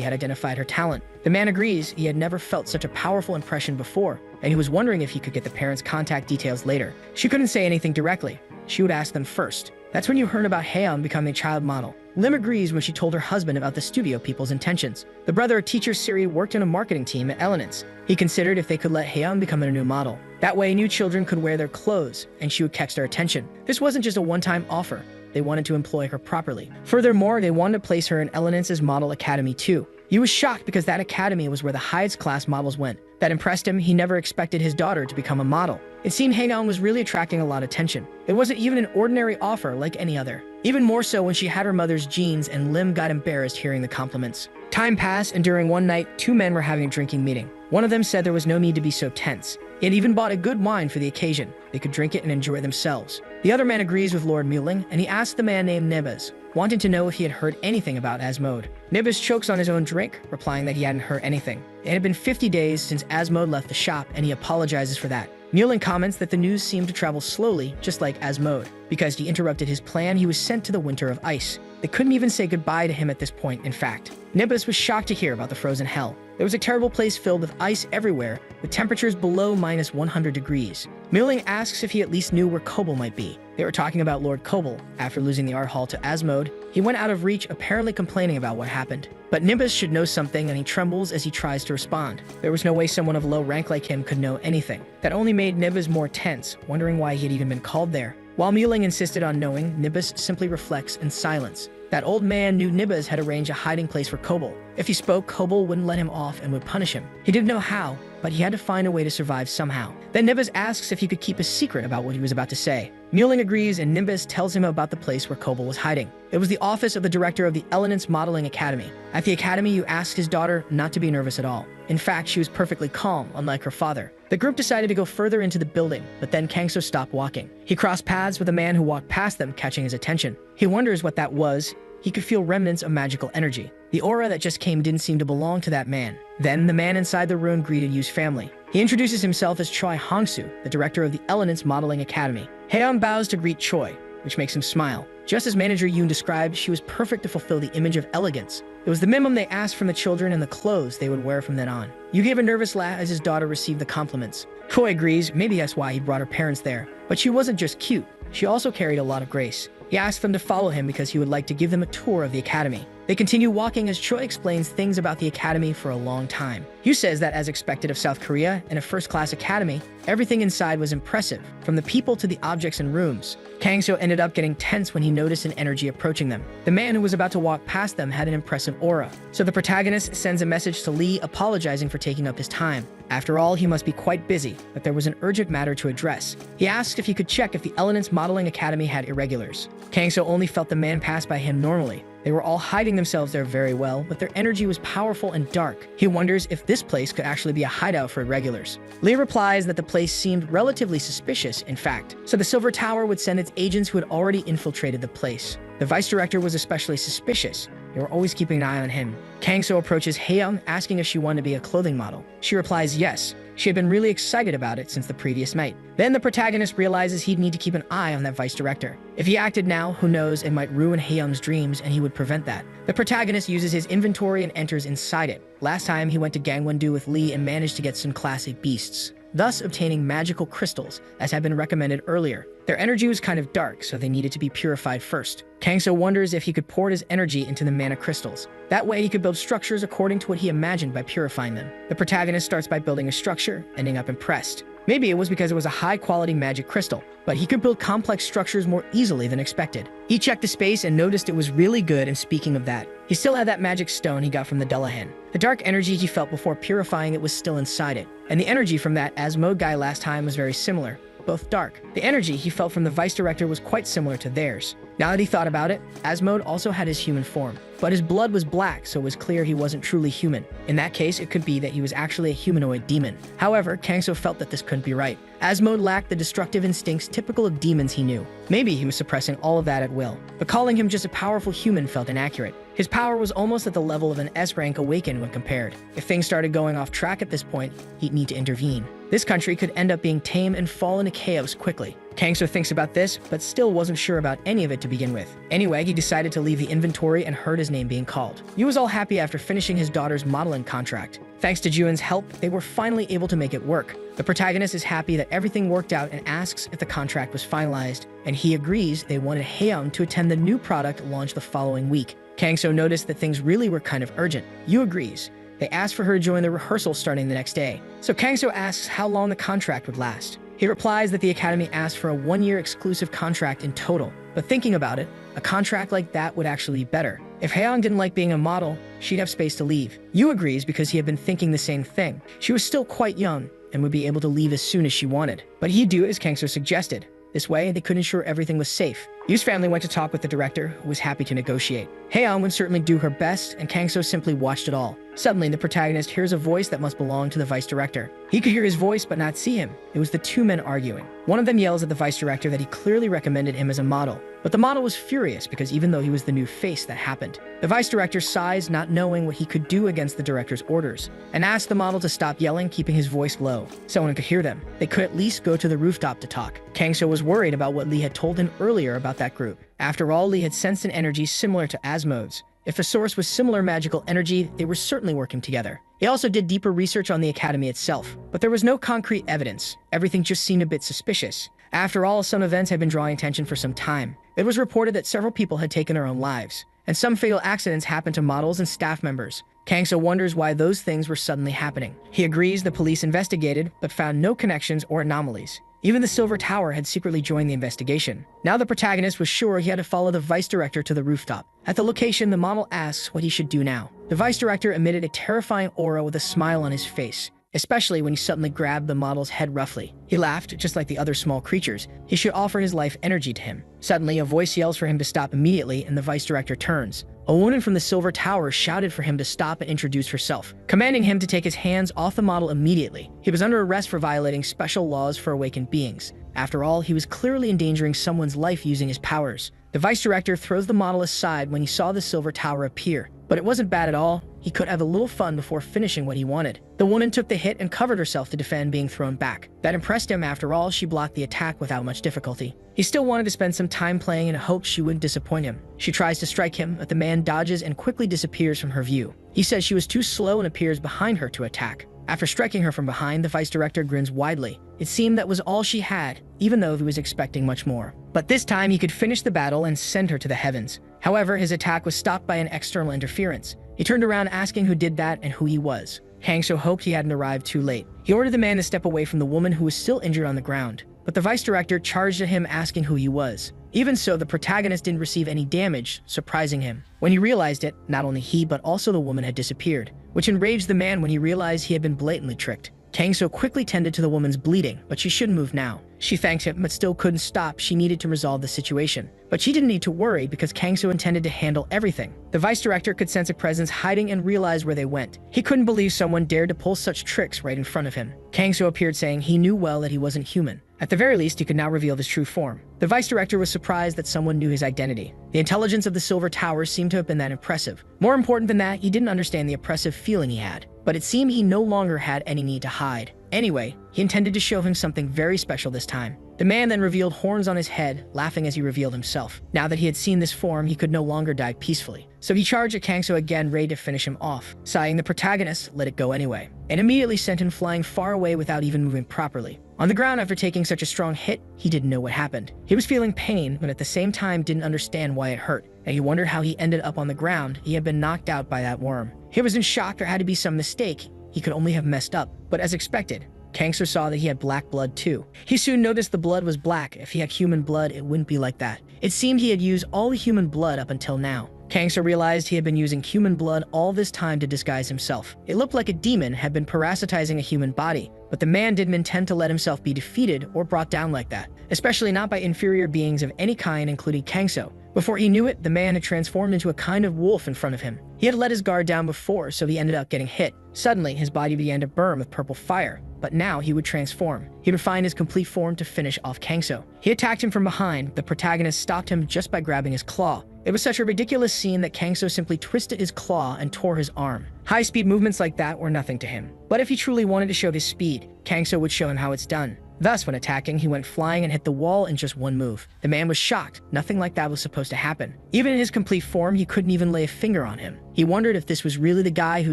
had identified her talent. The man agrees he had never felt such a powerful impression before, and he was wondering if he could get the parents' contact details later. She couldn't say anything directly. She would ask them first. That's when you heard about Haeyoung becoming a child model. Lim agrees when she told her husband about the studio people's intentions. The brother of teacher Siri worked in a marketing team at Elements. He considered if they could let Haeyoung become a new model. That way, new children could wear their clothes, and she would catch their attention. This wasn't just a one-time offer. They wanted to employ her properly. Furthermore, they wanted to place her in Elements' model academy too. He was shocked because that academy was where the highest class models went. That impressed him. He never expected his daughter to become a model. It seemed Haeyoung was really attracting a lot of attention. It wasn't even an ordinary offer like any other. Even more so when she had her mother's jeans and Lim got embarrassed hearing the compliments. Time passed, and during one night, two men were having a drinking meeting. One of them said there was no need to be so tense. He had even bought a good wine for the occasion. They could drink it and enjoy themselves. The other man agrees with Lord Muling, and he asked the man named Nibas, wanting to know if he had heard anything about Asmode. Nibas chokes on his own drink, replying that he hadn't heard anything. It had been 50 days since Asmode left the shop, and he apologizes for that. Muling comments that the news seemed to travel slowly, just like Asmode. Because he interrupted his plan, he was sent to the Winter of Ice. They couldn't even say goodbye to him at this point, in fact. Nibas was shocked to hear about the frozen hell. There was a terrible place filled with ice everywhere, with temperatures below minus 100 degrees. Muling asks if he at least knew where Koble might be. They were talking about Lord Koble. After losing the art hall to Asmode, he went out of reach, apparently complaining about what happened. But Nimbus should know something, and he trembles as he tries to respond. There was no way someone of low rank like him could know anything. That only made Nimbus more tense, wondering why he had even been called there. While Muling insisted on knowing, Nimbus simply reflects in silence. That old man knew Nimbus had arranged a hiding place for Koble. If he spoke, Koble wouldn't let him off and would punish him. He didn't know how, but he had to find a way to survive somehow. Then Nimbus asks if he could keep a secret about what he was about to say. Muling agrees, and Nimbus tells him about the place where Koble was hiding. It was the office of the director of the Elements Modeling Academy. At the academy, you asked his daughter not to be nervous at all. In fact, she was perfectly calm, unlike her father. The group decided to go further into the building, but then Kangso stopped walking. He crossed paths with a man who walked past them, catching his attention. He wonders what that was. He could feel remnants of magical energy. The aura that just came didn't seem to belong to that man. Then, the man inside the room greeted Yu's family. He introduces himself as Choi Hongsu, the director of the Elements Modeling Academy. Haeyeon bows to greet Choi, which makes him smile. Just as manager Yoon described, she was perfect to fulfill the image of elegance. It was the minimum they asked from the children and the clothes they would wear from then on. Yu gave a nervous laugh as his daughter received the compliments. Choi agrees, maybe that's why he brought her parents there. But she wasn't just cute, she also carried a lot of grace. He asked them to follow him because he would like to give them a tour of the academy. They continue walking as Choi explains things about the academy for a long time. Yu says that as expected of South Korea and a first-class academy, everything inside was impressive, from the people to the objects and rooms. Kang-soo ended up getting tense when he noticed an energy approaching them. The man who was about to walk past them had an impressive aura, so the protagonist sends a message to Lee apologizing for taking up his time. After all, he must be quite busy, but there was an urgent matter to address. He asked if he could check if the Elements Modeling Academy had irregulars. Kang-soo only felt the man pass by him normally. They were all hiding themselves there very well, but their energy was powerful and dark. He wonders if this place could actually be a hideout for irregulars. Lee replies that the place seemed relatively suspicious, in fact, so the Silver Tower would send its agents who had already infiltrated the place. The vice director was especially suspicious. They were always keeping an eye on him. Kang-soo approaches Haeyoung, asking if she wanted to be a clothing model. She replies yes. She had been really excited about it since the previous night. Then the protagonist realizes he'd need to keep an eye on that vice director. If he acted now, who knows, it might ruin Haeyoung's dreams and he would prevent that. The protagonist uses his inventory and enters inside it. Last time he went to Gangwon-do with Lee and managed to get some classic beasts, thus obtaining magical crystals, as had been recommended earlier. Their energy was kind of dark, so they needed to be purified first. Kang-soo wonders if he could pour his energy into the mana crystals. That way he could build structures according to what he imagined by purifying them. The protagonist starts by building a structure, ending up impressed. Maybe it was because it was a high-quality magic crystal, but he could build complex structures more easily than expected. He checked the space and noticed it was really good, and speaking of that, he still had that magic stone he got from the Dullahan. The dark energy he felt before purifying it was still inside it, and the energy from that Asmode guy last time was very similar, both dark. The energy he felt from the vice director was quite similar to theirs. Now that he thought about it, Asmode also had his human form, but his blood was black, so it was clear he wasn't truly human. In that case, it could be that he was actually a humanoid demon. However, Kang-soo felt that this couldn't be right. Asmode lacked the destructive instincts typical of demons he knew. Maybe he was suppressing all of that at will, but calling him just a powerful human felt inaccurate. His power was almost at the level of an S-rank awakened when compared. If things started going off track at this point, he'd need to intervene. This country could end up being tame and fall into chaos quickly. Kang-soo thinks about this, but still wasn't sure about any of it to begin with. Anyway, he decided to leave the inventory and heard his name being called. Yu was all happy after finishing his daughter's modeling contract. Thanks to Juin's help, they were finally able to make it work. The protagonist is happy that everything worked out and asks if the contract was finalized, and he agrees they wanted Haeyoung to attend the new product launch the following week. Kang-soo noticed that things really were kind of urgent. Yu agrees. They asked for her to join the rehearsal starting the next day. So Kang-soo asks how long the contract would last. He replies that the academy asked for a 1-year exclusive contract in total. But thinking about it, a contract like that would actually be better. If Haeyoung didn't like being a model, she'd have space to leave. Yu agrees because he had been thinking the same thing. She was still quite young and would be able to leave as soon as she wanted. But he'd do as Kang-soo suggested. This way, they could ensure everything was safe. Yu's family went to talk with the director, who was happy to negotiate. Haeyoung would certainly do her best, and Kang-soo simply watched it all. Suddenly, the protagonist hears a voice that must belong to the vice director. He could hear his voice but not see him. It was the two men arguing. One of them yells at the vice director that he clearly recommended him as a model. But the model was furious because even though he was the new face, that happened. The vice director sighs, not knowing what he could do against the director's orders, and asked the model to stop yelling, keeping his voice low. Someone could hear them. They could at least go to the rooftop to talk. Kang-soo was worried about what Lee had told him earlier about that group. After all, Lee had sensed an energy similar to Asmode's. If the source was similar magical energy, they were certainly working together. He also did deeper research on the academy itself, but there was no concrete evidence. Everything just seemed a bit suspicious. After all, some events had been drawing attention for some time. It was reported that several people had taken their own lives, and some fatal accidents happened to models and staff members. Kang-soo wonders why those things were suddenly happening. He agrees the police investigated, but found no connections or anomalies. Even the Silver Tower had secretly joined the investigation. Now the protagonist was sure he had to follow the vice director to the rooftop. At the location, the model asks what he should do now. The vice director emitted a terrifying aura with a smile on his face, especially when he suddenly grabbed the model's head roughly. He laughed, just like the other small creatures. He should offer his life energy to him. Suddenly, a voice yells for him to stop immediately, and the vice director turns. A woman from the Silver Tower shouted for him to stop and introduce herself, commanding him to take his hands off the model immediately. He was under arrest for violating special laws for awakened beings. After all, he was clearly endangering someone's life using his powers. The vice director throws the model aside when he saw the Silver Tower appear. But it wasn't bad at all. He could have a little fun before finishing what he wanted. The woman took the hit and covered herself to defend being thrown back. That impressed him. After all, she blocked the attack without much difficulty. He still wanted to spend some time playing and hoped she wouldn't disappoint him. She tries to strike him, but the man dodges and quickly disappears from her view. He says she was too slow and appears behind her to attack. After striking her from behind, the vice director grins widely. It seemed that was all she had, even though he was expecting much more. But this time he could finish the battle and send her to the heavens. However, his attack was stopped by an external interference. He turned around asking who did that and who he was. Kangso hoped he hadn't arrived too late. He ordered the man to step away from the woman who was still injured on the ground. But the vice director charged at him asking who he was. Even so, the protagonist didn't receive any damage, surprising him. When he realized it, not only he but also the woman had disappeared, which enraged the man when he realized he had been blatantly tricked. Kangso quickly tended to the woman's bleeding, but she shouldn't move now. She thanked him, but still couldn't stop. She needed to resolve the situation. But she didn't need to worry because Kangso intended to handle everything. The vice director could sense a presence hiding and realize where they went. He couldn't believe someone dared to pull such tricks right in front of him. Kangso appeared saying he knew well that he wasn't human. At the very least, he could now reveal his true form. The vice director was surprised that someone knew his identity. The intelligence of the Silver Tower seemed to have been that impressive. More important than that, he didn't understand the oppressive feeling he had. But it seemed he no longer had any need to hide. Anyway, he intended to show him something very special this time. The man then revealed horns on his head, laughing as he revealed himself. Now that he had seen this form, he could no longer die peacefully. So he charged at Kangso again, ready to finish him off. Sighing, the protagonist let it go anyway, and immediately sent him flying far away without even moving properly. On the ground after taking such a strong hit, he didn't know what happened. He was feeling pain, but at the same time didn't understand why it hurt, and he wondered how he ended up on the ground. He had been knocked out by that worm. He was in shock. There had to be some mistake. He could only have messed up. But as expected, Kangso saw that he had black blood too. He soon noticed the blood was black. If he had human blood, it wouldn't be like that. It seemed he had used all the human blood up until now. Kangso realized he had been using human blood all this time to disguise himself. It looked like a demon had been parasitizing a human body, but the man didn't intend to let himself be defeated or brought down like that, especially not by inferior beings of any kind, including Kangso. Before he knew it, the man had transformed into a kind of wolf in front of him. He had let his guard down before, so he ended up getting hit. Suddenly, his body began to burn with purple fire, but now he would transform. He would find his complete form to finish off Kangso. He attacked him from behind. The protagonist stopped him just by grabbing his claw. It was such a ridiculous scene that Kangso simply twisted his claw and tore his arm. High-speed movements like that were nothing to him. But if he truly wanted to show his speed, Kangso would show him how it's done. Thus, when attacking, he went flying and hit the wall in just one move. The man was shocked. Nothing like that was supposed to happen. Even in his complete form, he couldn't even lay a finger on him. He wondered if this was really the guy who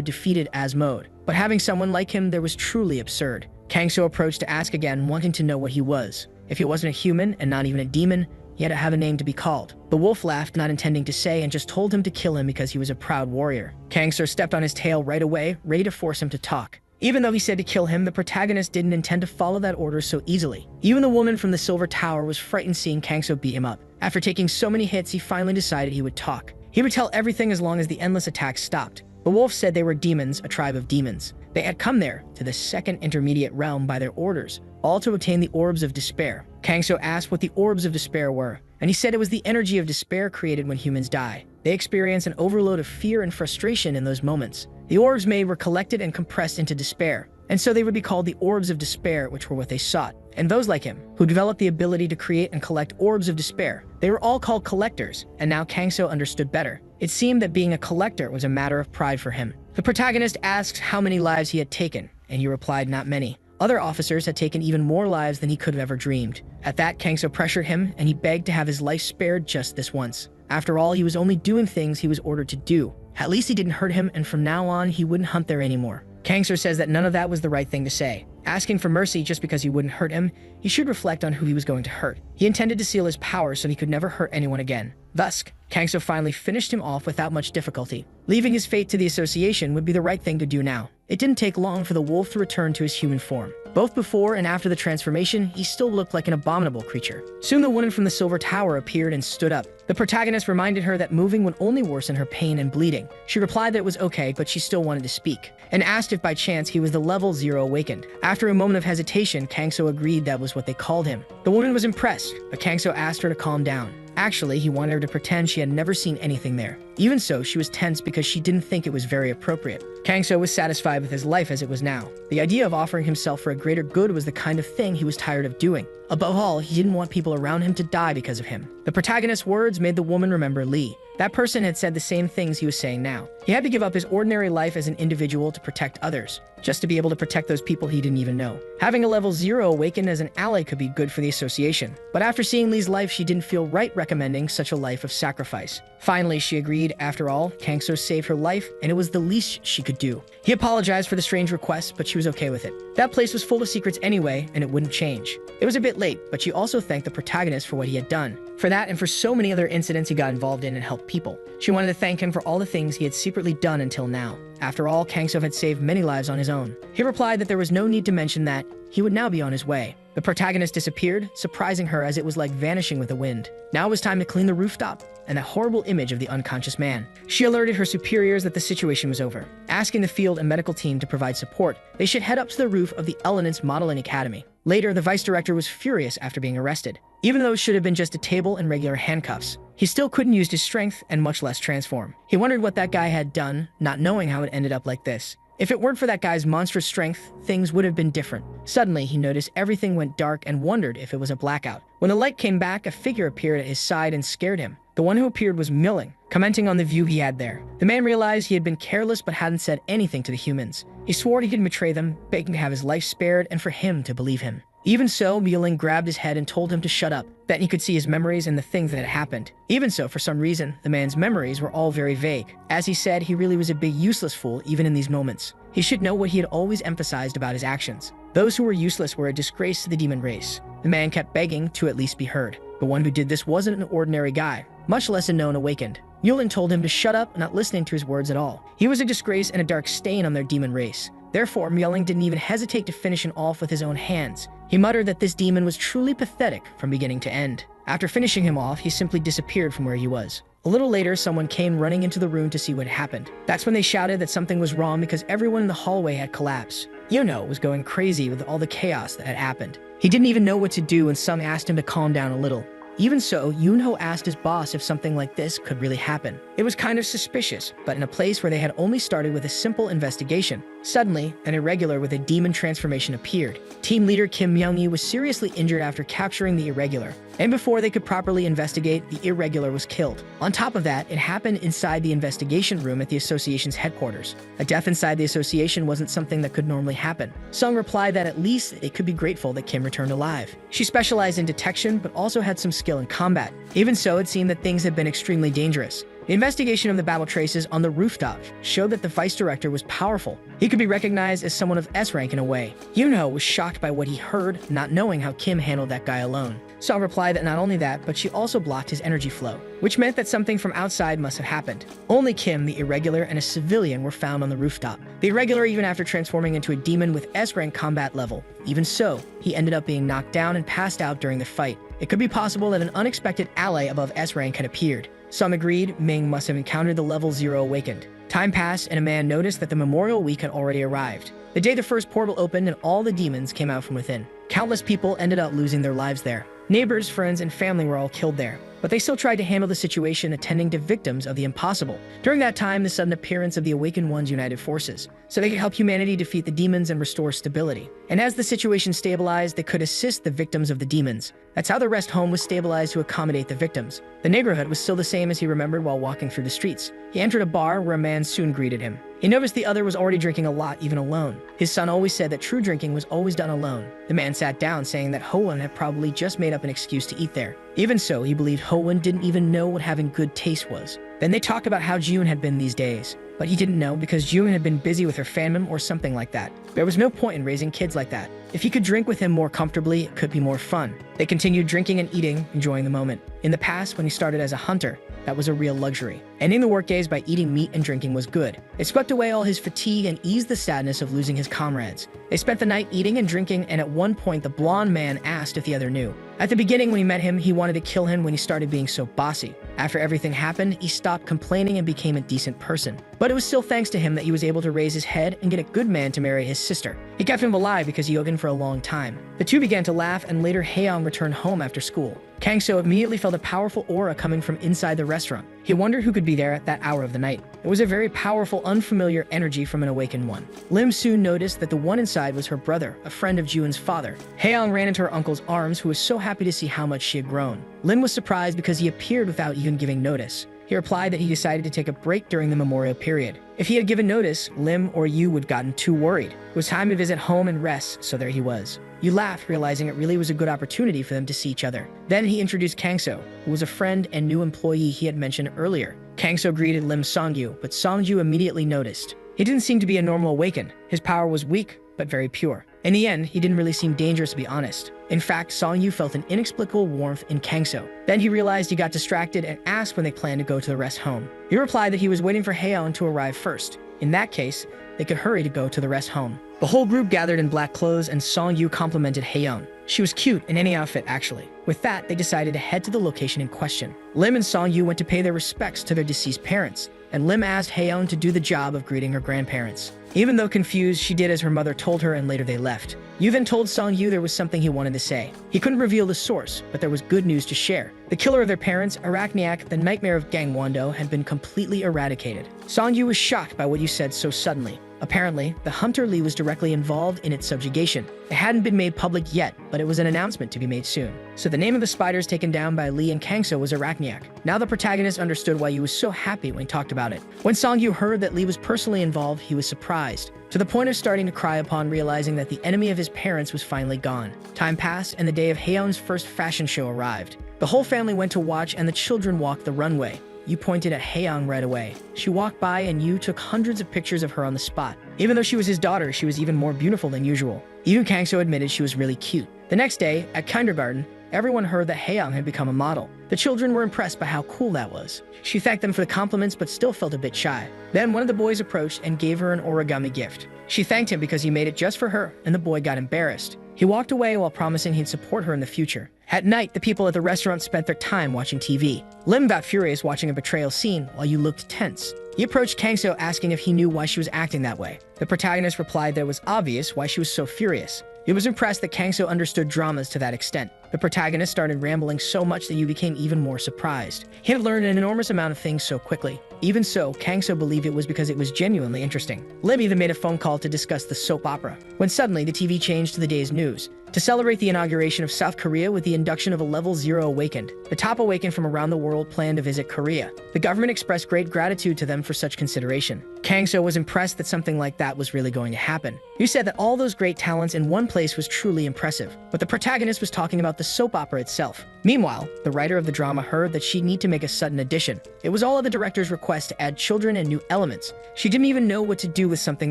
defeated Asmode. But having someone like him there was truly absurd. Kangso approached to ask again, wanting to know what he was. If he wasn't a human and not even a demon, he had to have a name to be called. The wolf laughed, not intending to say, and just told him to kill him because he was a proud warrior. Kangso stepped on his tail right away, ready to force him to talk. Even though he said to kill him, the protagonist didn't intend to follow that order so easily. Even the woman from the Silver Tower was frightened seeing Kangso beat him up. After taking so many hits, he finally decided he would talk. He would tell everything as long as the endless attacks stopped. The wolf said they were demons, a tribe of demons. They had come there, to the second intermediate realm by their orders, all to obtain the orbs of despair. Kangso asked what the orbs of despair were, and he said it was the energy of despair created when humans die. They experience an overload of fear and frustration in those moments. The orbs made were collected and compressed into despair, and so they would be called the orbs of despair, which were what they sought. And those like him, who developed the ability to create and collect orbs of despair, they were all called collectors, and now Kangso understood better. It seemed that being a collector was a matter of pride for him. The protagonist asked how many lives he had taken, and he replied not many. Other officers had taken even more lives than he could have ever dreamed. At that, Kangso pressured him, and he begged to have his life spared just this once. After all, he was only doing things he was ordered to do. At least he didn't hurt him, and from now on, he wouldn't hunt there anymore. Kangso says that none of that was the right thing to say. Asking for mercy just because he wouldn't hurt him, he should reflect on who he was going to hurt. He intended to seal his power so he could never hurt anyone again. Thus, Kangso finally finished him off without much difficulty. Leaving his fate to the association would be the right thing to do now. It didn't take long for the wolf to return to his human form. Both before and after the transformation, he still looked like an abominable creature. Soon the woman from the Silver Tower appeared and stood up. The protagonist reminded her that moving would only worsen her pain and bleeding. She replied that it was okay, but she still wanted to speak, and asked if by chance he was the level 0 awakened. After a moment of hesitation, Kangso agreed that was what they called him. The woman was impressed, but Kangso asked her to calm down. Actually, he wanted her to pretend she had never seen anything there. Even so, she was tense because she didn't think it was very appropriate. Kangso was satisfied with his life as it was now. The idea of offering himself for a greater good was the kind of thing he was tired of doing. Above all, he didn't want people around him to die because of him. The protagonist's words made the woman remember Lee. That person had said the same things he was saying now. He had to give up his ordinary life as an individual to protect others, just to be able to protect those people he didn't even know. Having a level 0 awakened as an ally could be good for the association, but after seeing Lee's life, she didn't feel right recommending such a life of sacrifice. Finally, she agreed. After all, Kangso saved her life, and it was the least she could do. He apologized for the strange request, but she was okay with it. That place was full of secrets anyway, and it wouldn't change. It was a bit late, but she also thanked the protagonist for what he had done. For that and for so many other incidents he got involved in and helped people. She wanted to thank him for all the things he had secretly done until now. After all, Kangso had saved many lives on his own. He replied that there was no need to mention that. He would now be on his way. The protagonist disappeared, surprising her as it was like vanishing with the wind. Now it was time to clean the rooftop and that horrible image of the unconscious man. She alerted her superiors that the situation was over, asking the field and medical team to provide support. They should head up to the roof of the Elements Modeling Academy. Later, the vice director was furious after being arrested. Even though it should have been just a table and regular handcuffs, he still couldn't use his strength and much less transform. He wondered what that guy had done, not knowing how it ended up like this. If it weren't for that guy's monstrous strength, things would have been different. Suddenly, he noticed everything went dark and wondered if it was a blackout. When the light came back, a figure appeared at his side and scared him. The one who appeared was Milling, commenting on the view he had there. The man realized he had been careless but hadn't said anything to the humans. He swore he couldn't betray them, begging to have his life spared and for him to believe him. Even so, Milling grabbed his head and told him to shut up, that he could see his memories and the things that had happened. Even so, for some reason, the man's memories were all very vague. As he said, he really was a big useless fool even in these moments. He should know what he had always emphasized about his actions. Those who were useless were a disgrace to the demon race. The man kept begging to at least be heard. The one who did this wasn't an ordinary guy, much less a known awakened. Yulin told him to shut up, not listening to his words at all. He was a disgrace and a dark stain on their demon race. Therefore, Myeling didn't even hesitate to finish him off with his own hands. He muttered that this demon was truly pathetic from beginning to end. After finishing him off, he simply disappeared from where he was. A little later, someone came running into the room to see what happened. That's when they shouted that something was wrong because everyone in the hallway had collapsed. Yuno was going crazy with all the chaos that had happened. He didn't even know what to do, and some asked him to calm down a little. Even so, Yunho asked his boss if something like this could really happen. It was kind of suspicious, but in a place where they had only started with a simple investigation. Suddenly, an irregular with a demon transformation appeared. Team leader Kim Myung-yi was seriously injured after capturing the irregular. And before they could properly investigate, the irregular was killed. On top of that, it happened inside the investigation room at the association's headquarters. A death inside the association wasn't something that could normally happen. Sung replied that at least they could be grateful that Kim returned alive. She specialized in detection, but also had some skill in combat. Even so, it seemed that things had been extremely dangerous. The investigation of the battle traces on the rooftop showed that the vice director was powerful. He could be recognized as someone of S rank in a way. Yunho was shocked by what he heard, not knowing how Kim handled that guy alone. Song replied that not only that, but she also blocked his energy flow, which meant that something from outside must have happened. Only Kim, the irregular, and a civilian were found on the rooftop. The irregular even after transforming into a demon with S rank combat level. Even so, he ended up being knocked down and passed out during the fight. It could be possible that an unexpected ally above S rank had appeared. Some agreed Ming must have encountered the level 0 awakened. Time passed and a man noticed that the Memorial Week had already arrived. The day the first portal opened and all the demons came out from within. Countless people ended up losing their lives there. Neighbors, friends, and family were all killed there. But they still tried to handle the situation, attending to victims of the impossible. During that time, the sudden appearance of the Awakened Ones united forces, so they could help humanity defeat the demons and restore stability. And as the situation stabilized, they could assist the victims of the demons. That's how the rest home was stabilized to accommodate the victims. The neighborhood was still the same as he remembered while walking through the streets. He entered a bar where a man soon greeted him. He noticed the other was already drinking a lot, even alone. His son always said that true drinking was always done alone. The man sat down, saying that Hoan had probably just made up an excuse to eat there. Even so, he believed Hoan didn't even know what having good taste was. Then they talked about how June had been these days. But he didn't know because June had been busy with her fandom or something like that. There was no point in raising kids like that. If he could drink with him more comfortably, it could be more fun. They continued drinking and eating, enjoying the moment. In the past, when he started as a hunter, that was a real luxury. Ending the workdays by eating meat and drinking was good. It swept away all his fatigue and eased the sadness of losing his comrades. They spent the night eating and drinking, and at one point the blonde man asked if the other knew. At the beginning when he met him, he wanted to kill him when he started being so bossy. After everything happened, he stopped complaining and became a decent person. But it was still thanks to him that he was able to raise his head and get a good man to marry his sister. He kept him alive because he owed him for a long time. The two began to laugh, and later Haeyoung returned home after school. Kang-so immediately felt a powerful aura coming from inside the restaurant. He wondered who could be there at that hour of the night. It was a very powerful, unfamiliar energy from an awakened one. Lim soon noticed that the one inside was her brother, a friend of June's father. Haeyoung ran into her uncle's arms, who was so happy to see how much she had grown. Lim was surprised because he appeared without even giving notice. He replied that he decided to take a break during the memorial period. If he had given notice, Lim or Yu would gotten too worried. It was time to visit home and rest, so there he was. You laughed, realizing it really was a good opportunity for them to see each other. Then he introduced Kangso, who was a friend and new employee he had mentioned earlier. Kangso greeted Lim Songyu, but Songyu immediately noticed. He didn't seem to be a normal awakened. His power was weak, but very pure. In the end, he didn't really seem dangerous, to be honest. In fact, Songyu felt an inexplicable warmth in Kangso. Then he realized he got distracted and asked when they planned to go to the rest home. He replied that he was waiting for Haeyeon to arrive first. In that case, they could hurry to go to the rest home. The whole group gathered in black clothes and Songyu complimented Haeyeon. She was cute in any outfit, actually. With that, they decided to head to the location in question. Lim and Songyu went to pay their respects to their deceased parents, and Lim asked Haeyeon to do the job of greeting her grandparents. Even though confused, she did as her mother told her, and later they left. Yu then told Songyu there was something he wanted to say. He couldn't reveal the source, but there was good news to share. The killer of their parents, Arachniac, the nightmare of Gangwon-do, had been completely eradicated. Songyu was shocked by what you said so suddenly. Apparently, the Hunter Lee was directly involved in its subjugation. It hadn't been made public yet, but it was an announcement to be made soon. So the name of the spiders taken down by Lee and Kangso was Arachniac. Now the protagonist understood why he was so happy when he talked about it. When Songyu heard that Lee was personally involved, he was surprised, to the point of starting to cry upon realizing that the enemy of his parents was finally gone. Time passed, and the day of Haeyeon's first fashion show arrived. The whole family went to watch, and the children walked the runway. Yu pointed at Haeyeon right away. She walked by, and Yu took hundreds of pictures of her on the spot. Even though she was his daughter, she was even more beautiful than usual. Even Kangso admitted she was really cute. The next day, at kindergarten, everyone heard that Haeyeon had become a model. The children were impressed by how cool that was. She thanked them for the compliments, but still felt a bit shy. Then one of the boys approached and gave her an origami gift. She thanked him because he made it just for her, and the boy got embarrassed. He walked away while promising he'd support her in the future. At night, the people at the restaurant spent their time watching TV. Lim got furious watching a betrayal scene while Yu looked tense. He approached Kangso asking if he knew why she was acting that way. The protagonist replied that it was obvious why she was so furious. He was impressed that Kangso understood dramas to that extent. The protagonist started rambling so much that Yu became even more surprised. He had learned an enormous amount of things so quickly. Even so, Kangso believed it was because it was genuinely interesting. Lim even made a phone call to discuss the soap opera, when suddenly the TV changed to the day's news. To celebrate the inauguration of South Korea with the induction of a Level 0 awakened, the top awakened from around the world planned to visit Korea. The government expressed great gratitude to them for such consideration. Kangso was impressed that something like that was really going to happen. He said that all those great talents in one place was truly impressive, but the protagonist was talking about the soap opera itself. Meanwhile, the writer of the drama heard that she'd need to make a sudden addition. It was all at the director's request to add children and new elements. She didn't even know what to do with something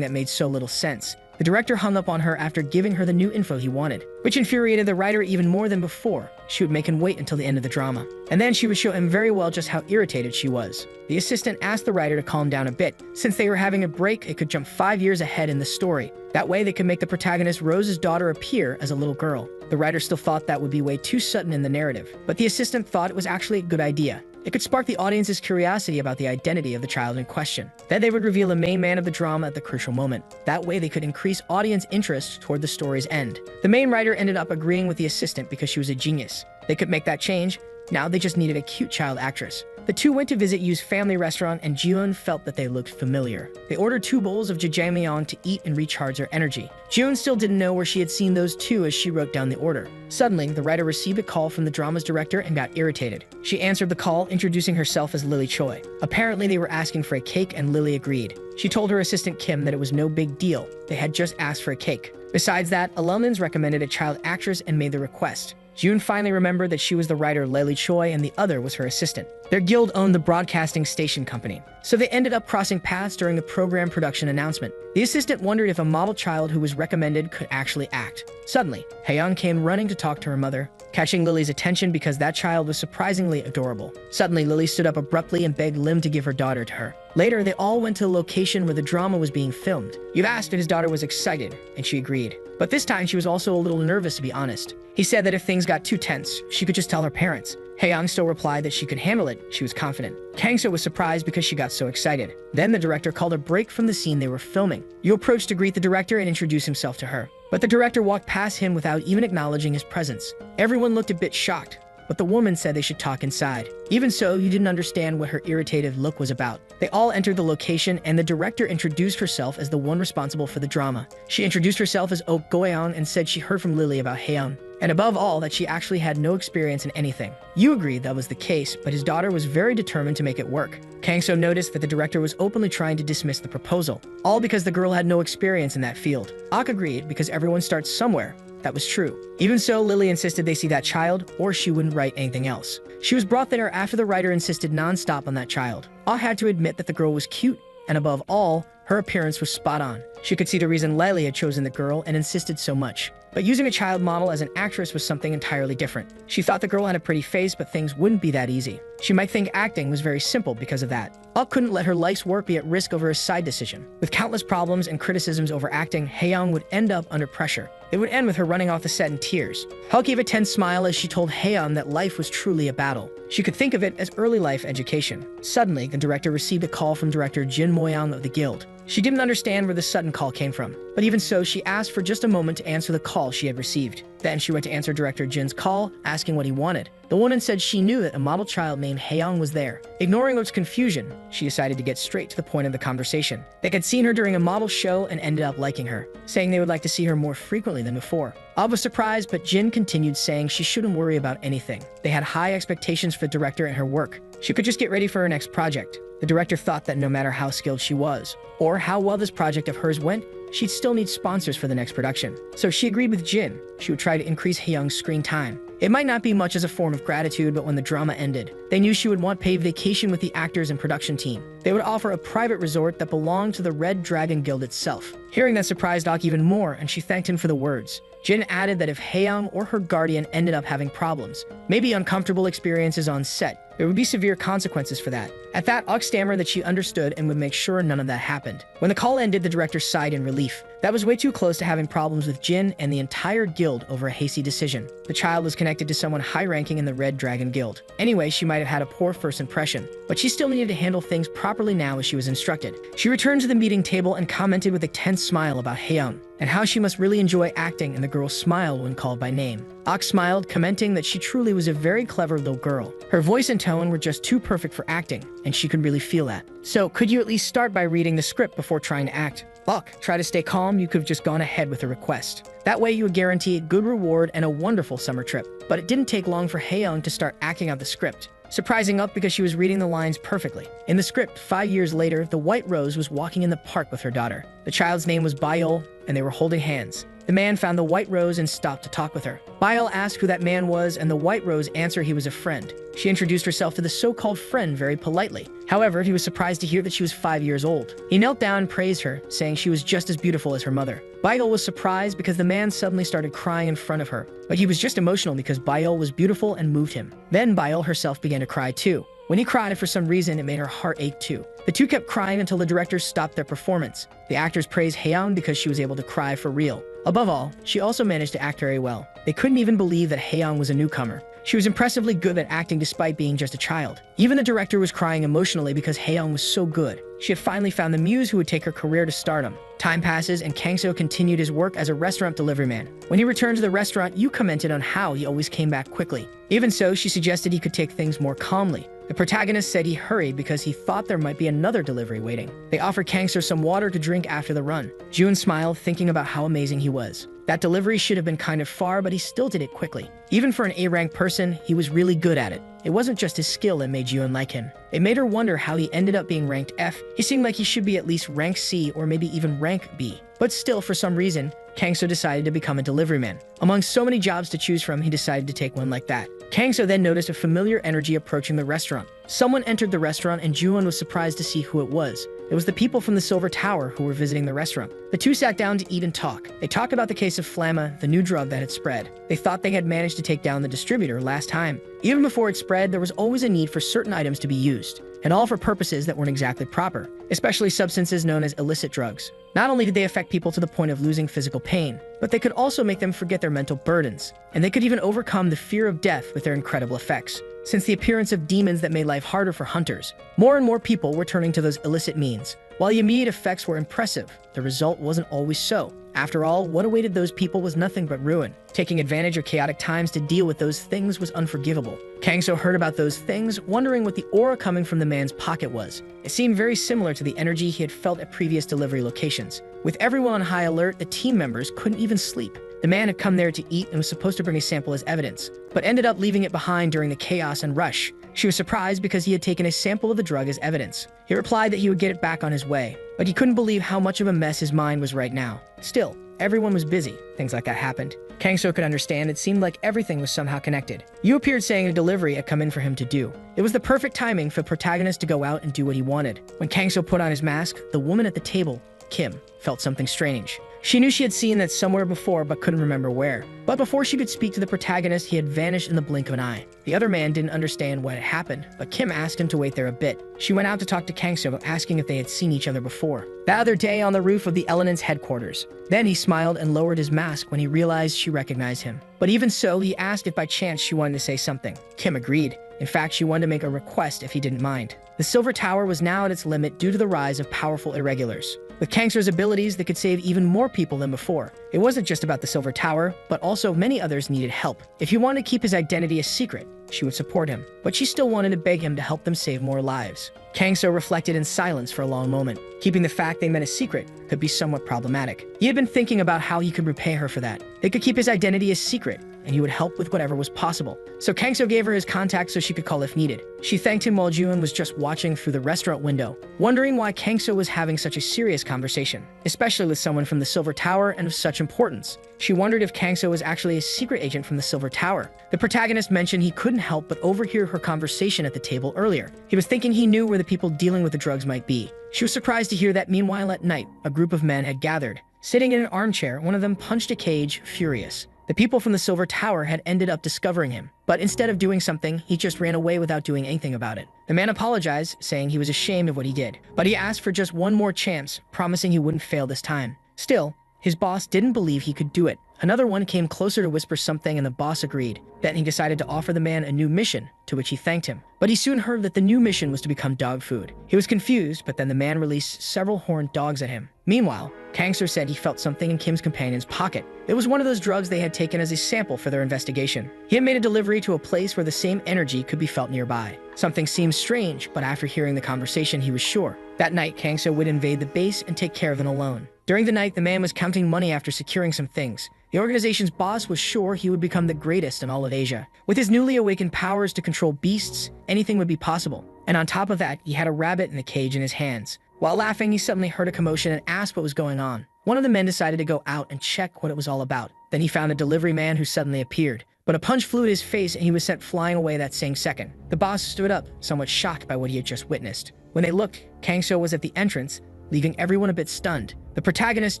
that made so little sense. The director hung up on her after giving her the new info he wanted, which infuriated the writer even more than before. She would make him wait until the end of the drama, and then she would show him very well just how irritated she was. The assistant asked the writer to calm down a bit. Since they were having a break, it could jump 5 years ahead in the story. That way they could make the protagonist Rose's daughter appear as a little girl. The writer still thought that would be way too sudden in the narrative, but the assistant thought it was actually a good idea. It could spark the audience's curiosity about the identity of the child in question. Then they would reveal the main man of the drama at the crucial moment. That way they could increase audience interest toward the story's end. The main writer ended up agreeing with the assistant because she was a genius. They could make that change. Now they just needed a cute child actress. The two went to visit Yu's family restaurant, and Jiun felt that they looked familiar. They ordered 2 bowls of jjajangmyeon to eat and recharge their energy. Jiun still didn't know where she had seen those two as she wrote down the order. Suddenly, the writer received a call from the drama's director and got irritated. She answered the call, introducing herself as Lily Choi. Apparently, they were asking for a cake, and Lily agreed. She told her assistant Kim that it was no big deal. They had just asked for a cake. Besides that, Alumnins recommended a child actress and made the request. June finally remembered that she was the writer Lily Choi and the other was her assistant. Their guild owned the broadcasting station company, so they ended up crossing paths during the program production announcement. The assistant wondered if a model child who was recommended could actually act. Suddenly, Haeyeon came running to talk to her mother, catching Lily's attention because that child was surprisingly adorable. Suddenly, Lily stood up abruptly and begged Lim to give her daughter to her. Later, they all went to the location where the drama was being filmed. Yu asked if his daughter was excited, and she agreed. But this time, she was also a little nervous, to be honest. He said that if things got too tense, she could just tell her parents. Haeyeon still replied that she could handle it. She was confident. Kangso was surprised because she got so excited. Then the director called a break from the scene they were filming. Yu approached to greet the director and introduce himself to her. But the director walked past him without even acknowledging his presence. Everyone looked a bit shocked, but the woman said they should talk inside. Even so, he didn't understand what her irritated look was about. They all entered the location, and the director introduced herself as the one responsible for the drama. She introduced herself as Ok Goyeon and said she heard from Lily about Haeyeon, and above all, that she actually had no experience in anything. Yu agreed that was the case, but his daughter was very determined to make it work. Kangso noticed that the director was openly trying to dismiss the proposal, all because the girl had no experience in that field. Ok agreed because everyone starts somewhere. that was true. Even so, Lily insisted they see that child, or she wouldn't write anything else. She was brought there after the writer insisted non-stop on that child. Ah had to admit that the girl was cute, and above all, her appearance was spot on. She could see the reason Lily had chosen the girl and insisted so much. But using a child model as an actress was something entirely different. She thought the girl had a pretty face, but things wouldn't be that easy. She might think acting was very simple because of that. Ah couldn't let her life's work be at risk over a side decision. With countless problems and criticisms over acting, Haeyoung would end up under pressure. It would end with her running off the set in tears. Ah gave a tense smile as she told Haeyoung that life was truly a battle. She could think of it as early life education. Suddenly, the director received a call from director Jin Moyoung of the guild. She didn't understand where the sudden call came from, but even so, she asked for just a moment to answer the call she had received. Then she went to answer director Jin's call, asking what he wanted. The woman said she knew that a model child named Haeyoung was there. Ignoring Oak's confusion, she decided to get straight to the point of the conversation. They had seen her during a model show and ended up liking her, saying they would like to see her more frequently than before. Ah was surprised, but Jin continued saying she shouldn't worry about anything. They had high expectations for the director and her work. She could just get ready for her next project. The director thought that no matter how skilled she was, or how well this project of hers went, she'd still need sponsors for the next production. So she agreed with Jin. She would try to increase Haeyoung's screen time. It might not be much as a form of gratitude, but when the drama ended, they knew she would want paid vacation with the actors and production team. They would offer a private resort that belonged to the Red Dragon Guild itself. Hearing that surprised Ok even more, and she thanked him for the words. Jin added that if Haeyoung or her guardian ended up having problems, maybe uncomfortable experiences on set, there would be severe consequences for that. At that, Ok stammered that she understood and would make sure none of that happened. When the call ended, the director sighed in relief. That was way too close to having problems with Jin and the entire guild over a hasty decision. The child was connected to someone high-ranking in the Red Dragon Guild. Anyway, she might have had a poor first impression, but she still needed to handle things properly now as she was instructed. She returned to the meeting table and commented with a tense smile about Haeyoung, and how she must really enjoy acting, and the girl smiled when called by name. Ok smiled, commenting that she truly was a very clever little girl. Her voice and tone were just too perfect for acting, and she could really feel that. So, could you at least start by reading the script before trying to act? Ok, try to stay calm. You could have just gone ahead with a request. That way you would guarantee a good reward and a wonderful summer trip. But it didn't take long for Haeyoung to start acting out the script, surprising Ok because she was reading the lines perfectly. In the script, 5 years later, the White Rose was walking in the park with her daughter. The child's name was Byul, and they were holding hands. The man found the White Rose and stopped to talk with her. Byul asked who that man was, and the White Rose answered he was a friend. She introduced herself to the so-called friend very politely. However, he was surprised to hear that she was 5 years old. He knelt down and praised her, saying she was just as beautiful as her mother. Byul was surprised because the man suddenly started crying in front of her, but he was just emotional because Byul was beautiful and moved him. Then Byul herself began to cry too. When he cried, for some reason, it made her heart ache too. The two kept crying until the directors stopped their performance. The actors praised Haeyoung because she was able to cry for real. Above all, she also managed to act very well. They couldn't even believe that Haeyoung was a newcomer. She was impressively good at acting despite being just a child. Even the director was crying emotionally because Haeyoung was so good. She had finally found the muse who would take her career to stardom. Time passes and Kangso continued his work as a restaurant delivery man. When he returned to the restaurant, Yu commented on how he always came back quickly. Even so, she suggested he could take things more calmly. The protagonist said he hurried because he thought there might be another delivery waiting. They offered Kangso some water to drink after the run. Jun smiled, thinking about how amazing he was. That delivery should have been kind of far, but he still did it quickly. Even for an A-rank person, he was really good at it. It wasn't just his skill that made Jun like him. It made her wonder how he ended up being ranked F. He seemed like he should be at least rank C or maybe even rank B. But still, for some reason, Kangso decided to become a delivery man. Among so many jobs to choose from, he decided to take one like that. Kangso then noticed a familiar energy approaching the restaurant. Someone entered the restaurant and Juwon was surprised to see who it was. It was the people from the Silver Tower who were visiting the restaurant. The two sat down to eat and talk. They talked about the case of Flamma, the new drug that had spread. They thought they had managed to take down the distributor last time. Even before it spread, there was always a need for certain items to be used, and all for purposes that weren't exactly proper, especially substances known as illicit drugs. Not only did they affect people to the point of losing physical pain, but they could also make them forget their mental burdens, and they could even overcome the fear of death with their incredible effects. Since the appearance of demons that made life harder for hunters, more and more people were turning to those illicit means. While the immediate effects were impressive, the result wasn't always so. After all, what awaited those people was nothing but ruin. Taking advantage of chaotic times to deal with those things was unforgivable. Kangso heard about those things, wondering what the aura coming from the man's pocket was. It seemed very similar to the energy he had felt at previous delivery locations. With everyone on high alert, the team members couldn't even sleep. The man had come there to eat and was supposed to bring a sample as evidence, but ended up leaving it behind during the chaos and rush. She was surprised because he had taken a sample of the drug as evidence. He replied that he would get it back on his way, but he couldn't believe how much of a mess his mind was right now. Still, everyone was busy, things like that happened. Kangso could understand it seemed like everything was somehow connected. Yu appeared saying a delivery had come in for him to do. It was the perfect timing for the protagonist to go out and do what he wanted. When Kangso put on his mask, the woman at the table, Kim, felt something strange. She knew she had seen that somewhere before but couldn't remember where. But before she could speak to the protagonist, he had vanished in the blink of an eye. The other man didn't understand what had happened, but Kim asked him to wait there a bit. She went out to talk to Kangso, asking if they had seen each other before. That other day on the roof of the Elenan's headquarters. Then he smiled and lowered his mask when he realized she recognized him. But even so, he asked if by chance she wanted to say something. Kim agreed. In fact, she wanted to make a request if he didn't mind. The Silver Tower was now at its limit due to the rise of powerful irregulars. With Kangso's abilities, they could save even more people than before. It wasn't just about the Silver Tower, but also many others needed help. If he wanted to keep his identity a secret, she would support him, but she still wanted to beg him to help them save more lives. Kangso reflected in silence for a long moment. Keeping the fact they met a secret could be somewhat problematic. He had been thinking about how he could repay her for that. They could keep his identity a secret, and he would help with whatever was possible. So Kangso gave her his contact so she could call if needed. She thanked him while Jun was just watching through the restaurant window, wondering why Kangso was having such a serious conversation, especially with someone from the Silver Tower and of such importance. She wondered if Kangso was actually a secret agent from the Silver Tower. The protagonist mentioned he couldn't help but overhear her conversation at the table earlier. He was thinking he knew where the people dealing with the drugs might be. She was surprised to hear that meanwhile at night, a group of men had gathered. Sitting in an armchair, one of them punched a cage, furious. The people from the Silver Tower had ended up discovering him, but instead of doing something, he just ran away without doing anything about it. The man apologized, saying he was ashamed of what he did, but he asked for just one more chance, promising he wouldn't fail this time. Still, his boss didn't believe he could do it. Another one came closer to whisper something and the boss agreed. Then he decided to offer the man a new mission, to which he thanked him. But he soon heard that the new mission was to become dog food. He was confused, but then the man released several horned dogs at him. Meanwhile, Kangso said he felt something in Kim's companion's pocket. It was one of those drugs they had taken as a sample for their investigation. He had made a delivery to a place where the same energy could be felt nearby. Something seemed strange, but after hearing the conversation, he was sure. That night, Kangso would invade the base and take care of them alone. During the night, the man was counting money after securing some things. The organization's boss was sure he would become the greatest in all of Asia. With his newly awakened powers to control beasts, anything would be possible. And on top of that, he had a rabbit in the cage in his hands. While laughing, he suddenly heard a commotion and asked what was going on. One of the men decided to go out and check what it was all about. Then he found a delivery man who suddenly appeared. But a punch flew at his face and he was sent flying away that same second. The boss stood up, somewhat shocked by what he had just witnessed. When they looked, Kangso was at the entrance, leaving everyone a bit stunned. The protagonist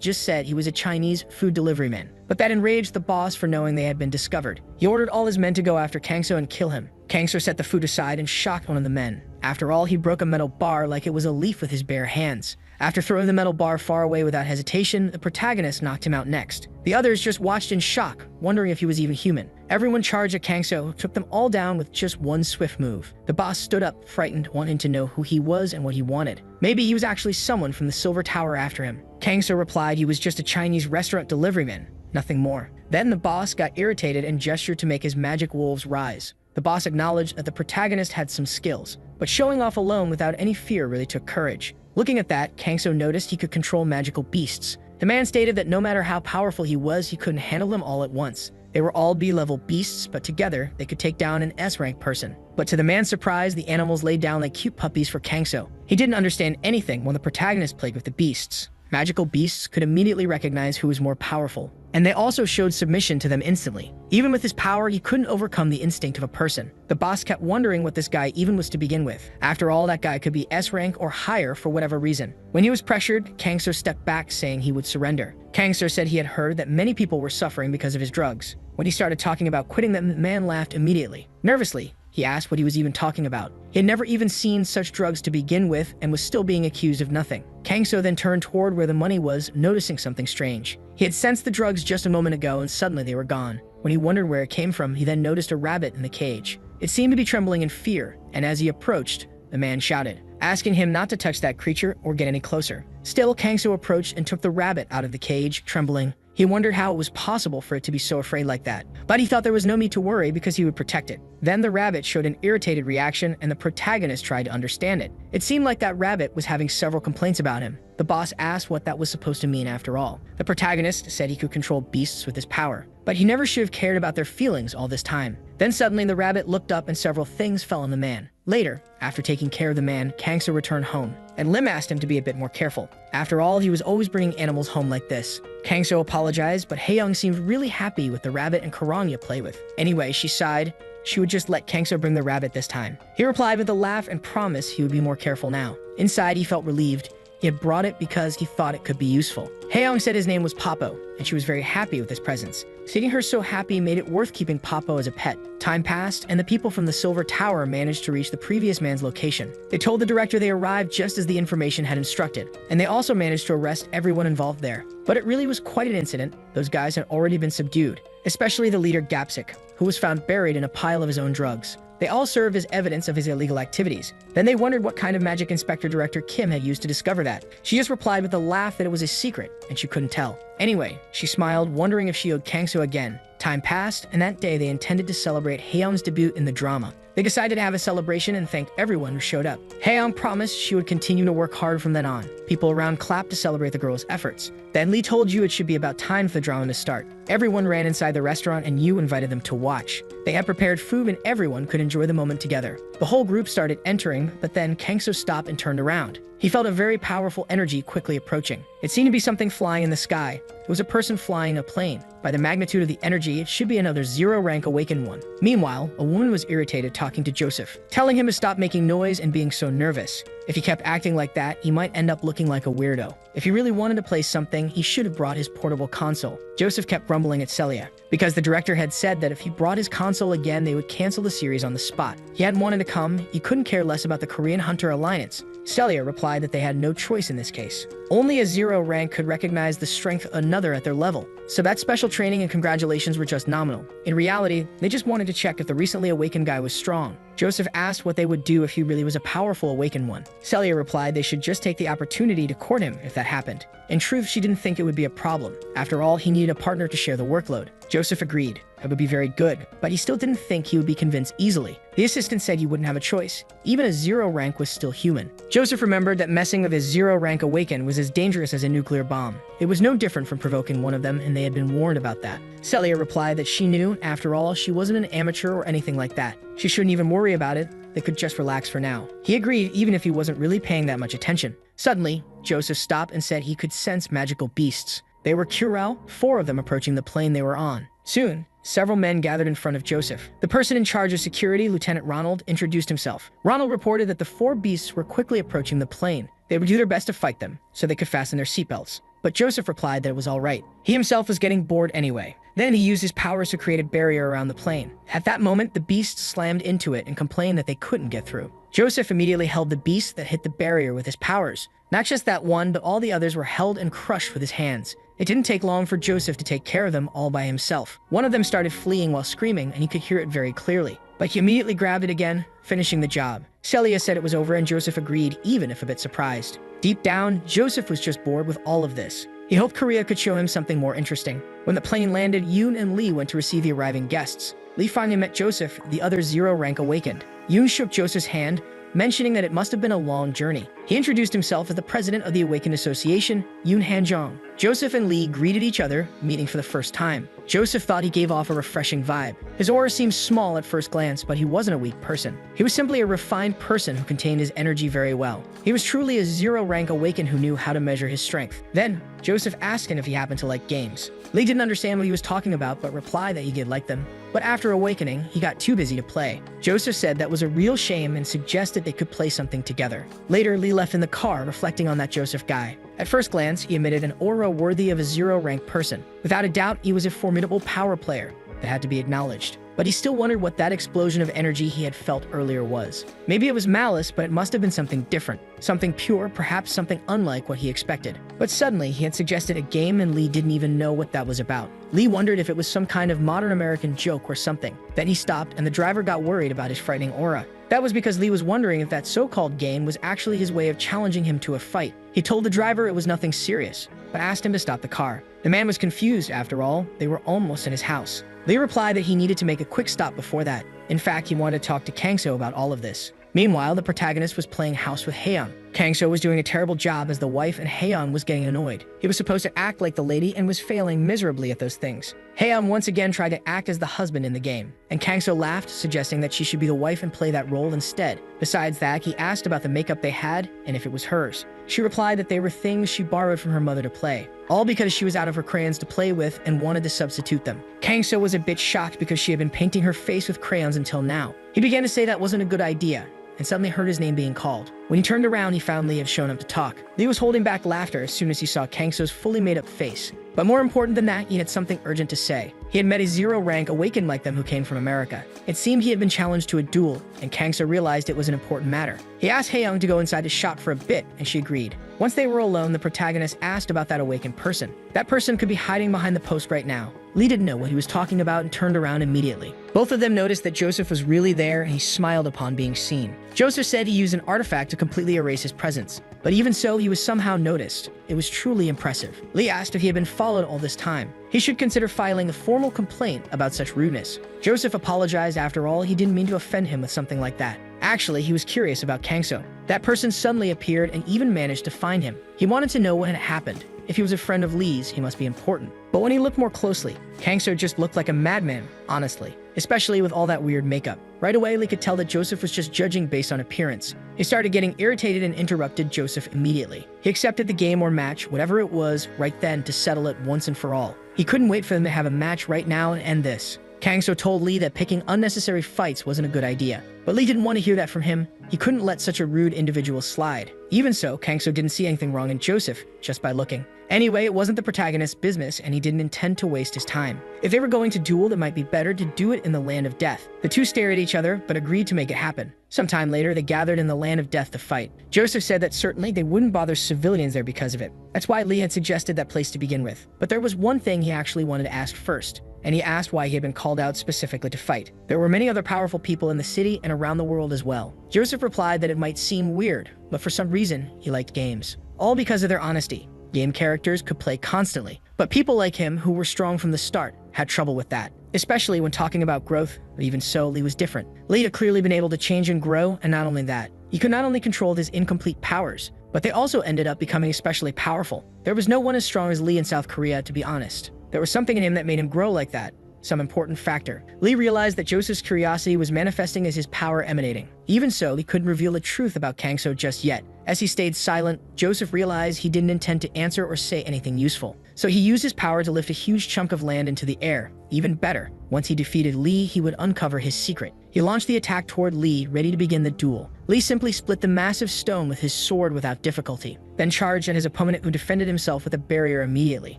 just said he was a Chinese food delivery man, but that enraged the boss for knowing they had been discovered. He ordered all his men to go after Kangso and kill him. Kangso set the food aside and shocked one of the men. After all, he broke a metal bar like it was a leaf with his bare hands. After throwing the metal bar far away without hesitation, the protagonist knocked him out next. The others just watched in shock, wondering if he was even human. Everyone charged at Kangso, who took them all down with just one swift move. The boss stood up, frightened, wanting to know who he was and what he wanted. Maybe he was actually someone from the Silver Tower after him. Kangso replied he was just a Chinese restaurant deliveryman, nothing more. Then the boss got irritated and gestured to make his magic wolves rise. The boss acknowledged that the protagonist had some skills, but showing off alone without any fear really took courage. Looking at that, Kangso noticed he could control magical beasts. The man stated that no matter how powerful he was, he couldn't handle them all at once. They were all B-level beasts, but together, they could take down an S-rank person. But to the man's surprise, the animals laid down like cute puppies for Kangso. He didn't understand anything when the protagonist played with the beasts. Magical beasts could immediately recognize who was more powerful, and they also showed submission to them instantly. Even with his power, he couldn't overcome the instinct of a person. The boss kept wondering what this guy even was to begin with. After all, that guy could be S-rank or higher for whatever reason. When he was pressured, Kangso stepped back, saying he would surrender. Kangso said he had heard that many people were suffering because of his drugs. When he started talking about quitting them, the man laughed immediately. Nervously, he asked what he was even talking about. He had never even seen such drugs to begin with and was still being accused of nothing. Kangso then turned toward where the money was, noticing something strange. He had sensed the drugs just a moment ago and suddenly they were gone. When he wondered where it came from, he then noticed a rabbit in the cage. It seemed to be trembling in fear, and as he approached, the man shouted, asking him not to touch that creature or get any closer. Still, Kangso approached and took the rabbit out of the cage, trembling. He wondered how it was possible for it to be so afraid like that, but he thought there was no need to worry because he would protect it. Then the rabbit showed an irritated reaction and the protagonist tried to understand it. It seemed like that rabbit was having several complaints about him. The boss asked what that was supposed to mean after all. The protagonist said he could control beasts with his power, but he never should have cared about their feelings all this time. Then suddenly the rabbit looked up and several things fell on the man. Later, after taking care of the man, Kangso returned home, and Lim asked him to be a bit more careful. After all, he was always bringing animals home like this. Kangso apologized, but Haeyoung seemed really happy with the rabbit and Karangya play with. Anyway, she sighed. She would just let Kangso bring the rabbit this time. He replied with a laugh and promised he would be more careful now. Inside, he felt relieved. He had brought it because he thought it could be useful. Haeyoung said his name was Papo, and she was very happy with his presence. Seeing her so happy made it worth keeping Papo as a pet. Time passed, and the people from the Silver Tower managed to reach the previous man's location. They told the director they arrived just as the information had instructed, and they also managed to arrest everyone involved there. But it really was quite an incident. Those guys had already been subdued, especially the leader Gapsik, who was found buried in a pile of his own drugs. They all served as evidence of his illegal activities. Then they wondered what kind of magic Inspector Director Kim had used to discover that. She just replied with a laugh that it was a secret, and she couldn't tell. Anyway, she smiled, wondering if she owed Kangso again. Time passed, and that day they intended to celebrate Haeyoung's debut in the drama. They decided to have a celebration and thanked everyone who showed up. Haeyoung promised she would continue to work hard from then on. People around clapped to celebrate the girl's efforts. Then Lee told Yu it should be about time for the drama to start. Everyone ran inside the restaurant and Yu invited them to watch. They had prepared food and everyone could enjoy the moment together. The whole group started entering, but then Kangso stopped and turned around. He felt a very powerful energy quickly approaching. It seemed to be something flying in the sky. It was a person flying a plane. By the magnitude of the energy, it should be another 0-rank awakened one. Meanwhile, a woman was irritated talking to Joseph, telling him to stop making noise and being so nervous. If he kept acting like that, he might end up looking like a weirdo. If he really wanted to play something, he should have brought his portable console. Joseph kept grumbling at Celia, because the director had said that if he brought his console again, they would cancel the series on the spot. He hadn't wanted to come, he couldn't care less about the Korean Hunter Alliance. Celia replied that they had no choice in this case. Only a 0 rank could recognize the strength of another at their level, so that special training and congratulations were just nominal. In reality, they just wanted to check if the recently awakened guy was strong. Joseph asked what they would do if he really was a powerful awakened one. Celia replied they should just take the opportunity to court him if that happened. In truth, she didn't think it would be a problem. After all, he needed a partner to share the workload. Joseph agreed. It would be very good, but he still didn't think he would be convinced easily. The assistant said he wouldn't have a choice. Even a 0 rank was still human. Joseph remembered that messing with his 0 rank awakened was as dangerous as a nuclear bomb. It was no different from provoking one of them, and they had been warned about that. Celia replied that she knew, after all, she wasn't an amateur or anything like that. She shouldn't even worry about it. They could just relax for now. He agreed, even if he wasn't really paying that much attention. Suddenly, Joseph stopped and said he could sense magical beasts. They were Kurao, 4 of them approaching the plane they were on. Soon, several men gathered in front of Joseph. The person in charge of security, Lieutenant Ronald, introduced himself. Ronald reported that the 4 beasts were quickly approaching the plane. They would do their best to fight them, so they could fasten their seatbelts. But Joseph replied that it was all right. He himself was getting bored anyway. Then he used his powers to create a barrier around the plane. At that moment, the beasts slammed into it and complained that they couldn't get through. Joseph immediately held the beast that hit the barrier with his powers. Not just that one, but all the others were held and crushed with his hands. It didn't take long for Joseph to take care of them all by himself. One of them started fleeing while screaming, and he could hear it very clearly. But he immediately grabbed it again, finishing the job. Celia said it was over, and Joseph agreed, even if a bit surprised. Deep down, Joseph was just bored with all of this. He hoped Korea could show him something more interesting. When the plane landed, Yoon and Lee went to receive the arriving guests. Lee finally met Joseph, the other 0 rank awakened. Yoon shook Joseph's hand, mentioning that it must have been a long journey. He introduced himself as the president of the Awakened Association, Yoon Hanjong. Joseph and Lee greeted each other, meeting for the first time. Joseph thought he gave off a refreshing vibe. His aura seemed small at first glance, but he wasn't a weak person. He was simply a refined person who contained his energy very well. He was truly a 0 rank awakened who knew how to measure his strength. Then, Joseph asked him if he happened to like games. Lee didn't understand what he was talking about, but replied that he did like them. But after awakening, he got too busy to play. Joseph said that was a real shame and suggested they could play something together. Later, Lee left in the car, reflecting on that Joseph guy. At first glance, he emitted an aura worthy of a 0 rank person. Without a doubt, he was a formidable power player that had to be acknowledged. But he still wondered what that explosion of energy he had felt earlier was. Maybe it was malice, but it must have been something different. Something pure, perhaps something unlike what he expected. But suddenly, he had suggested a game and Lee didn't even know what that was about. Lee wondered if it was some kind of modern American joke or something. Then he stopped and the driver got worried about his frightening aura. That was because Lee was wondering if that so-called game was actually his way of challenging him to a fight. He told the driver it was nothing serious, but asked him to stop the car. The man was confused. After all, they were almost in his house. Lee replied that he needed to make a quick stop before that. In fact, he wanted to talk to Kangso about all of this. Meanwhile, the protagonist was playing house with Haeyoung. Kangso was doing a terrible job as the wife and Haeyeon was getting annoyed. He was supposed to act like the lady and was failing miserably at those things. Haeyeon once again tried to act as the husband in the game, and Kangso laughed, suggesting that she should be the wife and play that role instead. Besides that, he asked about the makeup they had and if it was hers. She replied that they were things she borrowed from her mother to play, all because she was out of her crayons to play with and wanted to substitute them. Kangso was a bit shocked because she had been painting her face with crayons until now. He began to say that wasn't a good idea, and suddenly heard his name being called. When he turned around, he found Lee had shown up to talk. Lee was holding back laughter as soon as he saw Kangso's fully made-up face. But more important than that, he had something urgent to say. He had met a zero-rank awakened like them who came from America. It seemed he had been challenged to a duel, and Kangso realized it was an important matter. He asked Haeyeon to go inside his shop for a bit, and she agreed. Once they were alone, the protagonist asked about that awakened person. That person could be hiding behind the post right now. Lee didn't know what he was talking about and turned around immediately. Both of them noticed that Joseph was really there, and he smiled upon being seen. Joseph said he used an artifact to completely erase his presence, but even so, he was somehow noticed. It was truly impressive. Lee asked if he had been followed all this time. He should consider filing a formal complaint about such rudeness. Joseph apologized. After all, he didn't mean to offend him with something like that. Actually, he was curious about Kangso. That person suddenly appeared and even managed to find him. He wanted to know what had happened. If he was a friend of Lee's, he must be important. But when he looked more closely, Kangso just looked like a madman, honestly, especially with all that weird makeup. Right away, Lee could tell that Joseph was just judging based on appearance. He started getting irritated and interrupted Joseph immediately. He accepted the game or match, whatever it was, right then to settle it once and for all. He couldn't wait for them to have a match right now and end this. Kangso told Lee that picking unnecessary fights wasn't a good idea, but Lee didn't want to hear that from him. He couldn't let such a rude individual slide. Even so, Kangso didn't see anything wrong in Joseph just by looking. Anyway, it wasn't the protagonist's business, and he didn't intend to waste his time. If they were going to duel, it might be better to do it in the land of death. The two stared at each other, but agreed to make it happen. Sometime later, they gathered in the land of death to fight. Joseph said that certainly they wouldn't bother civilians there because of it. That's why Lee had suggested that place to begin with. But there was one thing he actually wanted to ask first, and he asked why he had been called out specifically to fight. There were many other powerful people in the city and around the world as well. Joseph replied that it might seem weird, but for some reason, he liked games. All because of their honesty. Game characters could play constantly, but people like him, who were strong from the start, had trouble with that, especially when talking about growth. But even so, Lee was different. Lee had clearly been able to change and grow, and not only that, he could not only control his incomplete powers, but they also ended up becoming especially powerful. There was no one as strong as Lee in South Korea, to be honest. There was something in him that made him grow like that. Some important factor. Lee realized that Joseph's curiosity was manifesting as his power emanating. Even so, he couldn't reveal the truth about Kangso just yet. As he stayed silent, Joseph realized he didn't intend to answer or say anything useful. So he used his power to lift a huge chunk of land into the air. Even better, once he defeated Lee, he would uncover his secret. He launched the attack toward Lee, ready to begin the duel. Lee simply split the massive stone with his sword without difficulty, then charged at his opponent, who defended himself with a barrier immediately.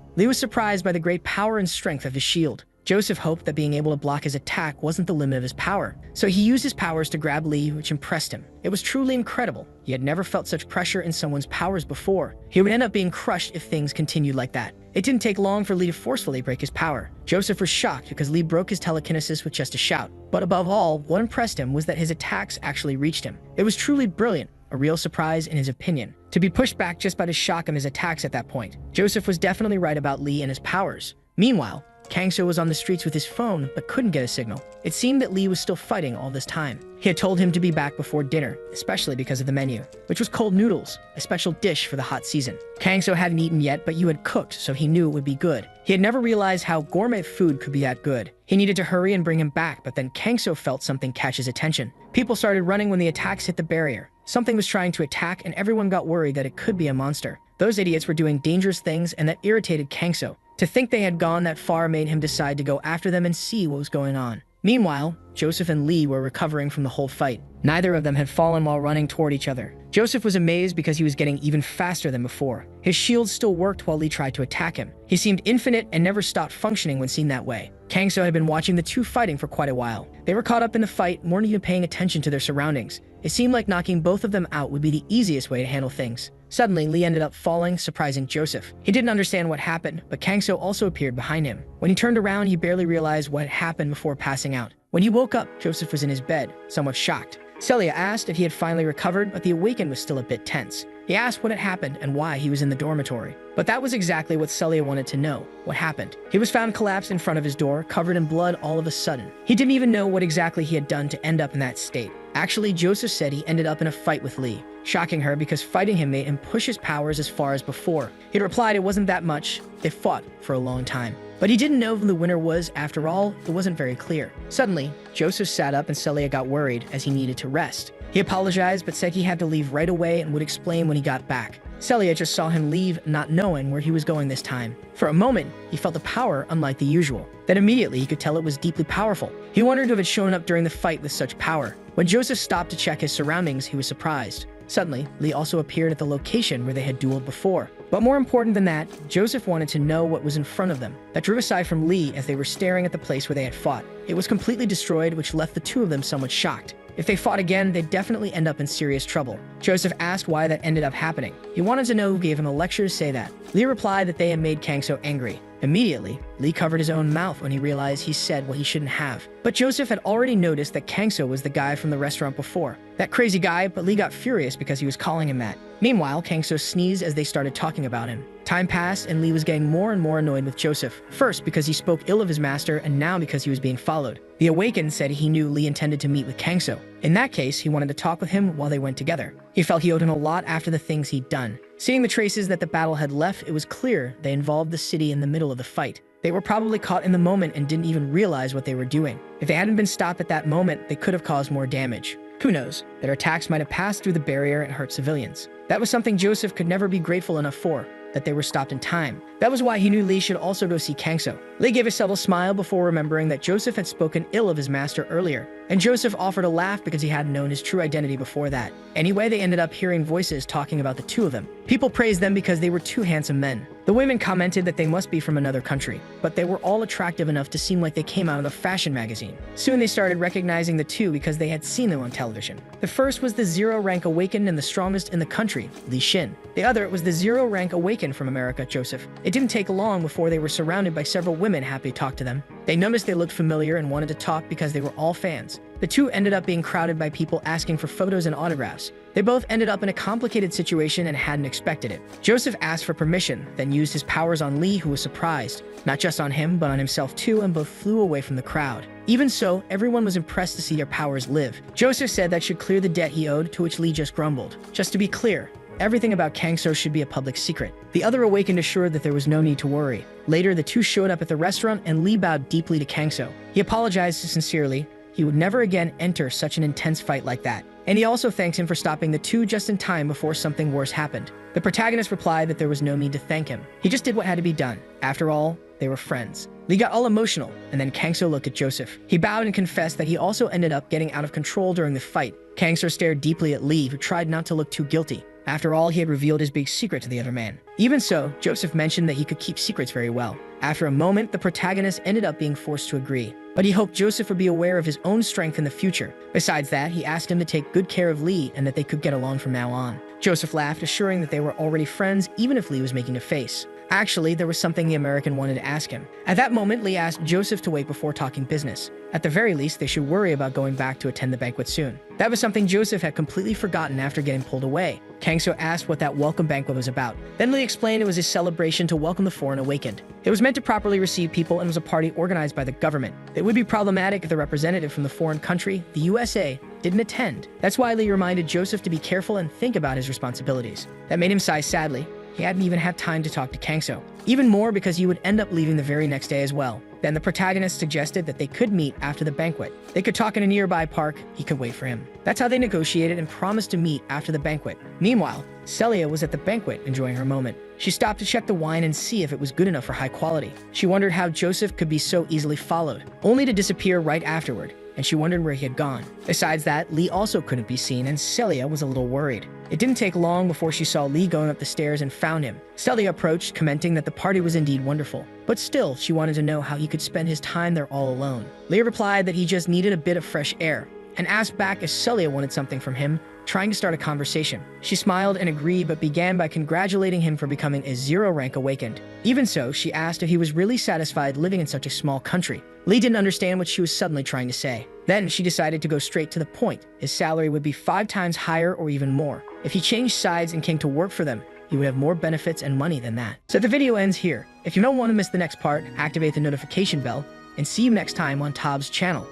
Lee was surprised by the great power and strength of his shield. Joseph hoped that being able to block his attack wasn't the limit of his power, so he used his powers to grab Lee, which impressed him. It was truly incredible. He had never felt such pressure in someone's powers before. He would end up being crushed if things continued like that. It didn't take long for Lee to forcefully break his power. Joseph was shocked because Lee broke his telekinesis with just a shout. But above all, what impressed him was that his attacks actually reached him. It was truly brilliant, a real surprise in his opinion. To be pushed back just by the shock of his attacks at that point, Joseph was definitely right about Lee and his powers. Meanwhile, Kangso was on the streets with his phone, but couldn't get a signal. It seemed that Lee was still fighting all this time. He had told him to be back before dinner, especially because of the menu, which was cold noodles, a special dish for the hot season. Kangso hadn't eaten yet, but you had cooked, so he knew it would be good. He had never realized how gourmet food could be that good. He needed to hurry and bring him back, but then Kangso felt something catch his attention. People started running when the attacks hit the barrier. Something was trying to attack, and everyone got worried that it could be a monster. Those idiots were doing dangerous things, and that irritated Kangso. To think they had gone that far made him decide to go after them and see what was going on. Meanwhile, Joseph and Lee were recovering from the whole fight. Neither of them had fallen while running toward each other. Joseph was amazed because he was getting even faster than before. His shield still worked while Lee tried to attack him. He seemed infinite and never stopped functioning when seen that way. Kangso had been watching the two fighting for quite a while. They were caught up in the fight, more than even paying attention to their surroundings. It seemed like knocking both of them out would be the easiest way to handle things. Suddenly, Lee ended up falling, surprising Joseph. He didn't understand what happened, but Kangso also appeared behind him. When he turned around, he barely realized what had happened before passing out. When he woke up, Joseph was in his bed, somewhat shocked. Celia asked if he had finally recovered, but the awakened was still a bit tense. He asked what had happened and why he was in the dormitory. But that was exactly what Celia wanted to know. What happened? He was found collapsed in front of his door, covered in blood all of a sudden. He didn't even know what exactly he had done to end up in that state. Actually, Joseph said he ended up in a fight with Lee, shocking her because fighting him made him push his powers as far as before. He replied it wasn't that much. They fought for a long time. But he didn't know who the winner was. After all, it wasn't very clear. Suddenly, Joseph sat up and Celia got worried as he needed to rest. He apologized but said he had to leave right away and would explain when he got back. Celia just saw him leave, not knowing where he was going this time. For a moment, he felt the power unlike the usual. Then immediately he could tell it was deeply powerful. He wondered if it had shown up during the fight with such power. When Joseph stopped to check his surroundings, he was surprised. Suddenly, Lee also appeared at the location where they had dueled before. But more important than that, Joseph wanted to know what was in front of them. That drew aside from Lee as they were staring at the place where they had fought. It was completely destroyed, which left the two of them somewhat shocked. If they fought again, they'd definitely end up in serious trouble. Joseph asked why that ended up happening. He wanted to know who gave him a lecture to say that. Lee replied that they had made Kang so angry. Immediately, Lee covered his own mouth when he realized he said what he shouldn't have. But Joseph had already noticed that Kangso was the guy from the restaurant before. That crazy guy, but Lee got furious because he was calling him that. Meanwhile, Kangso sneezed as they started talking about him. Time passed and Lee was getting more and more annoyed with Joseph. First because he spoke ill of his master and now because he was being followed. The Awakened said he knew Lee intended to meet with Kangso. In that case, he wanted to talk with him while they went together. He felt he owed him a lot after the things he'd done. Seeing the traces that the battle had left, it was clear they involved the city in the middle of the fight. They were probably caught in the moment and didn't even realize what they were doing. If they hadn't been stopped at that moment, they could have caused more damage. Who knows? Their attacks might have passed through the barrier and hurt civilians. That was something Joseph could never be grateful enough for, that they were stopped in time. That was why he knew Lee should also go see Kangso. Lee gave a subtle smile before remembering that Joseph had spoken ill of his master earlier, and Joseph offered a laugh because he hadn't known his true identity before that. Anyway, they ended up hearing voices talking about the two of them. People praised them because they were two handsome men. The women commented that they must be from another country, but they were all attractive enough to seem like they came out of a fashion magazine. Soon they started recognizing the two because they had seen them on television. The first was the zero-rank Awakened and the strongest in the country, Li Xin. The other was the zero-rank Awakened from America, Joseph. It didn't take long before they were surrounded by several women happy to talk to them. They noticed they looked familiar and wanted to talk because they were all fans. The two ended up being crowded by people asking for photos and autographs. They both ended up in a complicated situation and hadn't expected it. Joseph asked for permission, then used his powers on Lee, who was surprised. Not just on him, but on himself too, and both flew away from the crowd. Even so, everyone was impressed to see their powers live. Joseph said that should clear the debt he owed, to which Lee just grumbled. Just to be clear, everything about Kangso should be a public secret. The other Awakened assured that there was no need to worry. Later, the two showed up at the restaurant and Lee bowed deeply to Kangso. He apologized sincerely. He would never again enter such an intense fight like that. And he also thanked him for stopping the two just in time before something worse happened. The protagonist replied that there was no need to thank him. He just did what had to be done. After all, they were friends. Lee got all emotional, and then Kangso looked at Joseph. He bowed and confessed that he also ended up getting out of control during the fight. Kangso stared deeply at Lee, who tried not to look too guilty. After all, he had revealed his big secret to the other man. Even so, Joseph mentioned that he could keep secrets very well. After a moment, the protagonist ended up being forced to agree. But he hoped Joseph would be aware of his own strength in the future. Besides that, he asked him to take good care of Lee and that they could get along from now on. Joseph laughed, assuring that they were already friends even if Lee was making a face. Actually, there was something the American wanted to ask him. At that moment, Lee asked Joseph to wait before talking business. At the very least, they should worry about going back to attend the banquet soon. That was something Joseph had completely forgotten after getting pulled away. Kangso asked what that welcome banquet was about. Then Lee explained it was a celebration to welcome the foreign Awakened. It was meant to properly receive people and was a party organized by the government. It would be problematic if the representative from the foreign country, the USA, didn't attend. That's why Lee reminded Joseph to be careful and think about his responsibilities. That made him sigh sadly. He hadn't even had time to talk to Kangso. Even more because he would end up leaving the very next day as well. Then the protagonist suggested that they could meet after the banquet. They could talk in a nearby park. He could wait for him. That's how they negotiated and promised to meet after the banquet. Meanwhile, Celia was at the banquet enjoying her moment. She stopped to check the wine and see if it was good enough for high quality. She wondered how Joseph could be so easily followed, only to disappear right afterward, and she wondered where he had gone. Besides that, Lee also couldn't be seen, and Celia was a little worried. It didn't take long before she saw Lee going up the stairs and found him. Celia approached, commenting that the party was indeed wonderful. But still, she wanted to know how he could spend his time there all alone. Lee replied that he just needed a bit of fresh air, and asked back if Celia wanted something from him, trying to start a conversation. She smiled and agreed, but began by congratulating him for becoming a zero-rank Awakened. Even so, she asked if he was really satisfied living in such a small country. Lee didn't understand what she was suddenly trying to say. Then she decided to go straight to the point. His salary would be 5 times higher or even more. If he changed sides and came to work for them, he would have more benefits and money than that. So the video ends here. If you don't want to miss the next part, activate the notification bell, and see you next time on Tob's channel.